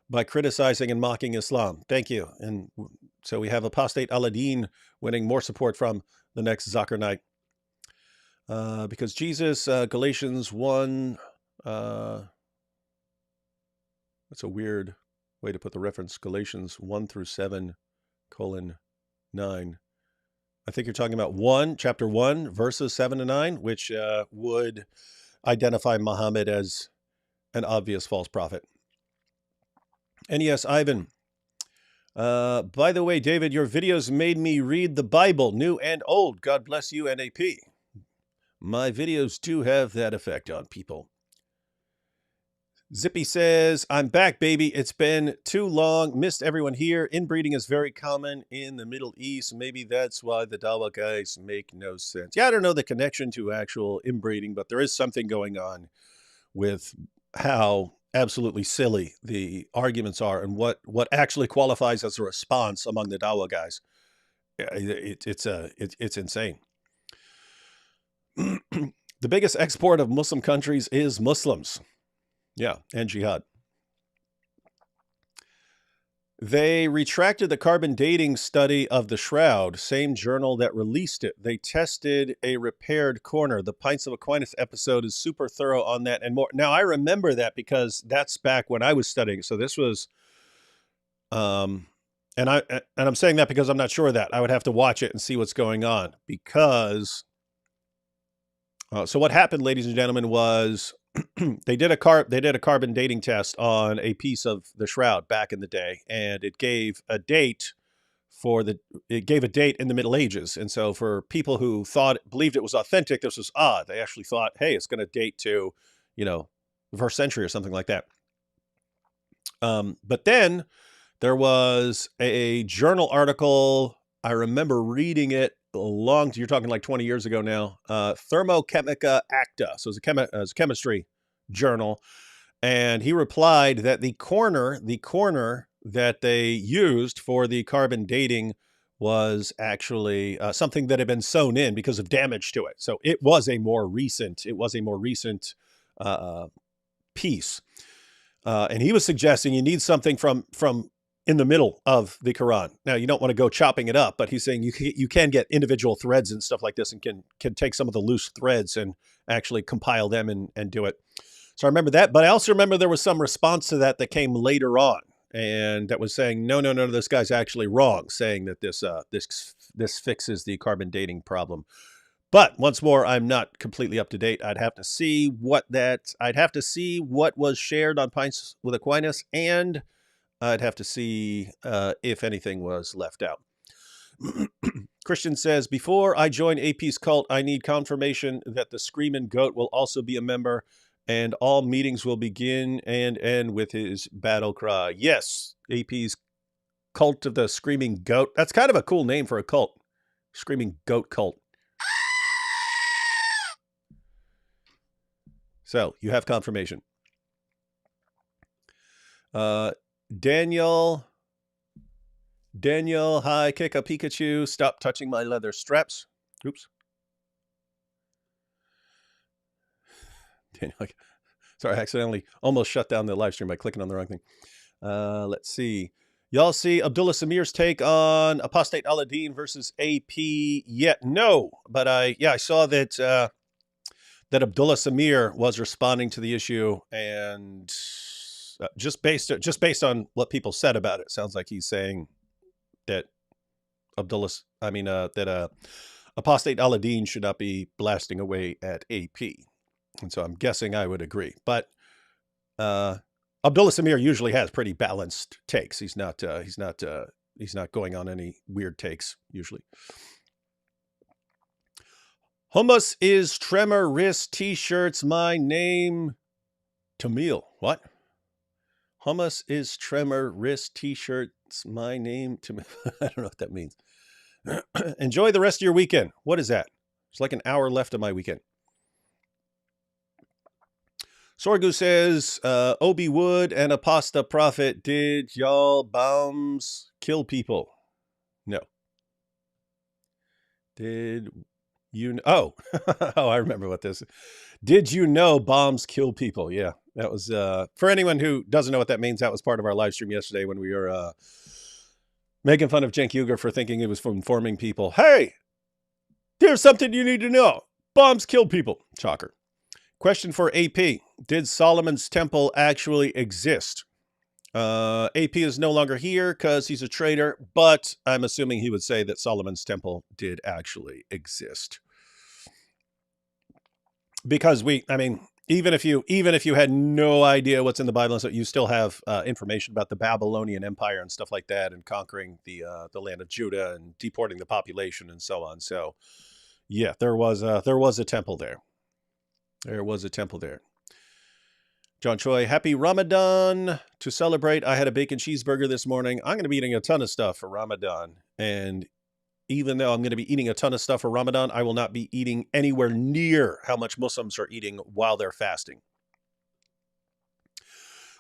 by criticizing and mocking Islam. Thank you. And so we have Apostate Aladdin winning more support from the next Zakir Naik. Because Jesus, Galatians 1, that's a weird way to put the reference. Galatians 1 through 7, 9. I think you're talking about chapter 1, verses 7 to 9, which would identify Muhammad as an obvious false prophet. And yes, Ivan, by the way, David, your videos made me read the Bible, new and old. God bless you, NAP. My videos do have that effect on people. Zippy says, I'm back, baby. It's been too long. Missed everyone here. Inbreeding is very common in the Middle East. Maybe that's why the Dawah guys make no sense. Yeah, I don't know the connection to actual inbreeding, but there is something going on with how absolutely silly the arguments are and what actually qualifies as a response among the Dawah guys. It's insane. The biggest export of Muslim countries is Muslims. Yeah, and jihad. They retracted the carbon dating study of the Shroud, same journal that released it. They tested a repaired corner. The Pints of Aquinas episode is super thorough on that and more. Now, I remember that because that's back when I was studying. So this was, and I'm saying that because I'm not sure of that. I would have to watch it and see what's going on because, so what happened, ladies and gentlemen, was they did a carbon dating test on a piece of the Shroud back in the day, and it gave a date in the Middle Ages. And so for people who believed it was authentic, this was odd. They actually thought, hey, it's going to date to, the first century or something like that. But then there was a journal article. I remember reading it you're talking like 20 years ago now, Thermochemica Acta. So it's a chemistry journal. And he replied that the corner that they used for the carbon dating was actually something that had been sewn in because of damage to it. So it was a more recent piece. And he was suggesting you need something from in the middle of the Quran. Now, you don't want to go chopping it up, but he's saying you can get individual threads and stuff like this and can take some of the loose threads and actually compile them and do it. So I remember that, but I also remember there was some response to that came later on, and that was saying, no, this guy's actually wrong, saying that this fixes the carbon dating problem. But once more, I'm not completely up to date. I'd have to see what was shared on Pints with Aquinas, and I'd have to see if anything was left out. Christian says, before I join AP's cult, I need confirmation that the Screaming Goat will also be a member, and all meetings will begin and end with his battle cry. Yes, AP's Cult of the Screaming Goat. That's kind of a cool name for a cult. Screaming Goat Cult. So, you have confirmation. Daniel, hi, kick a Pikachu. Stop touching my leather straps. Oops. Daniel, sorry, I accidentally almost shut down the live stream by clicking on the wrong thing. Let's see. Y'all see Abdullah Samir's take on Apostate Al-Din versus AP yet? No, but I saw that that Abdullah Samir was responding to the issue, and just based on what people said about it, sounds like he's saying that Apostate Al-Din should not be blasting away at AP, and so I'm guessing I would agree. But Abdullah Samir usually has pretty balanced takes. He's not going on any weird takes usually. Hummus is Tremor Wrist T-shirts. My name, Tamil. What? Hummus is Tremor Wrist T-shirts. My name, Tamil. I don't know what that means. Enjoy the rest of your weekend. What is that? It's like an hour left of my weekend. Sorgu says, Obi Wood and Aposta Prophet, did y'all bombs kill people? No. Did you know? Oh, I remember what this is. Did you know bombs kill people? Yeah, that was, for anyone who doesn't know what that means, that was part of our live stream yesterday when we were making fun of Cenk Uygur for thinking it was for informing people. Hey, there's something you need to know. Bombs kill people. Shocker. Question for AP. Did Solomon's Temple actually exist? AP is no longer here because he's a traitor, but I'm assuming he would say that Solomon's Temple did actually exist. Because even if you had no idea what's in the Bible, so you still have information about the Babylonian Empire and stuff like that, and conquering the land of Judah and deporting the population and so on. So, yeah, there was a temple there. There was a temple there. John Choi, happy Ramadan. To celebrate, I had a bacon cheeseburger this morning. I'm going to be eating a ton of stuff for Ramadan. And even though I'm going to be eating a ton of stuff for Ramadan, I will not be eating anywhere near how much Muslims are eating while they're fasting.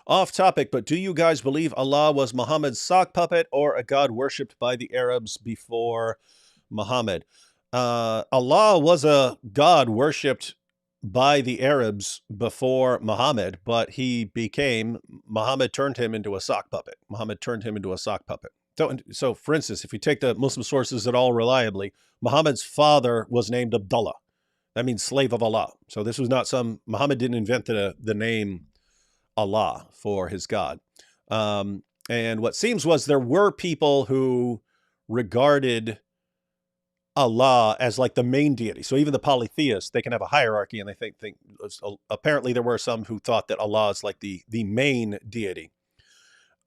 Off topic, but do you guys believe Allah was Muhammad's sock puppet or a god worshipped by the Arabs before Muhammad? Allah was a god worshipped by the Arabs before Muhammad, but Muhammad turned him into a sock puppet. So, for instance, if you take the Muslim sources at all reliably, Muhammad's father was named Abdullah. That means slave of Allah. So this was not Muhammad didn't invent the name Allah for his God. And what seems was there were people who regarded Allah as like the main deity. So even the polytheists, they can have a hierarchy, and they think apparently there were some who thought that Allah is like the main deity.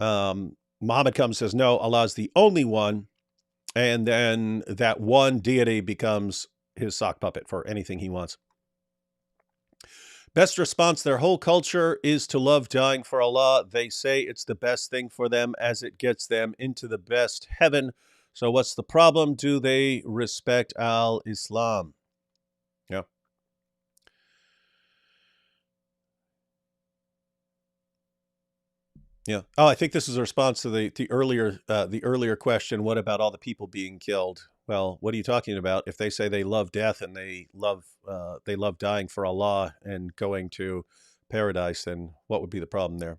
Muhammad comes and says, no, Allah is the only one. And then that one deity becomes his sock puppet for anything he wants. Best response, their whole culture is to love dying for Allah. They say it's the best thing for them as it gets them into the best heaven. So what's the problem? Do they respect al-Islam? Yeah. Yeah. Oh, I think this is a response to the earlier question. What about all the people being killed? Well, what are you talking about? If they say they love death and they love dying for Allah and going to paradise, then what would be the problem there?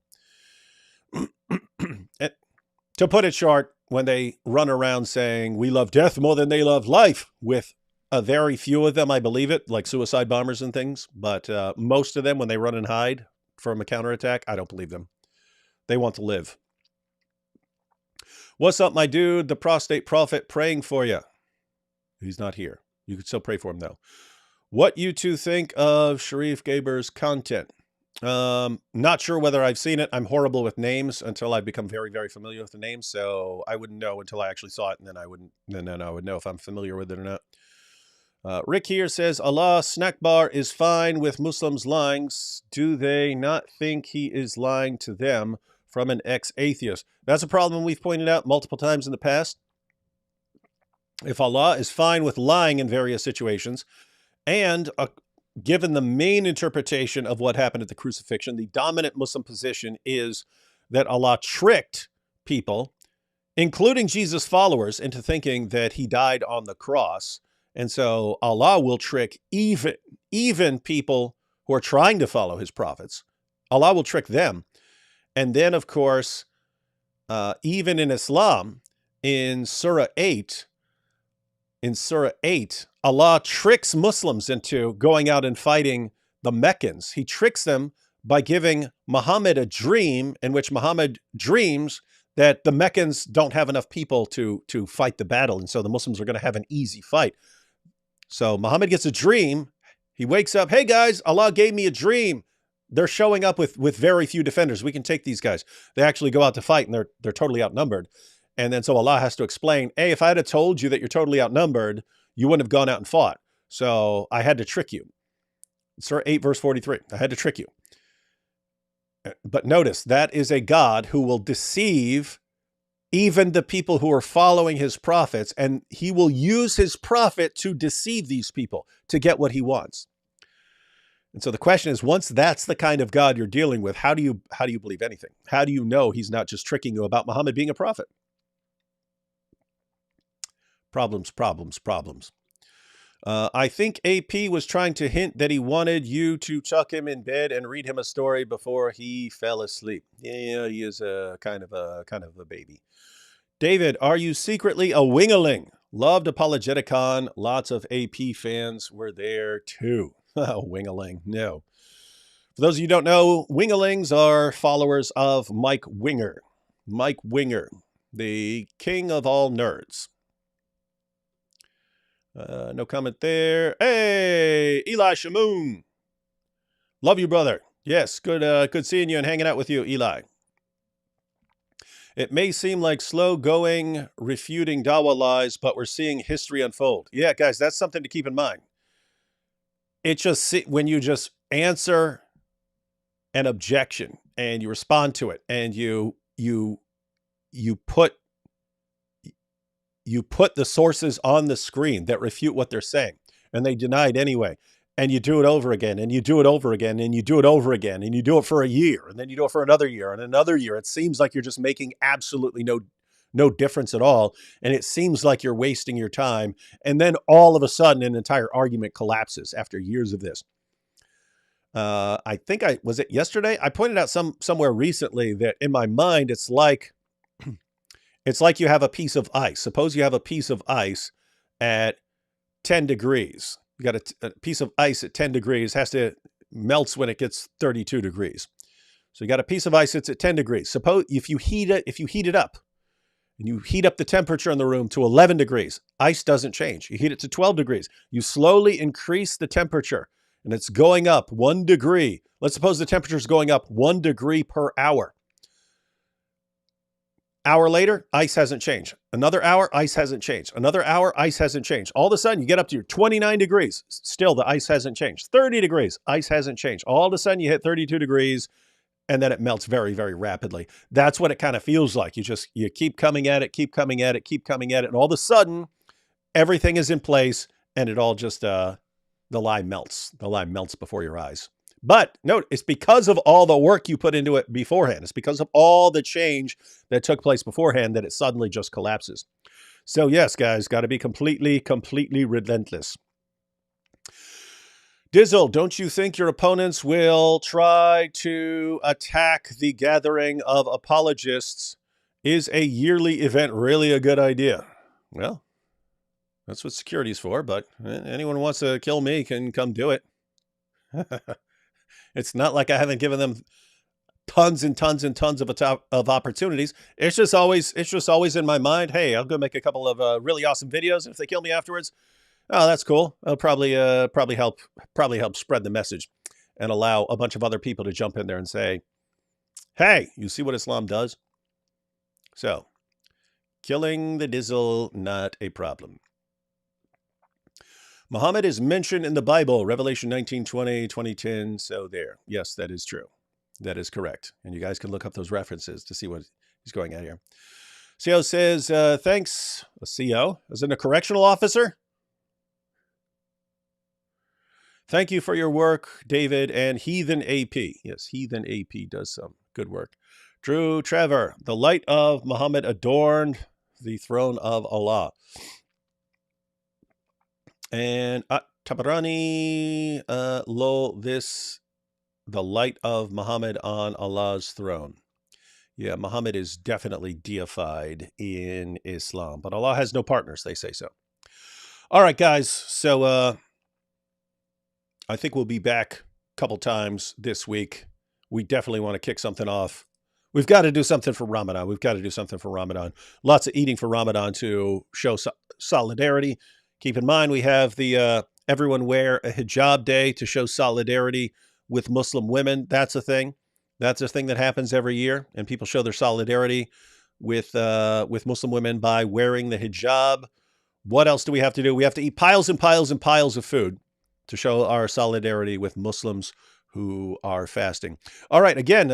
To put it short, when they run around saying we love death more than they love life, with a very few of them, I believe it, like suicide bombers and things, but most of them, when they run and hide from a counterattack, I don't believe them. They want to live. What's up, my dude? The prostate prophet praying for you. He's not here. You could still pray for him, though. What you two think of Sharif Gaber's content? Not sure whether I've seen it. I'm horrible with names until I become very, very familiar with the names. So I wouldn't know until I actually saw it, and then I would know if I'm familiar with it or not. Rick here says, Allah snack bar is fine with Muslims lying. Do they not think he is lying to them from an ex-atheist? That's a problem we've pointed out multiple times in the past. If Allah is fine with lying in various situations, and given the main interpretation of what happened at the crucifixion, the dominant Muslim position is that Allah tricked people, including Jesus' followers, into thinking that he died on the cross. And so Allah will trick even people who are trying to follow his prophets. Allah will trick them. And then, of course, even in Islam, in Surah 8, Allah tricks Muslims into going out and fighting the Meccans. He tricks them by giving Muhammad a dream in which Muhammad dreams that the Meccans don't have enough people to fight the battle. And so the Muslims are going to have an easy fight. So Muhammad gets a dream. He wakes up. Hey, guys, Allah gave me a dream. They're showing up with very few defenders. We can take these guys. They actually go out to fight, and they're totally outnumbered. And then so Allah has to explain, hey, if I had told you that you're totally outnumbered, you wouldn't have gone out and fought. So I had to trick you. Surah 8, verse 43. I had to trick you. But notice, that is a God who will deceive even the people who are following his prophets, and he will use his prophet to deceive these people to get what he wants. And so the question is, once that's the kind of God you're dealing with, how do you believe anything? How do you know he's not just tricking you about Muhammad being a prophet? Problems. I think AP was trying to hint that he wanted you to chuck him in bed and read him a story before he fell asleep. Yeah, he is a kind of a baby. David, are you secretly a wingaling? Loved Apologeticon. Lots of AP fans were there too. Wingaling, no. For those of you who don't know, wingalings are followers of Mike Winger. Mike Winger, the king of all nerds. No comment there. Hey, Eli Shamoon. Love you, brother. Yes, good seeing you and hanging out with you, Eli. It may seem like slow-going, refuting Dawah lies, but we're seeing history unfold. Yeah, guys, that's something to keep in mind. When you just answer an objection and you respond to it, and you put the sources on the screen that refute what they're saying, and they deny it anyway. and you do it over again, and you do it over again, and you do it over again, and you do it for a year, and then you do it for another year and another year. It seems like you're just making absolutely no difference at all. And it seems like you're wasting your time. And then all of a sudden, an entire argument collapses after years of this. I think was it yesterday? I pointed out somewhere recently that in my mind, it's like you have a piece of ice. Suppose you have a piece of ice at 10 degrees. You got a piece of ice at 10 degrees, melts when it gets 32 degrees. So you got a piece of ice that's at 10 degrees. Suppose if you heat it up, and you heat up the temperature in the room to 11 degrees, ice doesn't change. You heat it to 12 degrees. You slowly increase the temperature, and it's going up 1 degree. Let's suppose the temperature is going up 1 degree per hour. Hour later, ice hasn't changed. Another hour, ice hasn't changed. Another hour, ice hasn't changed. All of a sudden, you get up to your 29 degrees. Still, the ice hasn't changed. 30 degrees, ice hasn't changed. All of a sudden, you hit 32 degrees, and then it melts very, very rapidly. That's what it kind of feels like. You keep coming at it, keep coming at it, keep coming at it. And all of a sudden, everything is in place, and it all just, the lie melts. The lie melts before your eyes. But note, it's because of all the work you put into it beforehand. It's because of all the change that took place beforehand that it suddenly just collapses. So yes, guys, got to be completely relentless. Dizzle, don't you think your opponents will try to attack the gathering of apologists? Is a yearly event really a good idea? Well, that's what security's for, but anyone who wants to kill me can come do it. It's not like I haven't given them tons and tons and tons of opportunities. It's just always in my mind, hey, I'll go make a couple of really awesome videos, and if they kill me afterwards, oh, that's cool. I'll probably help spread the message and allow a bunch of other people to jump in there and say, hey, you see what Islam does? So, killing the Dizzle, not a problem. Muhammad is mentioned in the Bible, Revelation 19:20, 20:10. So there. Yes, that is true. That is correct. And you guys can look up those references to see what he's going at here. CO says, thanks. A CO? As in a correctional officer? Thank you for your work, David, and Heathen AP. Yes, Heathen AP does some good work. Drew Trevor, the light of Muhammad adorned the throne of Allah. And Tabarani, the light of Muhammad on Allah's throne. Yeah, Muhammad is definitely deified in Islam, but Allah has no partners, they say so. All right, guys. So I think we'll be back a couple times this week. We definitely want to kick something off. We've got to do something for Ramadan. Lots of eating for Ramadan to show solidarity. Keep in mind, we have the everyone wear a hijab day to show solidarity with Muslim women. That's a thing. That's a thing that happens every year, and people show their solidarity with Muslim women by wearing the hijab. What else do we have to do? We have to eat piles and piles and piles of food to show our solidarity with Muslims who are fasting. All right, again,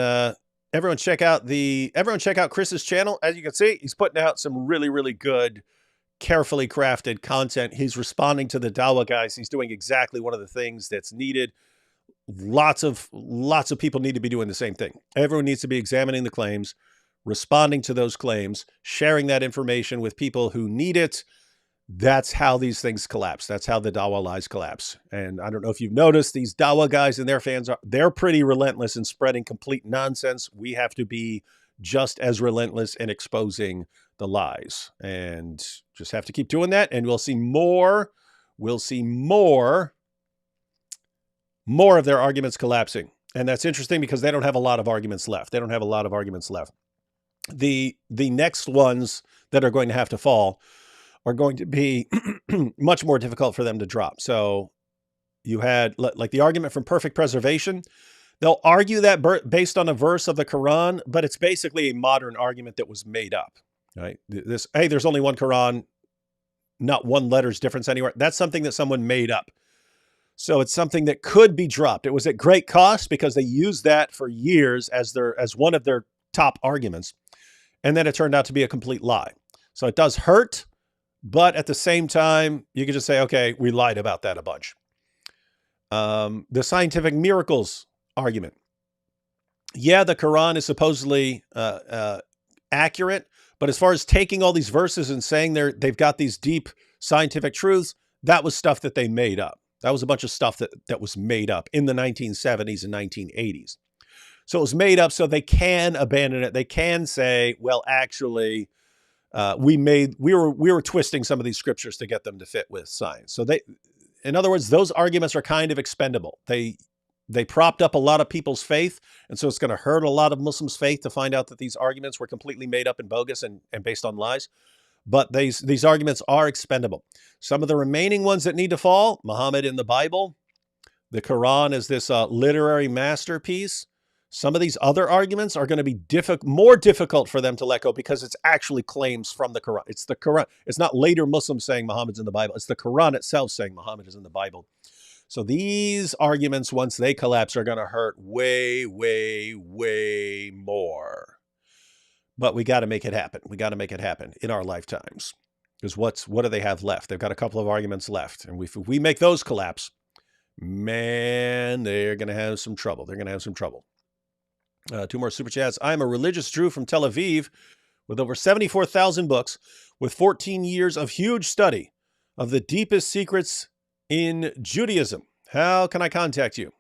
everyone check out Chris's channel. As you can see, he's putting out some really, really good, carefully crafted content. He's responding to the Dawah guys. He's doing exactly one of the things that's needed. Lots of people need to be doing the same thing. Everyone needs to be examining the claims, responding to those claims, sharing that information with people who need it. That's how these things collapse. That's how the Dawah lies collapse. And I don't know if you've noticed, these Dawah guys and their fans they're pretty relentless in spreading complete nonsense. We have to be just as relentless in exposing the lies, and just have to keep doing that. And we'll see more of their arguments collapsing. And that's interesting because they don't have a lot of arguments left. The next ones that are going to have to fall are going to be much more difficult for them to drop. So you had like the argument from perfect preservation. They'll argue that based on a verse of the Quran, but it's basically a modern argument that was made up, right? Hey, there's only one Quran, not one letter's difference anywhere. That's something that someone made up. So it's something that could be dropped. It was at great cost because they used that for years as one of their top arguments. And then it turned out to be a complete lie. So it does hurt, but at the same time, you could just say, okay, we lied about that a bunch. The scientific miracles argument. Yeah, the Quran is supposedly accurate, but as far as taking all these verses and saying they've got these deep scientific truths, that was stuff that they made up. That was a bunch of stuff that was made up in the 1970s and 1980s. So it was made up so they can abandon it. They can say, well, actually, we were twisting some of these scriptures to get them to fit with science. So in other words, those arguments are kind of expendable. They propped up a lot of people's faith, and so it's going to hurt a lot of Muslims' faith to find out that these arguments were completely made up and bogus and based on lies. But these arguments are expendable. Some of the remaining ones that need to fall, Muhammad in the Bible, the Quran is this literary masterpiece. Some of these other arguments are going to be more difficult for them to let go because it's actually claims from the Quran. It's the Quran. It's not later Muslims saying Muhammad's in the Bible. It's the Quran itself saying Muhammad is in the Bible. So these arguments, once they collapse, are going to hurt way, way, way more. But we got to make it happen. We got to make it happen in our lifetimes. Because what do they have left? They've got a couple of arguments left. And if we make those collapse, man, they're going to have some trouble. They're going to have some trouble. 2 more super chats. I'm a religious Jew from Tel Aviv with over 74,000 books, with 14 years of huge study of the deepest secrets in Judaism. How can I contact you?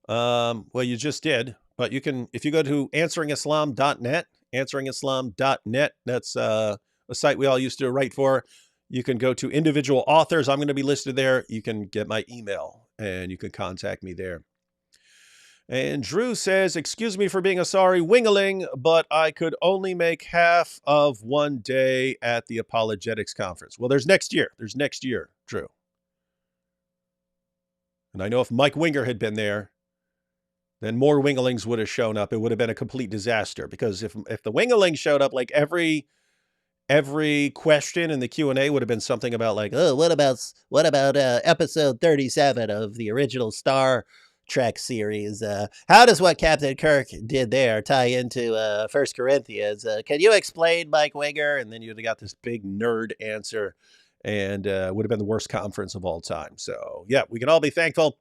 Well, you just did, but you can, if you go to answeringislam.net, answeringislam.net, that's a site we all used to write for. You can go to individual authors. I'm going to be listed there. You can get my email and you can contact me there. And Drew says, excuse me for being a sorry wingaling, but I could only make half of one day at the Apologetics Conference. Well, there's next year. There's next year, Drew. And I know if Mike Winger had been there, then more wingalings would have shown up. It would have been a complete disaster, because if the wingaling showed up, like every question in the Q&A would have been something about like, oh, what about episode 37 of the original Star Trek series? How does what Captain Kirk did there tie into 1 Corinthians? Can you explain, Mike Winger? And then you'd have got this big nerd answer, and would have been the worst conference of all time. So yeah, we can all be thankful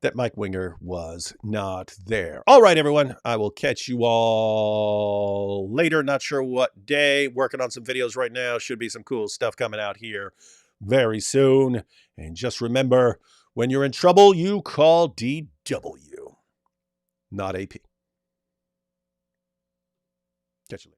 that Mike Winger was not there. All right, everyone. I will catch you all later. Not sure what day. Working on some videos right now. Should be some cool stuff coming out here very soon. And just remember, when you're in trouble, you call DW, not AP. Catch you later.